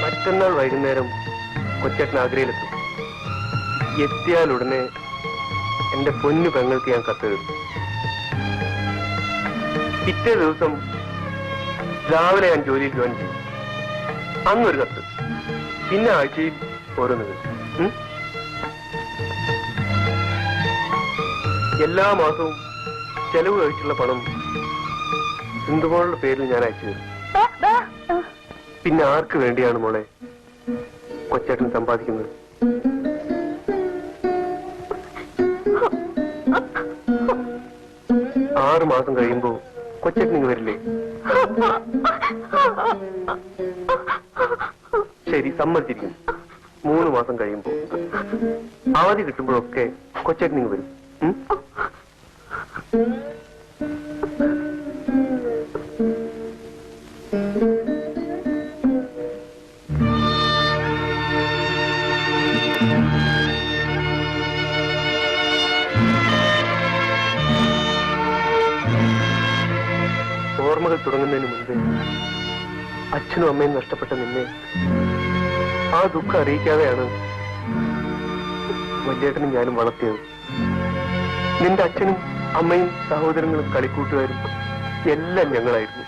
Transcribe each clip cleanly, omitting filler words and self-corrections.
മറ്റന്നാൾ വൈകുന്നേരം കൊച്ചേട്ടൻ ആഗ്രയിലെത്തും. എത്തിയാലുടനെ എന്റെ പൊന്നു പെങ്ങൾക്ക് ഞാൻ കത്തെഴുതും. പിറ്റേ ദിവസം രാവിലെ ഞാൻ ജോലിയിൽ ജോയിൻ ചെയ്യും. അന്നൊരു കത്ത്, പിന്നെ ആഴ്ചയിൽ ഓരോന്ന്. എല്ലാ മാസവും ചെലവ് കഴിച്ചുള്ള പണം സിന്ധുമോളുടെ പേരിൽ ഞാൻ അയച്ചു തരും. പിന്നെ ആർക്ക് വേണ്ടിയാണ് മോളെ കൊച്ചേട്ടൻ സമ്പാദിക്കുന്നത്? 6 മാസം കഴിയുമ്പോ കൊച്ചേട്ടൻ ഇങ്ങ് വരില്ലേ? ശരി, സമ്മതിച്ചിരിക്കും. 3 മാസം കഴിയുമ്പോ അവധി കിട്ടുമ്പോഴൊക്കെ കൊച്ചേട്ടൻ ഇങ്ങ് വരും. ഓർമ്മകൾ തുടങ്ങുന്നതിന് മുൻപേ അച്ഛനും അമ്മയും നഷ്ടപ്പെട്ട നിന്നെ ആ ദുഃഖം അറിയിക്കാതെയാണ് വല്യേട്ടനും ഞാനും വളർത്തിയത്. നിന്റെ അച്ഛനും അമ്മയും സഹോദരങ്ങളും കളിക്കൂട്ടുകാരും എല്ലാം ഞങ്ങളായിരുന്നു.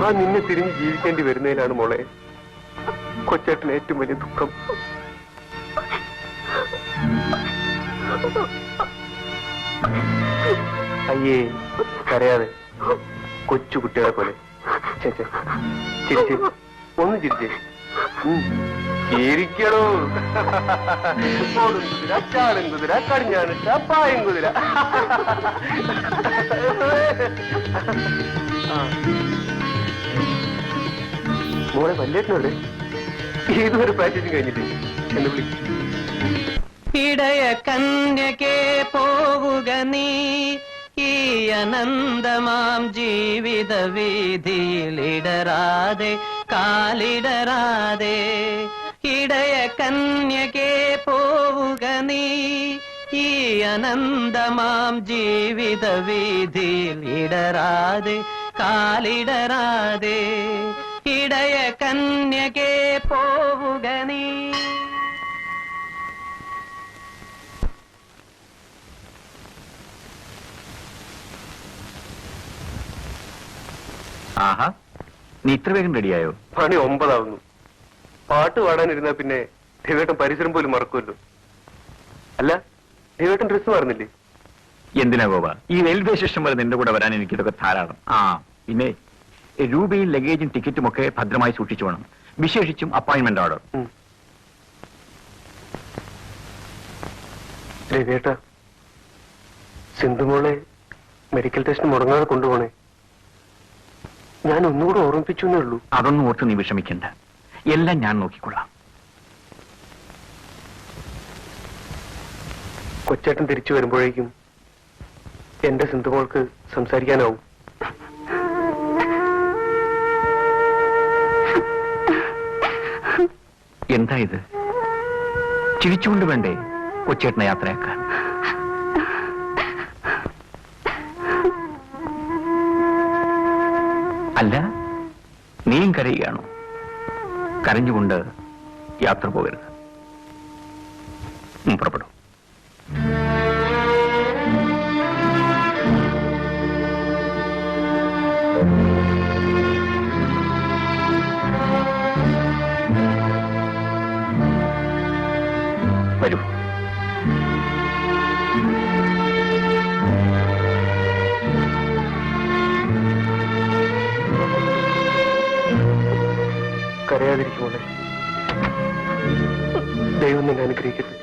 ആ നിന്നെ തിരിഞ്ഞ് ജീവിക്കേണ്ടി വരുന്നതിലാണ് മോളെ കൊച്ചേട്ടന് ഏറ്റവും വലിയ ദുഃഖം. അയ്യേ, കരയാതെ, കൊച്ചു കുട്ടികളെ പോലെ. ചേച്ചേ, ചിരിച്ചേ, ഒന്ന് ചിരിച്ചേ. ചിരിക്കണോ? കുതിര, ചാടും കുതിര, കടിഞ്ഞാണിട്ട പായം കുതിര. മോളെ വല്യേട്ടനോടെ ഏതൊരു പ്രാക്ടീസും കഴിഞ്ഞിട്ട് എന്നെ വിളിക്കും. ഇടയ കന്യകേ പോവുക നീ ഈ അനന്തമാം ജീവിത വീതിയിലിടരാതെ കാലിടരാതെ. ഇടയ കന്യകേ പോവുക നീ ഈ അനന്തമാം ജീവിത വീതിയിലിടരാതെ കാലിടരാതെ. ഇടയ കന്യകേ പോവുക നീ. ആഹാ, നീ ഇത്ര വേഗം റെഡിയായോ? പണി 9 ആവുന്നു. പാട്ട് പാടാനിരുന്നാ പിന്നെ ദേവേട്ടൻ പരിസരം പോലും മറക്കുമല്ലോ. അല്ല, ദേവേട്ടൻ ഡ്രസ് മാറുന്നില്ലേ? എന്തിനാ ഗോപ, ഈ റെയിൽവേ സ്റ്റേഷൻ വരെ നിന്റെ കൂടെ വരാൻ എനിക്കിതൊക്കെ ധാരാളം. പിന്നെ രൂപയും ലഗേജും ടിക്കറ്റും ഒക്കെ ഭദ്രമായി സൂക്ഷിച്ചു വേണം, വിശേഷിച്ചും അപ്പോയിന്റ്മെന്റ് ഓർഡർ. ദേവേട്ട, സിന്ധുമോളെ മെഡിക്കൽ ടെസ്റ്റ് മുടങ്ങാതെ കൊണ്ടുപോണേ. ഞാൻ ഒന്നുകൂടെ ഓർമ്മിപ്പിച്ചു എന്നേ ഉള്ളൂ. അതൊന്നും ഓർത്ത് നീ വിഷമിക്കണ്ട, എല്ലാം ഞാൻ നോക്കിക്കൊള്ളാം. കൊച്ചേട്ടൻ തിരിച്ചു വരുമ്പോഴേക്കും എന്റെ സിന്ധുമോൾക്ക് സംസാരിക്കാനാവും. എന്താ ഇത്? ചിരിച്ചുകൊണ്ട് വേണ്ടേ കൊച്ചേട്ടനെ യാത്രയാക്കാൻ? അല്ല, നീയും കരയുകയാണോ? കരഞ്ഞുകൊണ്ട് യാത്ര പോകരുത്. പുറപ്പെടും. വരൂ. കരയാതിരിക്കുമോളെ, ദൈവം നിന്നെ അനുഗ്രഹിക്കട്ടെ.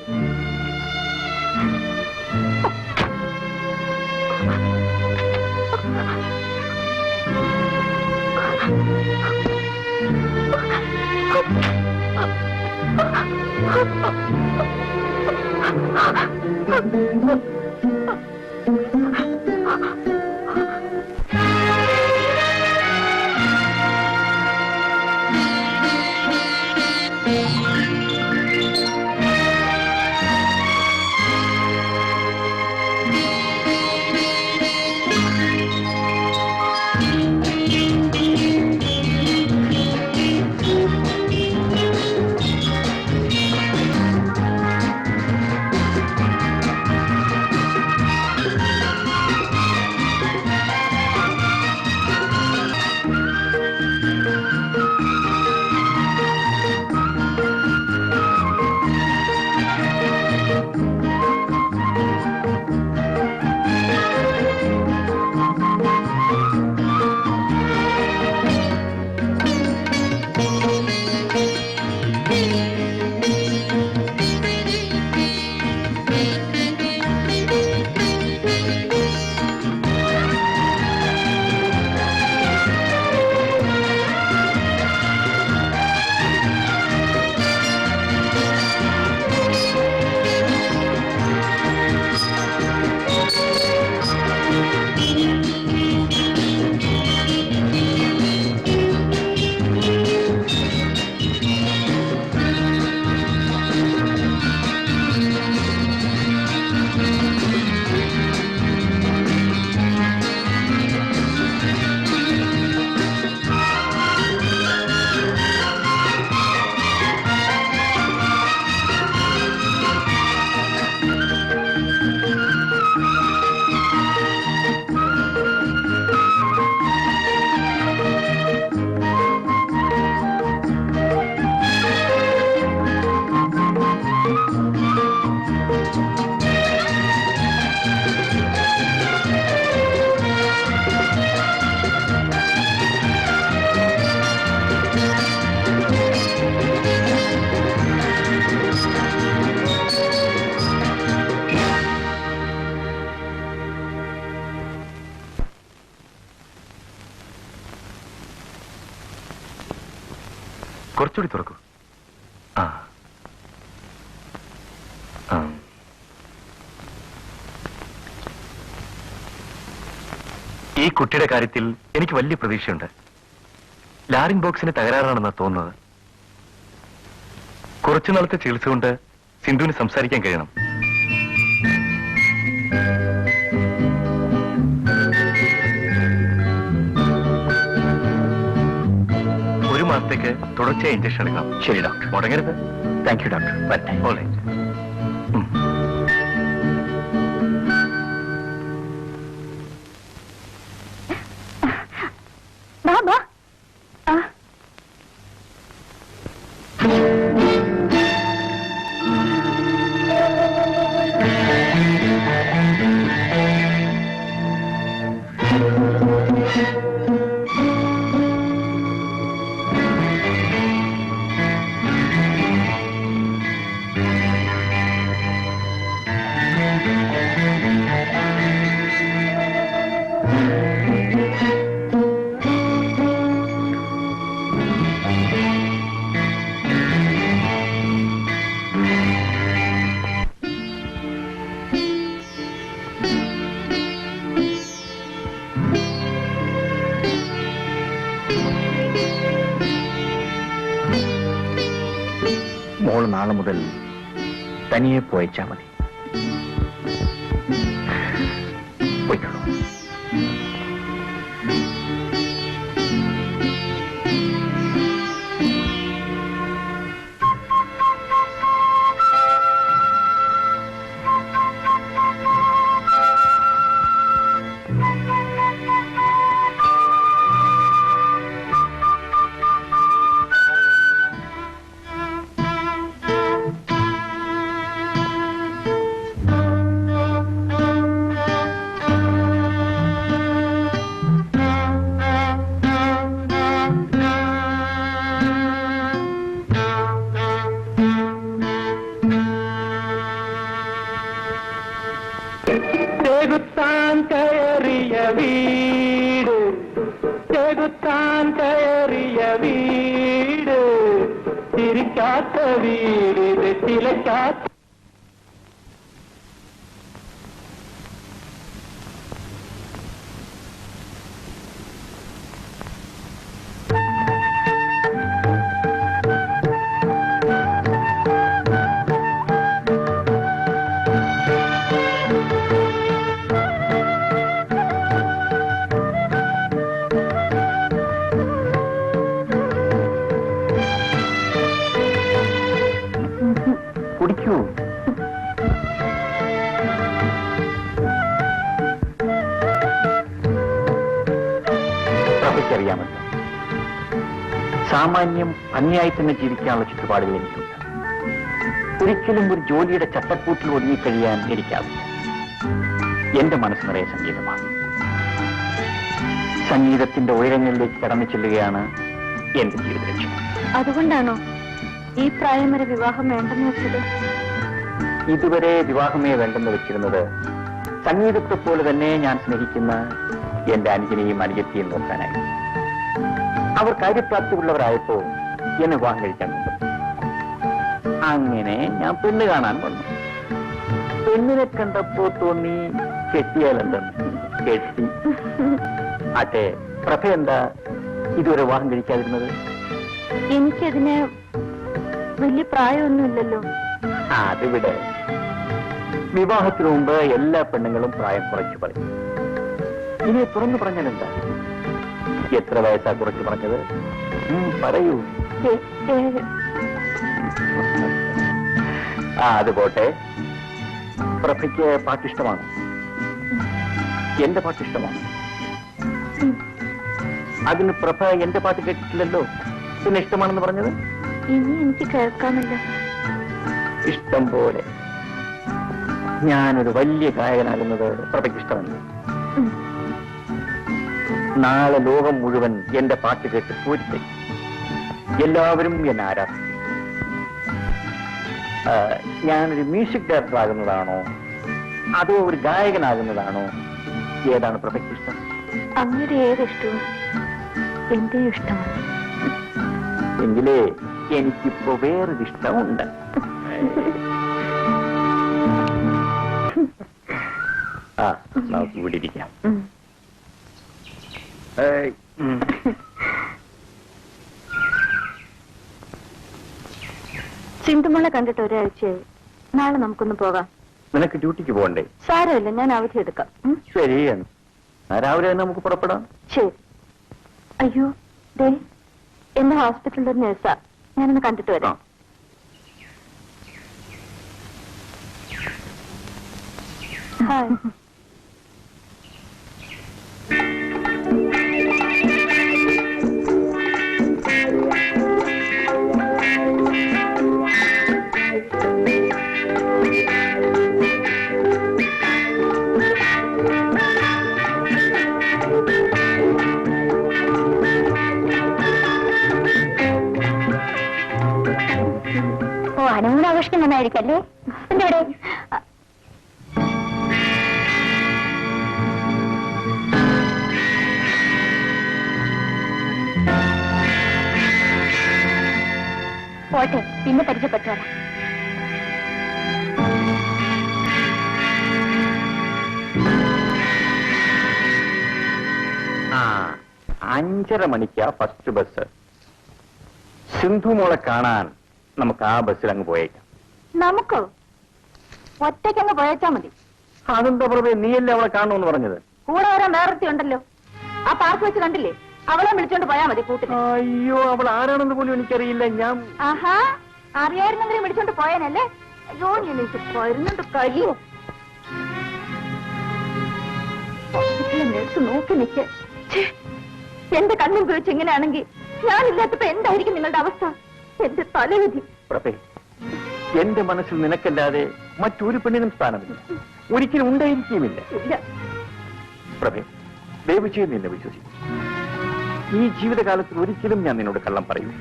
കുറച്ചുകൂടി തുറക്കൂ. ആ ഈ കുട്ടിയുടെ കാര്യത്തിൽ എനിക്ക് വലിയ പ്രതീക്ഷയുണ്ട്. ലാറിംഗ് ബോക്സിന് തകരാറാണെന്നാണ് തോന്നുന്നത്. കുറച്ചു നാളത്തെ ചികിത്സ കൊണ്ട് സിന്ധുവിന് സംസാരിക്കാൻ കഴിയണം. ഒരു മാസത്തേക്ക് തുടർച്ചയായി ഇഞ്ചക്ഷൻ എടുക്കണം. ശരി ഡോക്ടർ. മുടങ്ങരുത്. Thank you doctor. വരട്ടെ. ഓൾറൈറ്റ്. മോൾ നാളെ മുതൽ തനിയെ പോയച്ചാ മതി. പോയിക്കോളൂ. ചെകുത്താൻ കയറിയ വീട്, ചെകുത്താൻ കയറിയ വീട്, ചിരിക്കാത്ത വീട് വെറ്റിലക്കാ കുടിക്കൂ. പ്രഭയ്ക്കറിയാമല്ലോ, സാമാന്യം ഭംഗിയായി തന്നെ ജീവിക്കാനുള്ള ചുറ്റുപാടുകൾ എനിക്കുണ്ട്. ഒരിക്കലും ഒരു ജോലിയുടെ ചട്ടക്കൂട്ടിൽ ഒതുങ്ങിക്കഴിയാൻ എനിക്കാവില്ല. എന്റെ മനസ്സ് നിറയെ സംഗീതമാണ്. സംഗീതത്തിന്റെ ഉയരങ്ങളിലേക്ക് കടന്നു ചെല്ലുകയാണ് എന്റെ ജീവിത ലക്ഷ്യം. അതുകൊണ്ടാണോ ഈ പ്രായം വരെ വിവാഹം വേണ്ടെന്ന് വെച്ചത്? ഇതുവരെ വിവാഹമേ വേണ്ടെന്ന് വെച്ചിരുന്നത് സംഗീതത്തെ പോലെ തന്നെ ഞാൻ സ്നേഹിക്കുന്ന എന്റെ അനുജനെയും അനുജത്തിയും നോക്കാനായി. അവർ കാര്യപ്രാപ്തിയുള്ളവരായപ്പോ എന്നെ വിവാഹം കഴിക്കാൻ വന്നു. അങ്ങനെ ഞാൻ പെണ്ണ് കാണാൻ വന്നു. പെണ്ണിനെ കണ്ടപ്പോ തോന്നി കെട്ടിയാലെന്തെന്ന്. കെട്ടി. അതെ, പ്രഭ എന്താ ഇതുവരെ വിവാഹം കഴിക്കാതിരുന്നത്? എനിക്കതിന് വലിയ പ്രായമൊന്നുമില്ലല്ലോ. അതിവിടെ വിവാഹത്തിനു മുമ്പ് എല്ലാ പെണ്ണുങ്ങളും പ്രായം കുറച്ചു പറയും. ഇനി തുറന്നു പറഞ്ഞാൽ എന്താ? എത്ര വയസ്സാ കുറച്ച് പറഞ്ഞത്? പറയൂ. അത് പോട്ടെ. പ്രഭയ്ക്ക് പാട്ടിഷ്ടമാണ്. എന്റെ പാട്ടിഷ്ടമാണ്. അതിന് പ്രഭ എന്റെ പാട്ട് കേട്ടിട്ടില്ലല്ലോ. പിന്നെ ഇഷ്ടമാണെന്ന് പറഞ്ഞത്? ഇനി എനിക്ക് കേൾക്കാമല്ലോ. ഇഷ്ടം പോലെ. ഞാനൊരു വലിയ ഗായകനാകുന്നത് പ്രഭയ്ക്ക് ഇഷ്ടമല്ല. നാളെ ലോകം മുഴുവൻ എന്റെ പാട്ട് കേട്ട് പൂരിത്തെ എല്ലാവരും എന്നെ ആരാധിക്കും. ഞാനൊരു മ്യൂസിക് ഡയറക്ടർ ആകുന്നതാണോ അതോ ഒരു ഗായകനാകുന്നതാണോ? ഏതാണ് പ്രഭയ്ക്ക് ഇഷ്ടം? അങ്ങനെ ഏതിഷ്ടവും എന്റെ ഇഷ്ടമാണ്. എങ്കിലേ എനിക്കിപ്പോ വേറൊരു ഇഷ്ടമുണ്ട്. നമുക്ക് ഇവിടെ ഇരിക്കാം. സിന്ധുമോളെ കണ്ടിട്ട് ഒരാഴ്ചയായി. നാളെ നമുക്കൊന്ന് പോകാം. നിനക്ക് ഡ്യൂട്ടിക്ക് പോകണ്ടേ? സാരമില്ല, ഞാൻ അവധി എടുക്കാം. ശരി, രാവിലെ തന്നെ നമുക്ക് പുറപ്പെടാം. ശരി. അയ്യോ, ദേ എന്റെ ഹോസ്പിറ്റലിൽ ഒരു നേഴ്സാ. ഞാനൊന്ന് കണ്ടിട്ട് വരാം. ഹായ്. ഹണിമൂൺ ആഘോഷിക്കുന്നതായിരിക്കല്ലേ? ഇവിടെ പോട്ടെ, പിന്നെ പരിചയപ്പെട്ടോളാം. അഞ്ചര മണിക്കാ ഫസ്റ്റ് ബസ്. സിന്ധു മോളെ കാണാൻ നമുക്ക് ആ ബസ്സിൽ അങ്ങ് പോയേക്കാം. നമുക്കോ? ഒറ്റയ്ക്കങ്ങ് പോയച്ചാ മതി. അതെന്താ പ്രഭേ, നീയല്ലേ അവളെ കാണണമെന്ന് പറഞ്ഞത്? കൂടെ വരാൻ വേറൊരുത്തി ഉണ്ടല്ലോ. ആ പാർക്ക് വെച്ച് കണ്ടില്ലേ? അവളെ വിളിച്ചോണ്ട് പോയാ മതി കൂട്ടിന്. അയ്യോ, അവൾ ആരാണെന്ന് പോലും എനിക്കറിയില്ല. ഞാൻ ആഹാ, അറിയായിരുന്നെങ്കിലും വിളിച്ചോണ്ട് പോയാനല്ലേ? അയ്യോ, ഞാൻ പോയിരുന്നുണ്ട് കഴിയോ. നേഴ്സ് നോക്കി നിൽക്ക്. എന്റെ കണ്ണും കുഴിച്ച് ഇങ്ങനെയാണെങ്കിൽ ഞാനില്ലാത്തപ്പോ എന്തായിരിക്കും നിങ്ങളുടെ അവസ്ഥ? എന്റെ തലവിധി. പ്രഭേ, എന്റെ മനസ്സിൽ നിനക്കല്ലാതെ മറ്റൊരു പെണ്ണിനും സ്ഥാനമില്ല, ഒരിക്കലും ഉണ്ടായിരിക്കുമില്ല. പ്രഭേ, ദയവ് ചെയ്ത് നിന്നെ വിശ്വസിക്കും. ഈ ജീവിതകാലത്തിൽ ഒരിക്കലും ഞാൻ നിന്നോട് കള്ളം പറയൂ.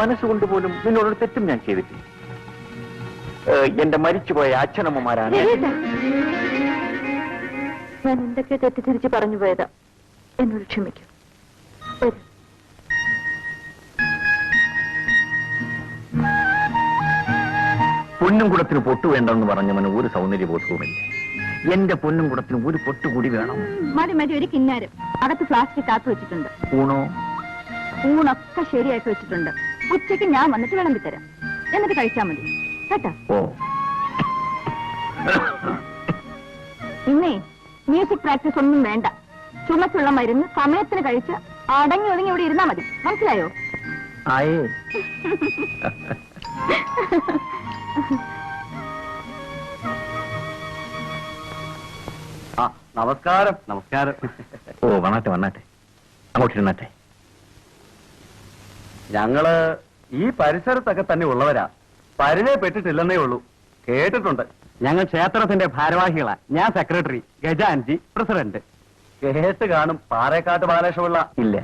മനസ്സുകൊണ്ട് പോലും നിന്നോടൊരു തെറ്റും ഞാൻ ചെയ്തിട്ടില്ല. എന്റെ മരിച്ചുപോയ അച്ഛനമ്മമാരാണ്. ഞാൻ എന്തൊക്കെ തെറ്റിദ്ധരിച്ച് പറഞ്ഞു പോയതാ. എന്നോട് ക്ഷമിക്കൂ. പൊന്നും കുടത്തിന് പൊട്ടു വേണ്ടെന്ന് പറഞ്ഞവന് ഒരു സൗന്ദര്യബോധവുമില്ല. എന്റെ പൊന്നും കുടത്തിന് ഒരു പൊട്ടുകൂടി വേണം. മതി മതി, ഒരു കിന്നാരം അകത്ത് ഫ്ലാസ്കിൽ കാത്തു വെച്ചിട്ടുണ്ട്. ഊണോ? ഊണൊക്കെ ശരിയാക്കി വെച്ചിട്ടുണ്ട്. ഉച്ചയ്ക്ക് ഞാൻ വന്നിട്ട് വിളമ്പിത്തരാം, എന്നിട്ട് കഴിച്ചാൽ മതി കേട്ടോ. ഓ, ഇന്നേ മ്യൂസിക് പ്രാക്ടീസ് ഒന്നും വേണ്ട. ചുമച്ചുള്ള മരുന്ന് സമയത്തിന് കഴിച്ച് അടങ്ങി ഒതുങ്ങി ഇവിടെ ഇരുന്നാ മതി. മനസ്സിലായോ? ആയേ. ആ, നമസ്കാരം. നമസ്കാരം. ഓ, വന്നാട്ടെ വന്നാട്ടെ, അങ്ങോട്ടിരുന്നാട്ടെ. ഞങ്ങള് ഈ പരിസരത്തൊക്കെ തന്നെ ഉള്ളവരാ, പരിചയപ്പെട്ടിട്ടില്ലെന്നേ ഉള്ളൂ. കേട്ടിട്ടുണ്ട്. ഞങ്ങൾ ക്ഷേത്രത്തിന്റെ ഭാരവാഹികളാ. ഞാൻ സെക്രട്ടറി, ഗജാൻജി പ്രസിഡന്റ്. കേട്ട് കാണും. പാറേക്കാട്ട് ബാലകൃഷ്ണപിള്ള. ഇല്ല,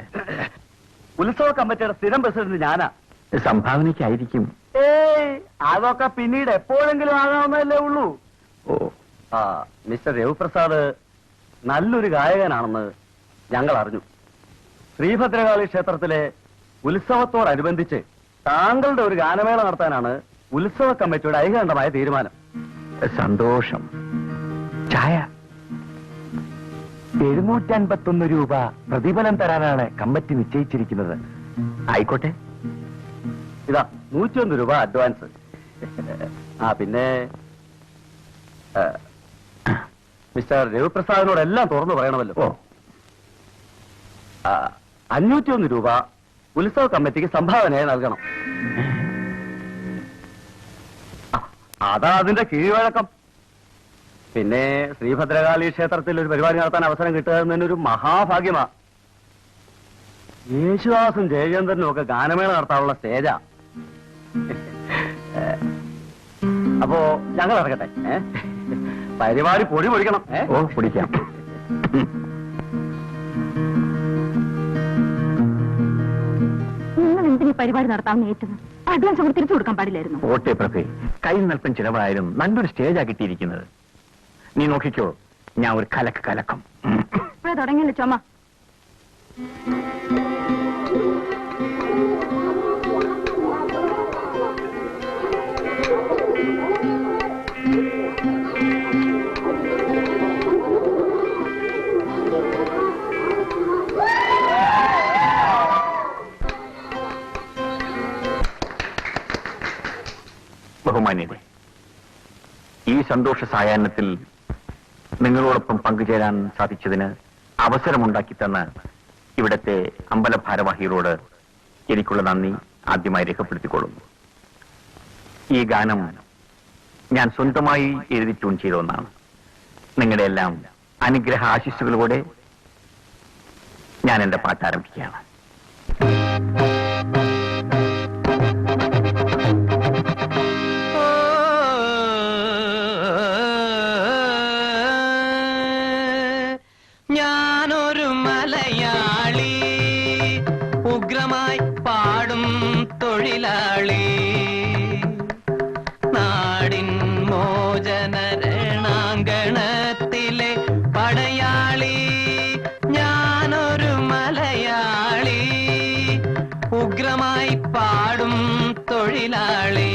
ഉത്സവ കമ്മിറ്റിയുടെ സ്ഥിരം പ്രസിഡന്റ് ഞാനാ. സംഭാവനയ്ക്കായിരിക്കും. ഏയ്, അതൊക്കെ പിന്നീട് എപ്പോഴെങ്കിലും ആകാവുന്നതല്ലേ ഉള്ളൂ. ഓ, ആ, മിസ്റ്റർ രവിപ്രസാദ് നല്ലൊരു ഗായകനാണെന്ന് ഞങ്ങൾ അറിഞ്ഞു. ശ്രീഭദ്രകാളി ക്ഷേത്രത്തിലെ ഉത്സവത്തോടനുബന്ധിച്ച് താങ്കളുടെ ഒരു ഗാനമേള നടത്താനാണ് ഉത്സവ കമ്മിറ്റിയുടെ ഐകകണ്ഠമായ തീരുമാനം. സന്തോഷം. ചായ 751 രൂപ പ്രതിഫലം തരാനാണ് കമ്മിറ്റി നിശ്ചയിച്ചിരിക്കുന്നത്. ആയിക്കോട്ടെ. ഇതാ 101 രൂപ അഡ്വാൻസ്. ആ, പിന്നെ മിസ്റ്റർ രവിപ്രസാദിനോട് എല്ലാം തുറന്നു പറയണമല്ലോ. ഓ, 501 രൂപ ഉത്സവ കമ്മിറ്റിക്ക് സംഭാവനയായി നൽകണം. അതാ അതിന്റെ കീഴ്വഴക്കം. പിന്നെ ശ്രീഭദ്രകാളി ക്ഷേത്രത്തിൽ ഒരു പരിപാടി നടത്താൻ അവസരം കിട്ടുക എന്നൊരു മഹാഭാഗ്യമാ. യേശുദാസും ജയചന്ദ്രനും ഒക്കെ ഗാനമേള നടത്താനുള്ള സ്റ്റേജാ. അപ്പോ ഞങ്ങൾ ഇറങ്ങട്ടെ. പരിപാടി പൊടി പൊടിക്കണം. ഓ, പിടിക്കാം. നിങ്ങൾ എന്തിനീ പരിപാടി നടത്താമെന്ന് ഏറ്റത്? അഡ്വാൻസ് കൂടി തിരിച്ചു കൊടുക്കാൻ പാടില്ലായിരുന്നു. ഓട്ടെ പ്രഭേ, കയ്യിൽ നൽപ്പം ചിലവായാലും നല്ലൊരു സ്റ്റേജാ കിട്ടിയിരിക്കുന്നത്. നീ നോക്കിക്കോ, ഞാൻ ഒരു കലക്കം. ഇപ്പോഴേ തുടങ്ങിയല്ലോ ചുമ. ബഹുമാന്യരെ, ഈ സന്തോഷ സായാഹ്നത്തിൽ നിങ്ങളോടൊപ്പം പങ്കുചേരാൻ സാധിച്ചതിന് അവസരമുണ്ടാക്കി തന്ന ഇവിടത്തെ അമ്പല ഭാരവാഹികളോട് എനിക്കുള്ള നന്ദി ആദ്യമായി രേഖപ്പെടുത്തിക്കൊള്ളുന്നു. ഈ ഗാനം ഞാൻ സ്വന്തമായി എഴുതി ട്യൂൺ ചെയ്ത ഒന്നാണ്. നിങ്ങളുടെ എല്ലാം അനുഗ്രഹ ആശിസ്സുകളോടെ ഞാൻ എന്റെ പാട്ട് ആരംഭിക്കുകയാണ്. ഞാനൊരു മലയാളി, ഉഗ്രമായി പാടും തൊഴിലാളി, നാടിൻ മോചന രണാങ്കണത്തിലെ പടയാളി. ഞാനൊരു മലയാളി, ഉഗ്രമായി പാടും തൊഴിലാളി,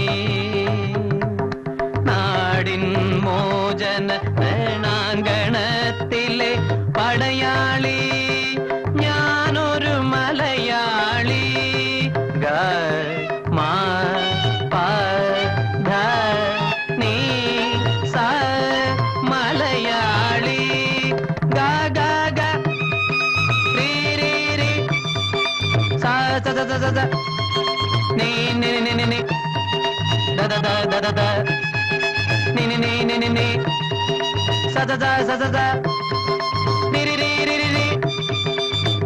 നാടിൻ മോചന രണാങ്കണത്തിലെ പടയാളി. ഞാനൊരു മലയാളി. ഗ മ പ ധ നീ സ മലയാളി. ഗ ഗ ഗ രി രി രി സ സ സ സ സ നീ നി നി നി നി the the the the the the നീ നി നി നി നി നി സ സ സ സ സ സ രി രി രി രി രി രി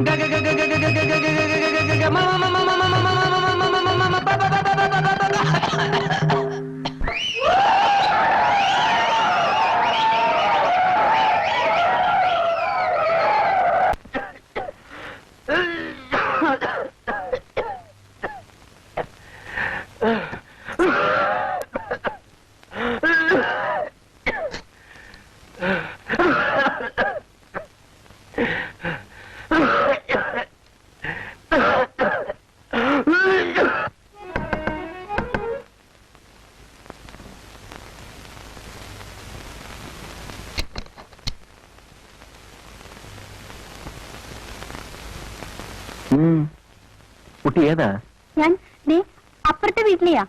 ഗ ഗ ഗ ഗ ഗ ഗ ഗ ഗ ഗ ഗ ഗ ഗ മ മ മ മ മ മ മ മ മ പ പ പ പ പ പ പ. കുട്ടി ഏതാ? ഞാൻ അപ്പുറത്തെ വീട്ടിലെയാ.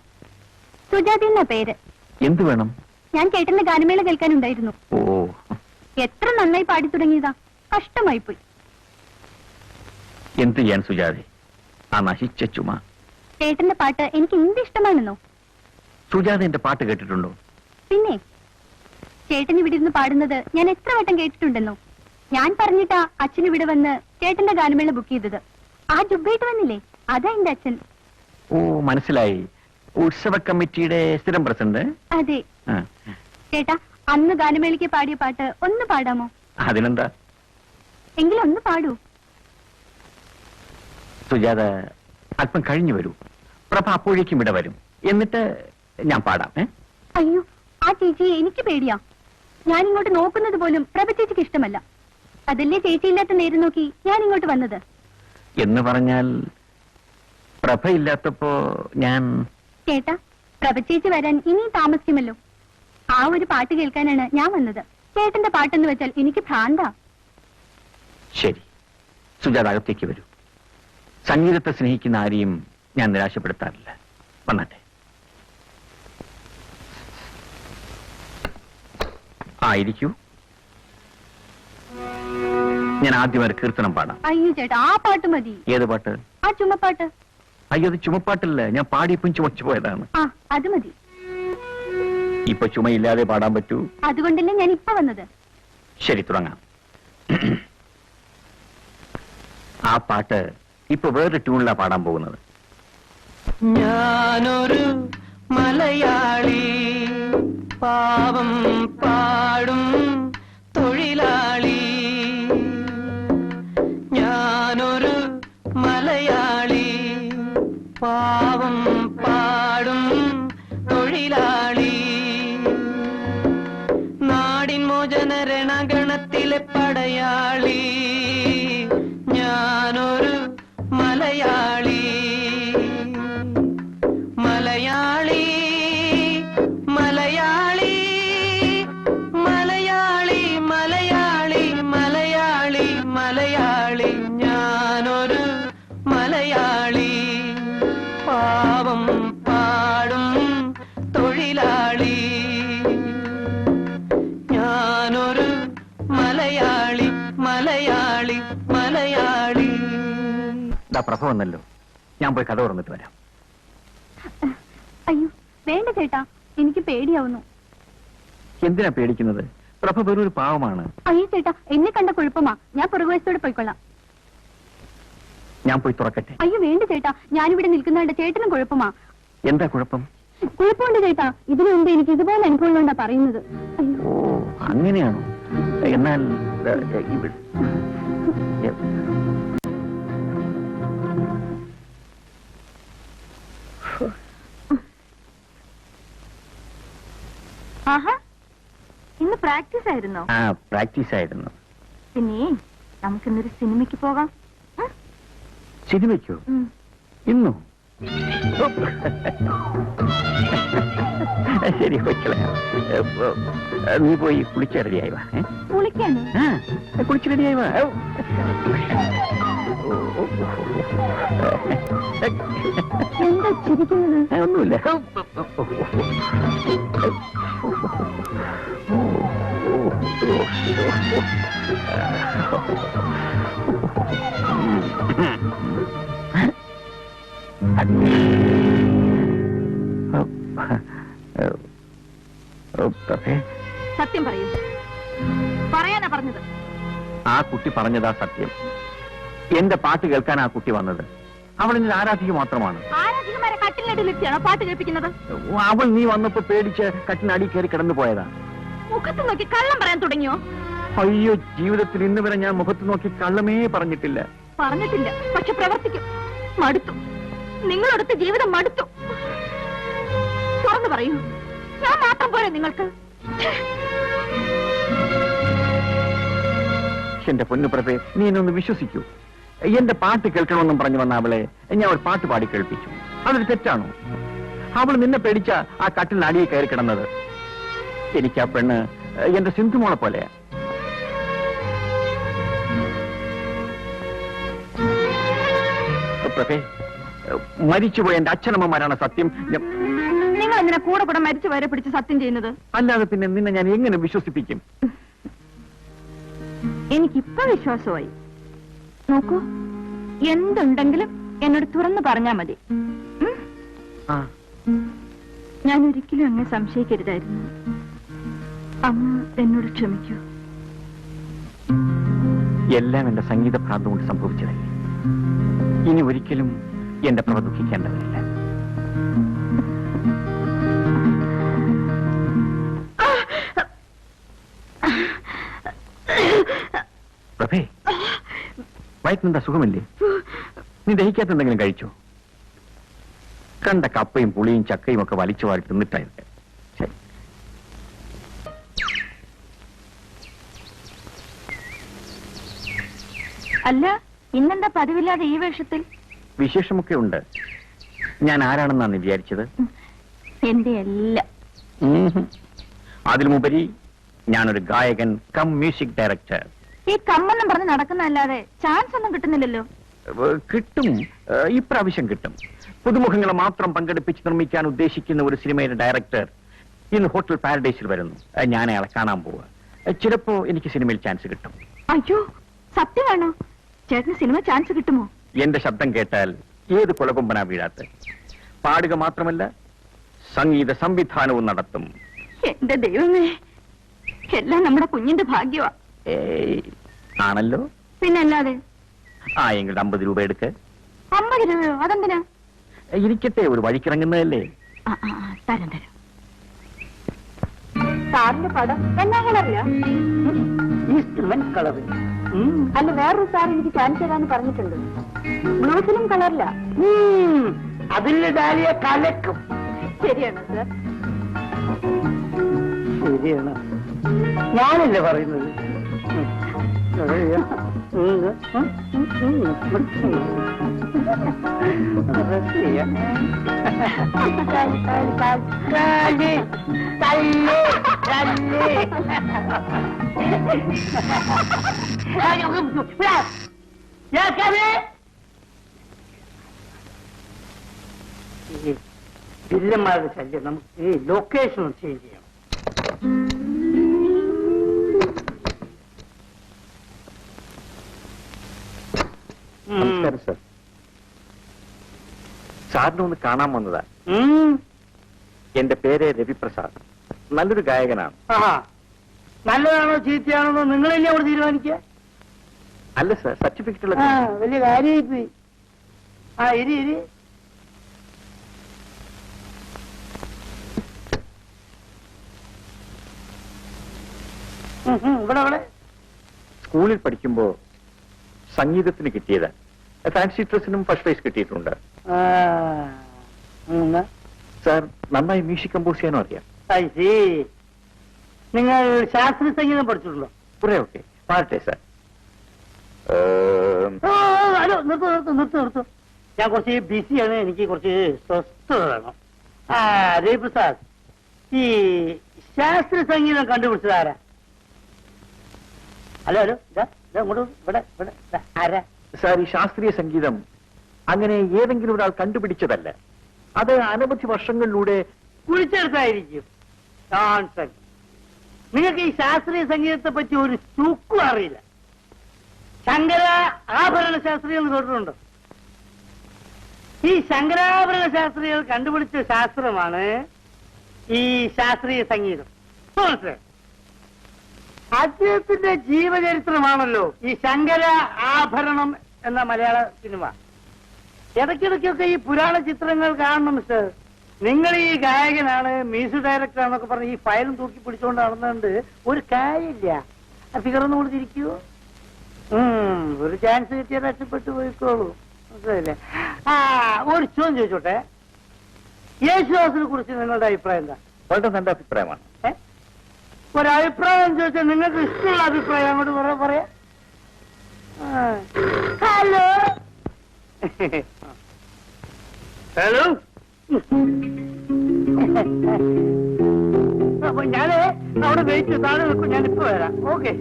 സുജാതി എന്നാ പേര്. എന്ത് വേണം? ഞാൻ ചേട്ടന്റെ ഗാനമേള കേൾക്കാനുണ്ടായിരുന്നു. ഓ, എത്ര നന്നായി പാടി തുടങ്ങിയതാ, കഷ്ടമായി പോയി. എന്ത് ചെയ്യാൻ സുജാതെ, ആ നശിച്ച ചുമ. ചേട്ടന്റെ പാട്ട് എനിക്ക് എന്ത് ഇഷ്ടമാണെന്നോ. സുജാത എന്റെ പാട്ട് കേട്ടിട്ടുണ്ടോ? പിന്നെ ചേട്ടൻ ഇവിടെ ഇരുന്ന് പാടുന്നത് ഞാൻ എത്ര വട്ടം കേട്ടിട്ടുണ്ടെന്നോ. ഞാൻ പറഞ്ഞിട്ടാ അച്ഛൻ ഇവിടെ വന്ന് ചേട്ടന്റെ ഗാനമേള ബുക്ക് ചെയ്തത്. ആ ജുബായിട്ട് വന്നില്ലേ, അതാ എന്റെ അച്ഛൻ. ഓ, മനസ്സിലായി. ഉത്സവ കമ്മിറ്റിയുടെ സ്ഥിരം പ്രസിഡന്റ്. അതെ. ആ, ചേട്ടാ, അന്ന് ഗാനമേളയ്ക്ക് പാടിയ പാട്ട് ഒന്ന് പാടാമോ? അതിനെന്താ? എങ്കിലും ഒന്ന് പാടൂ. സുജാത അല്പം കഴിഞ്ഞു വരൂ. പ്രഭ അപ്പോഴേക്കും ഇവിടെ വരും. എന്നിട്ട് ഞാൻ പാടാം. അയ്യോ, ആ ചേച്ചിയെ എനിക്ക് പേടിയാ. ഞാൻ ഇങ്ങോട്ട് നോക്കുന്നത് പോലും പ്രഭ ചേച്ചിക്ക് ഇഷ്ടമല്ല. അതല്ലേ ചേച്ചിയില്ലാത്ത നേരം നോക്കി ഞാൻ ഇങ്ങോട്ട് വന്നത്. എന്ന് പറഞ്ഞാൽ പ്രഭ ഇല്ലാത്തപ്പോ ഞാൻ... ചേട്ടാ, പ്രഭ ചേച്ചി വരാൻ ഇനിയും താമസിക്കുമല്ലോ. ആ ഒരു പാട്ട് കേൾക്കാനാണ് ഞാൻ വന്നത്. ചേട്ടന്റെ പാട്ടെന്ന് വെച്ചാൽ എനിക്ക് ഭ്രാന്താ. ശരി, സുജാത അകത്തേക്ക് വരൂ. സംഗീതത്തെ സ്നേഹിക്കുന്ന ആരെയും ഞാൻ നിരാശപ്പെടുത്താറില്ല. വന്നാട്ടെ. ആയിരിക്കൂ. ഞാൻ ആദ്യം ഒരു കീർത്തനം പാടാം. അയ്യോ ചേട്ടാ, ആ പാട്ട് മതി. ഏത് പാട്ട്? ആ ചുമപ്പാട്ട്. അയ്യോ, അത് ചുമപ്പാട്ടല്ല. ഞാൻ പാടിയപ്പം ചുമച്ചു പോയതാണ്. ആ, അത് മതി. ഇപ്പൊ ചുമയില്ലാതെ പാടാൻ പറ്റൂ? അതുകൊണ്ടല്ലേ ഞാൻ ഇപ്പൊ വന്നത്. ശരി, തുടങ്ങാം. ആ പാട്ട് ഇപ്പൊ വേറൊരു ട്യൂണിലാ പാടാൻ പോകുന്നത്. ഞാനൊരു മലയാളി, പാവം പാടും തൊഴിലാളി. ഞാനൊരു മലയാളി, പാവം പാടും തൊഴിലാളി. നാടിൻ മോചന രണഗണത്തിലെ പടയാളി. ഞാനൊരു മലയാളി, മലയാളി, മലയാളി, മലയാളി, മലയാളി, മലയാളി, മലയാളി. ഞാനൊരു മലയാളി, പാവം പാടും തൊഴിലാളി. ഞാനൊരു മലയാളി, മലയാളി, മലയാളി. പ്രഭ വന്നല്ലോ. ഞാൻ പോയി കഥ തുറന്നിട്ട് വരാം. അയ്യോ വേണ്ട ചേട്ടാ, എനിക്ക് പേടിയാവുന്നു. എന്തിനാ പേടിക്കുന്നത്? പ്രഭ വെറൊരു പാവമാണ്. അയ്യോ ചേട്ടാ, എന്നെ കണ്ട കുഴപ്പമാ. ഞാൻ പുറകുവശത്തോടെ പോയിക്കൊള്ളാം. ഞാൻ പോയി തുറക്കട്ടെ? അയ്യോ വേണ്ട ചേട്ടാ, ഞാനിവിടെ നിൽക്കുന്നതുകൊണ്ട് ചേട്ടനും കുഴപ്പമാ. എന്താ കുഴപ്പം? കുഴപ്പമുണ്ട് ചേട്ടാ. ഇതിനു മുമ്പ് എനിക്ക് ഇതുപോലെ അനുഭവങ്ങളുണ്ടാ പറയുന്നത്. അയ്യോ. ഓ, അങ്ങനെയാണോ? എന്നാൽ ഇവിടെ ആഹാ, ഇന്ന് പ്രാക്ടീസ് ആയിരുന്നോ? ആ, പ്രാക്ടീസ് ആയിരുന്നു. പിന്നെ നമുക്കിന്നൊരു സിനിമയ്ക്ക് പോകാം. സിനിമയ്ക്കോ? ഇന്നോ? ശരി, വെക്കളയാ. നീ പോയി കുളിച്ച് റെഡിയായി വാ. കുളിക്കാനോ? കുളിച്ച് റെഡിയായി വാ. എന്താ ചിരിക്കുന്നത്? ഒന്നുമില്ല. സത്യം പറയൂ. പറയാനാ പറഞ്ഞത്. ആ കുട്ടി പറഞ്ഞതാ സത്യം. എന്റെ പാട്ട് കേൾക്കാൻ ആ കുട്ടി വന്നത്. അവൾ എന്നെ ആരാധിക മാത്രമാണ്. ആരാധികമാരെ കട്ടിലിനടിയിലെത്തിയാണോ പാട്ട് കേൾപ്പിക്കുന്നത്? അവൾ നീ വന്നപ്പോ പേടിച്ച് കട്ടിനടി കയറി കിടന്നു പോയതാ. മുഖത്ത് നോക്കി കള്ളം പറയാൻ തുടങ്ങിയോ? അയ്യോ, ജീവിതത്തിൽ ഇന്ന് വരെ ഞാൻ മുഖത്ത് നോക്കി കള്ളമേ പറഞ്ഞിട്ടില്ല. പറഞ്ഞിട്ടില്ല, പക്ഷെ പ്രവർത്തിക്കും. മടുത്തു. നിങ്ങളടുത്ത ജീവിതം മടുത്തു. തുറന്നു പറയൂ, ഞാൻ മാത്രം പോരെ നിങ്ങൾക്ക്? എന്റെ പൊന്നു പ്രഭേ, നീ എന്നെ ഒന്ന് വിശ്വസിക്കൂ. എന്റെ പാട്ട് കേൾക്കണമെന്നും പറഞ്ഞു വന്ന അവളെ ഞാൻ ഒരു പാട്ട് പാടി കേൾപ്പിച്ചു. അതൊരു തെറ്റാണോ? അവൾ നിന്നെ പേടിച്ച ആ കട്ടിൽ അടിയെ കയറി കിടന്നത്. എനിക്ക് ആ പെണ്ണ് എന്റെ സിന്ധുമോളെ പോലെയാ. പ്രഭേ, മരിച്ചുപോയ എന്റെ അച്ഛനമ്മമാരാണ് സത്യം. നിങ്ങൾ എന്തിനാ കൂടെ കൂടെ മരിച്ചു വരെ പിടിച്ച് സത്യം ചെയ്യുന്നത്? അല്ലാതെ പിന്നെ നിന്നെ ഞാൻ എങ്ങനെ വിശ്വസിപ്പിക്കും? എനിക്കിപ്പോ വിശ്വാസമായി. നോക്കൂ, എന്തുണ്ടെങ്കിലും എന്നോട് തുറന്നു പറഞ്ഞാ മതി. ഞാൻ ഒരിക്കലും അങ്ങ് സംശയിക്കരുതായിരുന്നു. അങ്ങ് എന്നോട് ക്ഷമിക്കൂ. എല്ലാം എന്റെ സംഗീത ഭ്രാന്ത് കൊണ്ട് സംഭവിച്ചതല്ലേ. ഇനി ഒരിക്കലും എന്റെ പ്രഭ ദുഃഖിക്കേണ്ടതില്ല. പ്രഭേ, വയറ്റിനെന്താ സുഖമില്ലേ? നീ ദഹിക്കാത്ത എന്തെങ്കിലും കഴിച്ചോ? കണ്ട കപ്പയും പുളിയും ചക്കയും ഒക്കെ വലിച്ചു വാരി തിന്നിട്ടായിരുന്നു. ശരി. അല്ല, ഇന്നെന്താ പതിവില്ലാതെ ഈ വേഷത്തിൽ? വിശേഷമൊക്കെ ഉണ്ട്. ഞാൻ ആരാണെന്നാണ് നീ വിചാരിച്ചത്? എന്റെ എല്ലാം. അതിലുമുപരി ഞാനൊരു ഗായകൻ കം മ്യൂസിക് ഡയറക്ടർ. ഈ കമ്മെന്നും പറഞ്ഞ് നടക്കുന്നതല്ലാതെ ചാൻസ് ഒന്നും കിട്ടുന്നില്ലല്ലോ. കിട്ടും, ഇപ്രാവശ്യം കിട്ടും. പുതുമുഖങ്ങളെ മാത്രം പങ്കെടുപ്പിച്ച് നിർമ്മിക്കാൻ ഉദ്ദേശിക്കുന്ന ഒരു സിനിമയുടെ ഡയറക്ടർ ഇന്ന് ഹോട്ടൽ പാരഡൈസിൽ വരുന്നു. ഞാൻ അയാളെ കാണാൻ പോവുക. ചിലപ്പോ എനിക്ക് സിനിമയിൽ ചാൻസ് കിട്ടും. അയ്യോ, സത്യമാണോ? ചേട്ടന് സിനിമ ചാൻസ് കിട്ടുമോ? എന്റെ ശബ്ദം കേട്ടാൽ ഏത് കുലകൊമ്പനാ വീഴാത്ത. പാടുക മാത്രമല്ല, സംഗീത സംവിധാനവും നടത്തും. എന്റെ ദൈവമേ, എല്ലാം നമ്മുടെ കുഞ്ഞിന്റെ ഭാഗ്യമാ. ആണല്ലോ. പിന്നല്ലാതെ. എങ്കിൽ 50 രൂപ എടുക്ക്. 50 രൂപയോ? അതെന്തിനാ? ഇരിക്കട്ടെ, ഒരു വഴിക്കിറങ്ങുന്നതല്ലേ. തരാം തരാം. സാറിന്റെ പടം എന്നാ കളറില്ല? കളറ്. അല്ല, വേറൊരു സാർ എനിക്ക് ചാൻസ് തരാന്ന് പറഞ്ഞിട്ടുണ്ട്. ബ്ലൂ ഫിലിം കളറില്ല. അതിന്റെ ഡാലിയെ കലക്കും. ശരിയാണോ സാർ? ശരിയാണ്, ഞാനല്ലേ പറയുന്നത്. വില്ലന്മാരുടെ ശല്യം നമുക്ക് ഈ ലൊക്കേഷൻ ചേഞ്ച് ചെയ്യണം. നമസ്കാരം സർ. സാറിനെ ഒന്ന് കാണാൻ വന്നതാ. എന്റെ പേര് രവിപ്രസാദ്. നല്ലൊരു ഗായകനാണ്. നല്ലതാണോ ചീത്തയാണോ നിങ്ങളല്ലേ അവിടെ തീരുമാനിക്കുക? അല്ല സർ, സർട്ടിഫിക്കറ്റ് ഉള്ള വലിയ കാര്യമായി. ഇരി ഇരി. ഇവിടെ ഇവിടെ സ്കൂളിൽ പഠിക്കുമ്പോ സംഗീതത്തിന് കിട്ടിയതാ. ഫാൻസി ഡ്രസ്സിനും ഫസ്റ്റ് പ്രൈസ് കിട്ടിയിട്ടുണ്ട്. സാർ നന്നായി മ്യൂസിക് കമ്പോസ് ചെയ്യാനും അറിയാം. നിങ്ങൾ ശാസ്ത്രീയ സംഗീതം പഠിച്ചിട്ടുണ്ടോ? കുറെ ഒക്കെ പാടട്ടെ സാർ. നിർത്തൂ. ഞാൻ കുറച്ച് ബിസിയാണ്, എനിക്ക് കുറച്ച് സ്വസ്ഥത വേണം. രവിപ്രസാദ്, ഈ ശാസ്ത്രീയ സംഗീതം കണ്ടുപിടിച്ചതാരാ? ഹലോ ഇങ്ങോട്ട്, ഇവിടെ ആരാ? സാർ, ഈ ശാസ്ത്രീയ സംഗീതം അങ്ങനെ ഏതെങ്കിലും ഒരാൾ കണ്ടുപിടിച്ചതല്ല. അത് അനവധി വർഷങ്ങളിലൂടെ കുഴിച്ചെടുത്തായിരിക്കും. നിങ്ങൾക്ക് ഈ ശാസ്ത്രീയ സംഗീതത്തെ പറ്റി ഒരു ചുക്കും അറിയില്ല. ശങ്കര ആഭരണ ശാസ്ത്രികൾ കേട്ടിട്ടുണ്ടോ? ഈ ശങ്കരാഭരണ ശാസ്ത്രികൾ കണ്ടുപിടിച്ച ശാസ്ത്രമാണ് ഈ ശാസ്ത്രീയ സംഗീതം. മനസ്സിലായി? അദ്ദേഹത്തിന്റെ ജീവചരിത്രമാണല്ലോ ഈ ശങ്കര ആഭരണം എന്ന മലയാള സിനിമ. ഇടയ്ക്കിടയ്ക്കൊക്കെ ഈ പുരാണ ചിത്രങ്ങൾ കാണണം മിസ്റ്റർ. നിങ്ങൾ ഈ ഗായകനാണ്, മ്യൂസിക് ഡയറക്ടർ ആണെന്നൊക്കെ പറഞ്ഞ് ഈ ഫയലും തൂക്കി പിടിച്ചുകൊണ്ട് നടന്നുകൊണ്ട് ഒരു കാര്യമില്ല. ഫിഗറൊന്നും കൊടുത്തിരിക്കൂ. ഒരു ചാൻസ് കിട്ടിയാൽ രക്ഷപ്പെട്ടു പോയിക്കോളൂ. മനസ്സിലായില്ലേ? ഒരു ചോദ്യം ചോദിച്ചോട്ടെ, യേശുദാസിനെ കുറിച്ച് നിങ്ങളുടെ അഭിപ്രായം എന്താ? വളരെ നല്ല അഭിപ്രായമാണ്. ഒരഭിപ്രായം ചോദിച്ചാൽ നിങ്ങൾക്ക് ഇഷ്ടമുള്ള അഭിപ്രായം അങ്ങോട്ട് പറയാ. ഹലോ ഹലോ, അപ്പൊ ഞാന് അവിടെ വെയിറ്റ് താഴെ നിൽക്കും. ഞാനിപ്പോ വരാം. ഓക്കെ,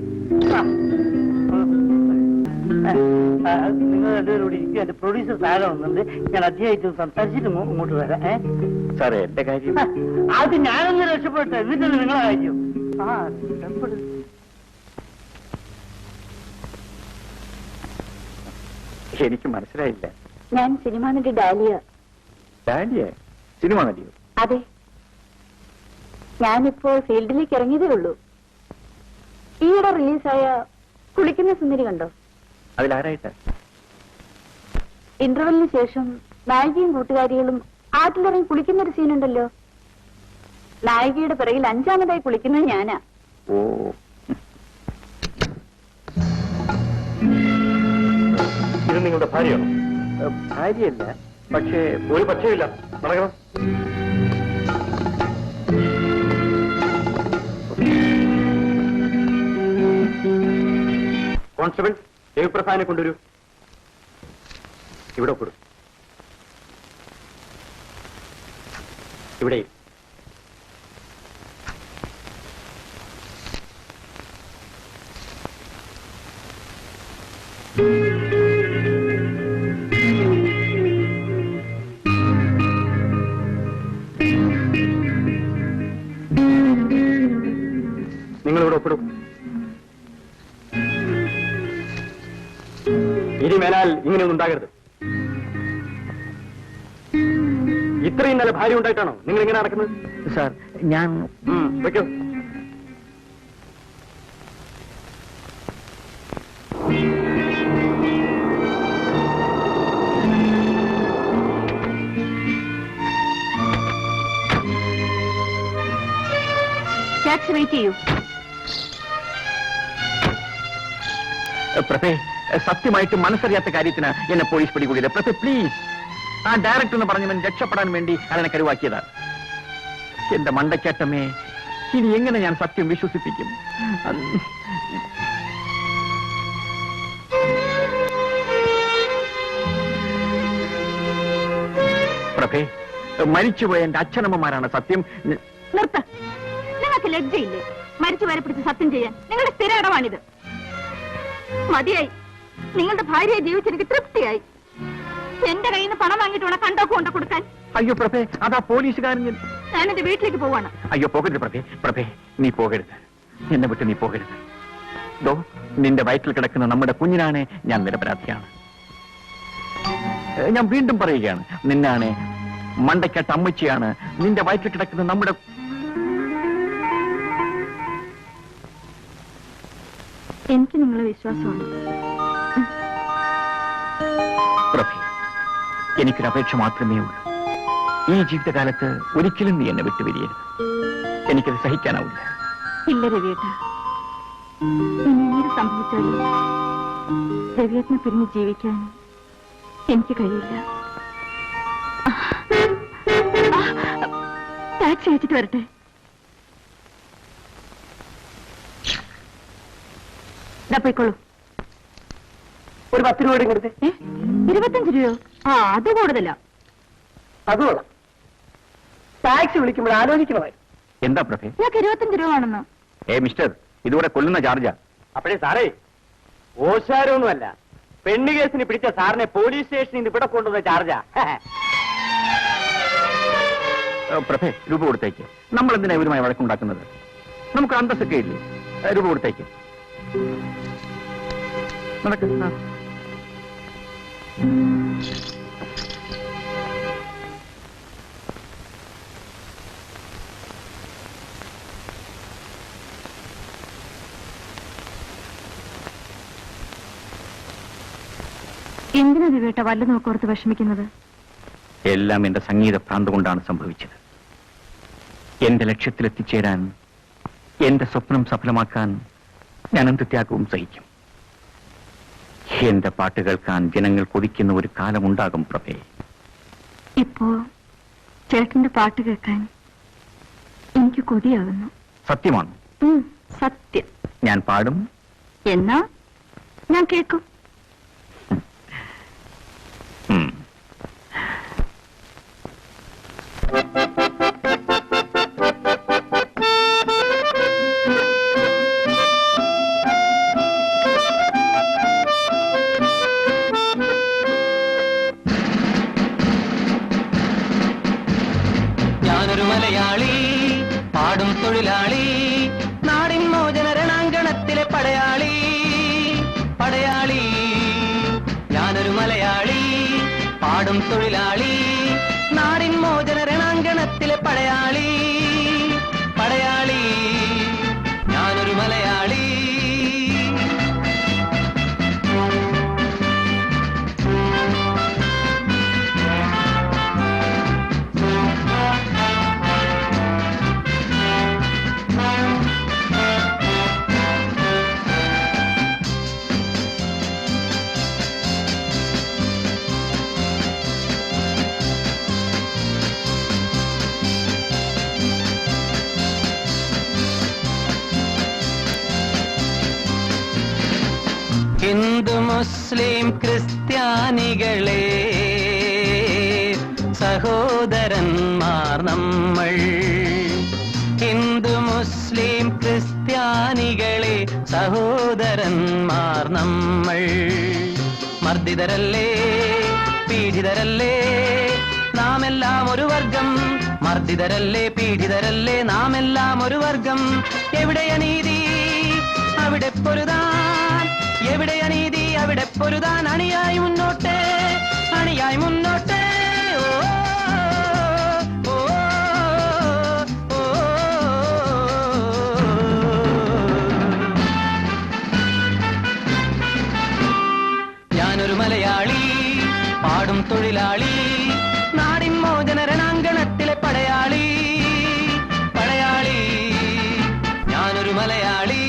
നിങ്ങൾ രണ്ടുപേരും കൂടി ഇരിക്കുക. ആവശ്യമായിട്ട് പ്രൊഡ്യൂസർ താഴെ വന്നുണ്ട്. ഞാൻ അദ്ദേഹമായിട്ട് സംസാരിച്ചിട്ട് ഇങ്ങോട്ട് വരാം. സാറേ എന്റെ കാര്യം അത് ഞാനൊന്ന് രക്ഷപ്പെട്ടെ, എന്നിട്ടല്ലേ നിങ്ങളെ കാര്യം. രക്ഷപ്പെടും. എനിക്ക് മനസ്സിലായില്ല. ഞാൻ സിനിമാ നടി ഡാലിയ. Dahlia cinema നടിയോ? അതെ, ഞാനിപ്പോ ഫീൽഡിലേക്ക് ഇറങ്ങിയതേ ഉള്ളൂ. ഈയിടെ റിലീസായ കുളിക്കുന്ന സുന്ദരി കണ്ടോ? അതിലാരായിട്ടാ? ഇന്റർവെല്ലിന് ശേഷം നായികയും കൂട്ടുകാരികളും ആറ്റിലിറങ്ങി കുളിക്കുന്ന ഒരു സീനുണ്ടല്ലോ. നായികയുടെ പിറകിൽ 5ാമതായി കുളിക്കുന്നത് ഞാനാ. ഓ, ഇത് നിങ്ങളുടെ ഭാര്യയാണോ? ഭാര്യയല്ല, പക്ഷേ ഒരു പക്ഷേയില്ല. നടക്കണം. കോൺസ്റ്റബിൾ, ദേവിപ്രസാദിനെ കൊണ്ടുവരൂ. ഇവിടെ ഒപ്പിടും. ഇവിടെ. നിങ്ങളിവിടെ ഒപ്പിടും. ഇനി മേലാൽ ഇങ്ങനെയൊന്നും ഉണ്ടാകരുത്. ഇത്രയും നല്ല ഭാര്യ ഉണ്ടായിട്ടാണോ നിങ്ങൾ ഇങ്ങനെ നടക്കുന്നത്? സാർ ഞാൻ വെക്കോ. ടാക്സി വെയിറ്റ് ചെയ്യൂ. പ്രഭേ, സത്യമായിട്ട് മനസ്സറിയാത്ത കാര്യത്തിന് എന്നെ പോലീസ് പിടികൂടിയത്. പ്രഭേ പ്ലീസ്, ആ ഡയറക്ടർ എന്ന് പറഞ്ഞവൻ രക്ഷപ്പെടാൻ വേണ്ടി അതിനെ കരുവാക്കിയതാണ്. എന്റെ മണ്ടച്ചേട്ടമേ, ഇനി എങ്ങനെ ഞാൻ സത്യം വിശ്വസിപ്പിക്കും? പ്രഭേ, മരിച്ചുപോയ എന്റെ അച്ഛനമ്മമാരാണ് സത്യം. നിർത്ത. നിങ്ങൾക്ക് ലജ്ജയില്ലേ മരിച്ചു വരെ പിടിച്ച് സത്യം ചെയ്യാൻ? നിങ്ങളുടെ സ്ഥിര ഇടമാണിത്. മതിയായി. നിങ്ങളുടെ ഭാര്യയെ ജീവിച്ചെനിക്ക് തൃപ്തിയായി. എന്റെ കയ്യിൽ നിന്ന് പണം വാങ്ങിയിട്ട് വേണം കണ്ടോക്ക് കൊണ്ട് കൊടുക്കാൻ. അയ്യോ പ്രഭേ, അതാ പോലീസുകാരൻ. ഞാൻ എന്റെ വീട്ടിലേക്ക് പോവാണ്. അയ്യോ പോകരുത് പ്രഭേ. പ്രഭേ നീ പോകരുത്, എന്നെ വിട്ട് നീ പോകരുത്. ദോ, നിന്റെ വയറ്റിൽ കിടക്കുന്ന നമ്മുടെ കുഞ്ഞിനാണ് ഞാൻ നിരപരാധിയാണ്. ഞാൻ വീണ്ടും പറയുകയാണ്, നിന്നാണ് മണ്ടയ്ക്കട്ട അമ്മച്ചിയാണ്. നിന്റെ വയറ്റിൽ കിടക്കുന്ന നമ്മുടെ എനിക്ക് നിങ്ങളെ വിശ്വാസമാണ്. പ്രഭേ, എനിക്കൊരപേക്ഷ മാത്രമേ ഉള്ളൂ. ഈ ജീവിതകാലത്ത് ഒരിക്കലും നീ എന്നെ വിട്ടുപിരിയരുത്. എനിക്കത് സഹിക്കാനാവില്ല. ഇല്ല രവിയേട്ട, ഇനി എന്ത് സംഭവിച്ചാലും രവിയേട്ടനെ പിരിഞ്ഞ് ജീവിക്കാൻ എനിക്ക് കഴിയില്ല. ടാക്സി അയച്ചിട്ട് വരട്ടെ. പോയിക്കോളൂ. ഒരു 10 രൂപയുടെ കൊടുത്തേ. 25 രൂപയോ? അത് കൂടുതല. അത് കൊള്ളാം. ടാക്സി വിളിക്കുമ്പോൾ ആലോചിക്കണമായിരുന്നു. എന്താ പ്രഭേ? ഞങ്ങൾക്ക് 25 രൂപ ആണെന്ന്. മിസ്റ്റർ, ഇതുകൂടെ കൊല്ലുന്ന ചാർജാ. അപ്പോഴേ സാറേ, ഓശാരമൊന്നുമല്ല, പെണ്ണ് കേസിന് പിടിച്ച സാറിനെ പോലീസ് സ്റ്റേഷനിൽ നിന്ന് ഇവിടെ കൊണ്ടുവന്ന ചാർജാ. പ്രഭേ, രൂപ കൊടുത്തേക്ക്. നമ്മൾ എന്തിനാ ഇവരുമായി വഴക്കുണ്ടാക്കുന്നത്? നമുക്ക് അന്തസ്സൊക്കെ ഇല്ലേ? രൂപ കൊടുത്തേക്ക്. നടക്ക്. എന്തിനാ രവിയേട്ട വല്ല നോക്കോർത്ത് വിഷമിക്കുന്നത്? എല്ലാം എന്റെ സംഗീത ഭ്രാന്ത് കൊണ്ടാണ് സംഭവിച്ചത്. എന്റെ ലക്ഷ്യത്തിലെത്തിച്ചേരാൻ, എന്റെ സ്വപ്നം സഫലമാക്കാൻ ഞാൻ എന്ത് ത്യാഗവും സഹിക്കും. എന്റെ പാട്ട് കേൾക്കാൻ ജനങ്ങൾ കൊതിക്കുന്ന ഒരു കാലമുണ്ടാകും പ്രഭേ. ഇപ്പോ ചേട്ടന്റെ പാട്ട് കേൾക്കാൻ എനിക്ക് കൊതിയാകുന്നു. സത്യമാണ്. സത്യം. ഞാൻ പാടും. എന്നാ ഞാൻ കേൾക്കും. ഉം. മലയാളി, നാടിൻ മോചന രണാങ്കണത്തിലെ പടയാളി, പടയാളി. ഞാനൊരു മലയാളി, പാടും തൊഴിലാളി, നാടിൻ മോചന രണാങ്കണത്തിലെ പടയാളി, പടയാളി. ഞാനൊരു മലയാളി. ഹിന്ദു മുസ്ലിം ക്രിസ്ത്യാനികളെ സഹോദരന്മാർ നമ്മൾ, ഹിന്ദു മുസ്ലിം ക്രിസ്ത്യാനികളെ സഹോദരന്മാർ നമ്മൾ. മർദ്ദിതരല്ലേ പീഡിതരല്ലേ നാമെല്ലാം ഒരു വർഗം, മർദ്ദിതരല്ലേ പീഡിതരല്ലേ നാമെല്ലാം ഒരു വർഗം. എവിടെ അനീതി അവിടെ പൊരുതാൻ, എവിടെ അനീതി അവിടെ പൊരുതാൻ. അണിയായി മുന്നോട്ട്, അണിയായി മുന്നോട്ട്. ഓ ഓ ഓ. ഞാനൊരു മലയാളി, പാടും തൊഴിലാളി, നാടിൻ മോചന രണാങ്കണത്തിലെ പടയാളി, പടയാളി. ഞാനൊരു മലയാളി.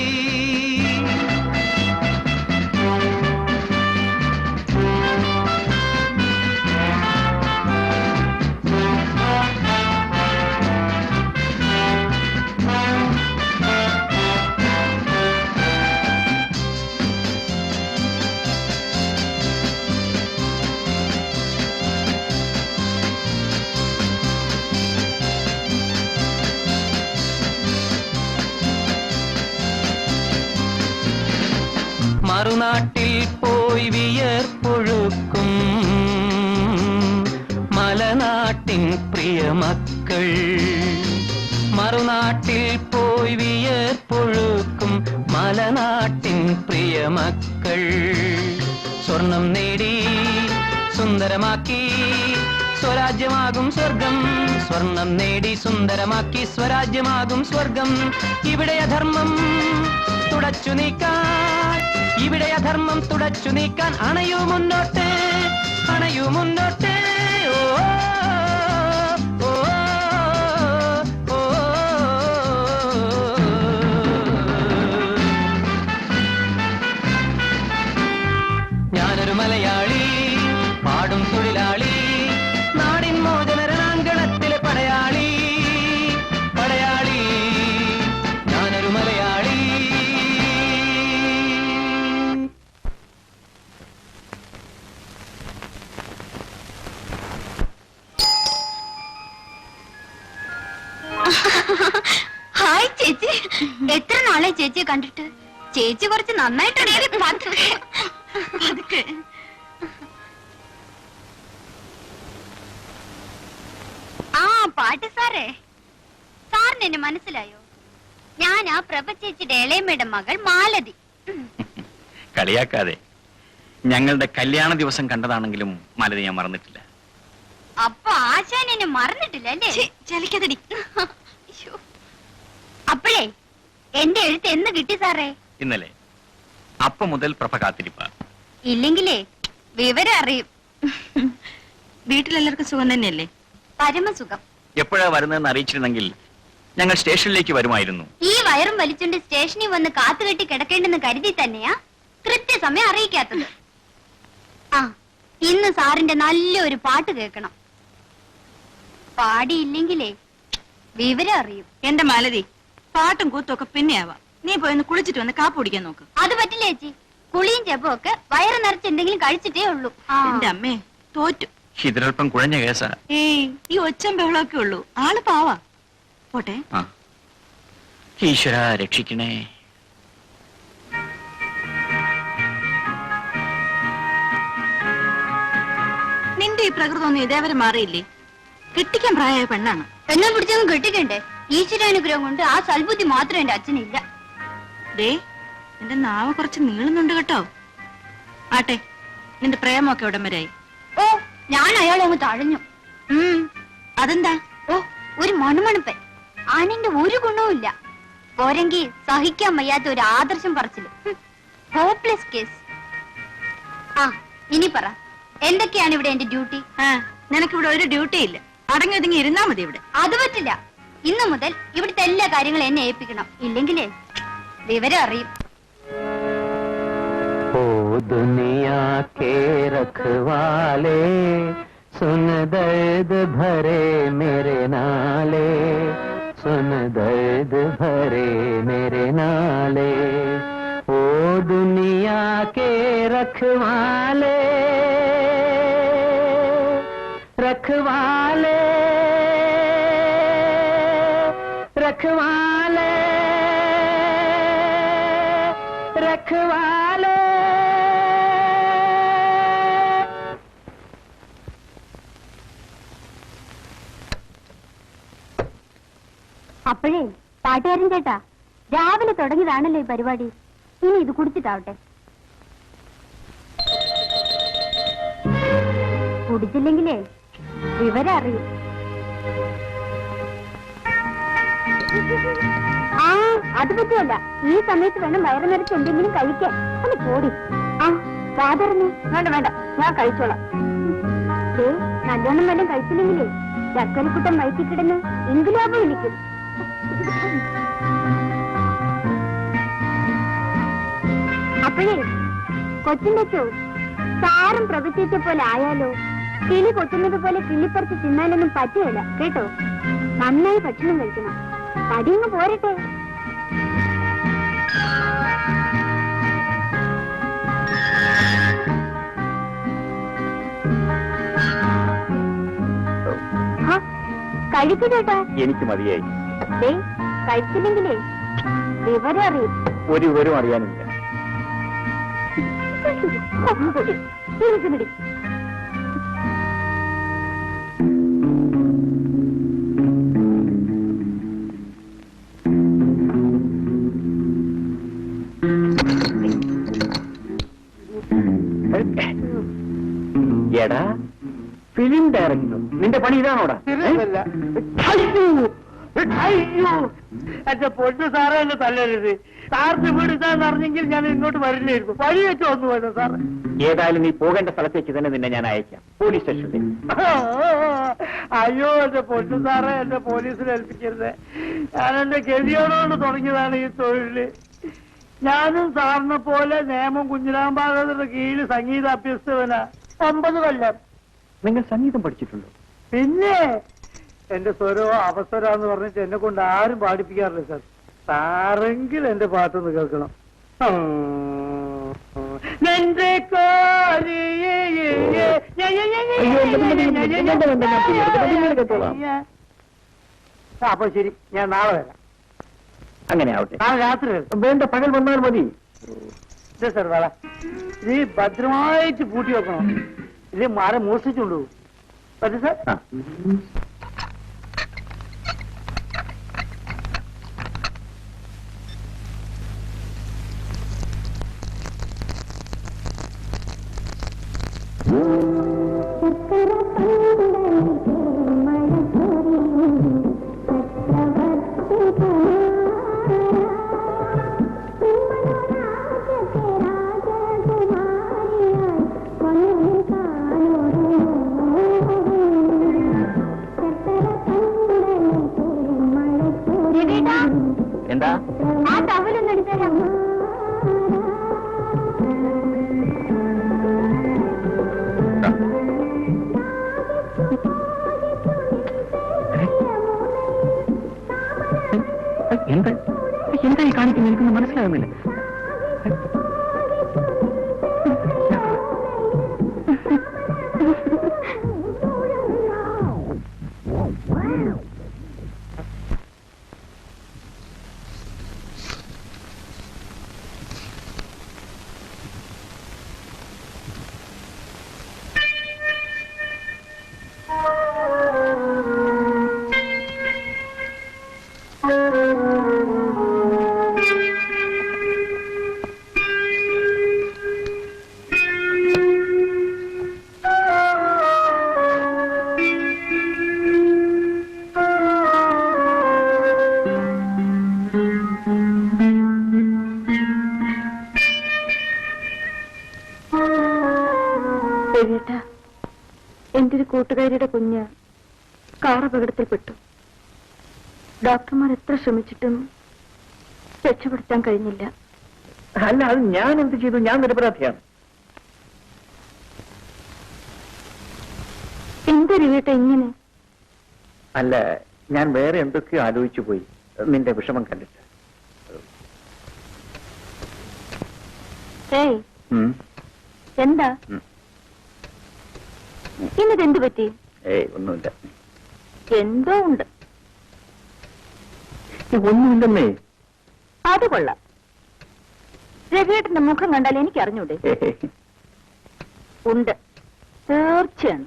മറുനാട്ടിൽ പോയി വിയർപ്പൊഴുക്കും മലനാട്ടിൻ പ്രിയമക്കൾ, മറുനാട്ടിൽ പോയി വിയർപ്പൊഴുക്കും മലനാട്ടിൻ പ്രിയമക്കൾ. സ്വർണം നേടി സുന്ദരമാക്കി സ്വരാജ്യമാകും സ്വർഗം, സ്വർണം നേടി സുന്ദരമാക്കി സ്വരാജ്യമാകും സ്വർഗം. ഇവിടെ അധർമ്മം തുടച്ചു നീക്കാൻ, ഇവിടെ അധർമ്മം തുടച്ചു നീക്കാൻ. അണയൂ മുന്നോട്ട്, അണയൂ മുന്നോട്ട്. ഓ ഓ ഓ. ഞാനൊരു മലയാളി, പാടും തൊഴിലാളി, നാടിൻ മോചന രണാങ്കണത്തിലെ പടയാളി, പടയാളി. ഞാനൊരു മലയാളി. ഹായ് ചേച്ചി, എത്ര നാളെ ചേച്ചിയെ കണ്ടിട്ട്. ചേച്ചി കുറച്ച് നന്നായിട്ടുണ്ട്. ആ പാട്ട് സാറേ, സാറിന് എന്നെ മനസ്സിലായോ? ഞാൻ ആ പ്രഭ ചേച്ചിയുടെ ഇളയമ്മയുടെ മകൾ മാലതി. കളിയാക്കാതെ, ഞങ്ങളുടെ കല്യാണ ദിവസം കണ്ടതാണെങ്കിലും മാലതി ഞാൻ മറന്നിട്ടില്ല. അപ്പൊ ആശാൻ എന്നെ മറന്നിട്ടില്ല അല്ലേ? ചലിക്കതടി. അപ്പോഴേ എന്റെ എഴുത്ത് എന്ന് കിട്ടി സാറേ? ഇന്നലെ. അപ്പൊ മുതൽ പ്രഭ കാത്തിരിപ്പ. ഇല്ലെങ്കിലേ വിവരം അറിയും. വീട്ടിലെല്ലാവർക്കും സുഖം തന്നെയല്ലേ? പരമസുഖം. എപ്പോഴാ വരുന്നതെന്ന് അറിയിച്ചിരുന്നെങ്കിൽ ഞങ്ങൾ സ്റ്റേഷനിലേക്ക് വരുമായിരുന്നു. ഈ വയറും വലിച്ചുകൊണ്ട് സ്റ്റേഷനിൽ വന്ന് കാത്തുകെട്ടി കിടക്കേണ്ടെന്ന് കരുതി തന്നെയാ കൃത്യസമയം അറിയിക്കാത്തത്. ആ, ഇന്ന് സാറിന്റെ നല്ലൊരു പാട്ട് കേൾക്കണം. പാടിയില്ലെങ്കിലേ വിവരം അറിയും. എന്റെ മാലതി, പാട്ടും കൂത്തും ഒക്കെ പിന്നെയാവാം. നീ പോയി കുളിച്ചിട്ട് വന്ന് കാപ്പ് കുടിക്കാൻ നോക്ക്. അത് പറ്റില്ല ചേച്ചി. കുളിയും ചെപ്പും ഒക്കെ വയറ് നിറച്ച് എന്തെങ്കിലും കഴിച്ചിട്ടേ ഉള്ളൂ. എന്റെ അമ്മേ, തോറ്റു. ഇതിലൽപ്പം കുഴഞ്ഞ കേസാ. ഏയ്, ഈ ഒച്ചം ബഹളമൊക്കെ ഉള്ളൂ. ആള് പാവാ. പോട്ടെ. ആ, ഈശ്വര രക്ഷിക്കണേ. നിന്റെ ഈ പ്രകൃതമൊന്നും ഇതേവരെ മാറിയില്ലേ? കെട്ടിക്കാൻ പ്രായമായ പെണ്ണാണ്. എന്നാ പിടിച്ചൊന്നും കെട്ടിക്കണ്ടേ? ഈശ്വരാനുഗ്രഹം കൊണ്ട് ആ സൽബുദ്ധി മാത്രം എന്റെ അച്ഛനില്ല. ദേ നിന്റെ നാവ് കുറച്ച് നീളുന്നുണ്ട് കേട്ടോ. ആട്ടെ, നിന്റെ പ്രേമമൊക്കെ ഉടൻ വരായി. ഓ, ഞാൻ അയാളെ അങ്ങ് തഴഞ്ഞു. അതെന്താ? ഓ, ഒരു മണുമണപ്പൻ. ആണിന്റെ ഒരു ഗുണവുമില്ല. പോരെങ്കിൽ സഹിക്കാൻ വയ്യാത്ത ഒരു ആദർശം പറച്ചില്. Hopeless case. ആ, ഇനി പറ, എന്തൊക്കെയാണ് ഇവിടെ എന്റെ ഡ്യൂട്ടി? നിനക്കിവിടെ ഒരു ഡ്യൂട്ടി ഇല്ല. അടങ്ങി ഒതുങ്ങി ഇരുന്നാ മതി ഇവിടെ. അത് പറ്റില്ല. ഇന്നു മുതൽ ഇവിടുത്തെ എല്ലാ കാര്യങ്ങളും എന്നെ ഏൽപ്പിക്കണം. ഇല്ലെങ്കിലേ വിവരം അറിയും. ओ दुनिया के रखवाले सुन दर्द भरे मेरे नाले सुन दर्द भरे मेरे नाले ओ दुनिया के रखवाले रखवाले रखवाले रखवाले അപ്പോഴേ പാട്ടുകാരൻ ചേട്ടാ, രാവിലെ തുടങ്ങിയതാണല്ലോ ഈ പരിപാടി. ഇനി ഇത് കുടിച്ചിട്ടാവട്ടെ. കുടിച്ചില്ലെങ്കിലേ വിവരം അറിയും. ആ, അത് പറ്റുമല്ല. ഈ സമയത്ത് വേണം വയറ് നിറച്ച് എന്തെങ്കിലും കഴിക്കാൻ. ഒന്ന് പോടി. ആ, സാധാരണ വേണ്ട വേണ്ട, ഞാൻ കഴിച്ചോളാം. നല്ലോണം വല്ലതും കഴിച്ചില്ലെങ്കിലേ ചക്കരക്കുട്ടൻ വയറ്റി കിടന്ന് ഇൻകുലാബ് വിളിക്കും. അപ്പോഴേ കൊച്ചിന്റെ ചോ സാറും പ്രവചിച്ച പോലെ ആയാലോ? കിളി കൊത്തുന്നത് പോലെ കിള്ളിപ്പറിച്ച് തിന്നാലൊന്നും പറ്റുകയില്ല കേട്ടോ. നന്നായി ഭക്ഷണം കഴിക്കണം. തടിയങ്ങ് പോരട്ടെ. കഴിക്കു ചേട്ടാ. എനിക്ക് മതിയായി. കഴിച്ചില്ലെങ്കിലേ വിവരം അറിയും. ഒരു വിവരം അറിയാനില്ല. എടാ, ഫിലിം ഡയറക്ടർ, നിന്റെ പണി ഇതാണോടാ? എന്റെ പൊന്നു സാറേ, എന്നെ തല്ലരുത്. സാറിന് വീട് ഇതാന്ന് അറിഞ്ഞെങ്കിൽ ഞാൻ ഇങ്ങോട്ട് വരില്ലായിരുന്നു. വഴി വെച്ച് വന്നു പോയത് സാറ്. ഏതായാലും നീ പോകേണ്ട സ്ഥലത്തേക്ക് തന്നെ നിന്നെ ഞാൻ അയക്കാം, പോലീസ് സ്റ്റേഷനിൽ. അയ്യോ എന്റെ പൊന്നു സാറേ, എന്നെ പോലീസിൽ ഏൽപ്പിക്കരുത്. ഞാൻ എന്റെ ഗതിയോടുകൊണ്ട് തുടങ്ങിയതാണ് ഈ തൊഴില്. ഞാനും സാറിനെ പോലെ നേമം കുഞ്ഞിരാമ്പാകരുടെ കീഴിൽ സംഗീത അഭ്യസ്തവനാ. 9 കൊല്ലം. നിങ്ങൾ സംഗീതം പഠിച്ചിട്ടുണ്ടോ? പിന്നെ എന്റെ സ്വരോ അവസരാന്ന് പറഞ്ഞിട്ട് എന്നെ കൊണ്ട് ആരും പാടിപ്പിക്കാറില്ല സാർ. സാറെങ്കിൽ എന്റെ പാട്ടൊന്ന് കേൾക്കണം. അപ്പൊ ശരി, ഞാൻ നാളെ വരാം. അങ്ങനെ ആവട്ടെ. നാളെ രാത്രി വരാം. വേണ്ട, പകൽ വന്നാൽ മതി. സാർ വേള ഇത് ഭദ്രമായിട്ട് പൂട്ടി വെക്കണം. ഇത് മരം മോഷ്ടിച്ചുകൊണ്ടു പറ്റും സാർ. എന്താ? ആ ടവലൊന്നും എടുത്തരാം. എന്താ എന്താ ഈ കാണിക്കുന്നത്? എനിക്കൊന്നും മനസ്സിലാകുന്നില്ല. രവിയേട്ടാ, എന്റെ ഒരു കൂട്ടുകാരിയുടെ കുഞ്ഞ് കാർ അപകടത്തിൽപ്പെട്ടു. ഡോക്ടർമാർ എത്ര ശ്രമിച്ചിട്ടും രക്ഷപ്പെടുത്താൻ കഴിഞ്ഞില്ല. അല്ല, അത് ഞാൻ എന്ത് ചെയ്തു? ഞാൻ നിരപരാധിയാണ്. എന്താ രവിയേട്ടാ ഇങ്ങനെ? അല്ല, ഞാൻ വേറെ എന്തൊക്കെയോ ആലോചിച്ചു പോയി നിന്റെ വിഷമം കണ്ടിട്ട്. ഏയ്, ഉം. എന്താ ഉം. ഇന്നിതെന്ത് പറ്റി? ഏയ്, ഒന്നുമില്ല. എന്തോ ഉണ്ട്. ഒന്നുമില്ലെന്നേ. അത് കൊള്ളാം. രവിയേട്ടന്റെ മുഖം കണ്ടാൽ എനിക്ക് അറിഞ്ഞൂടെ? ഉണ്ട്, തീർച്ചയാണ്.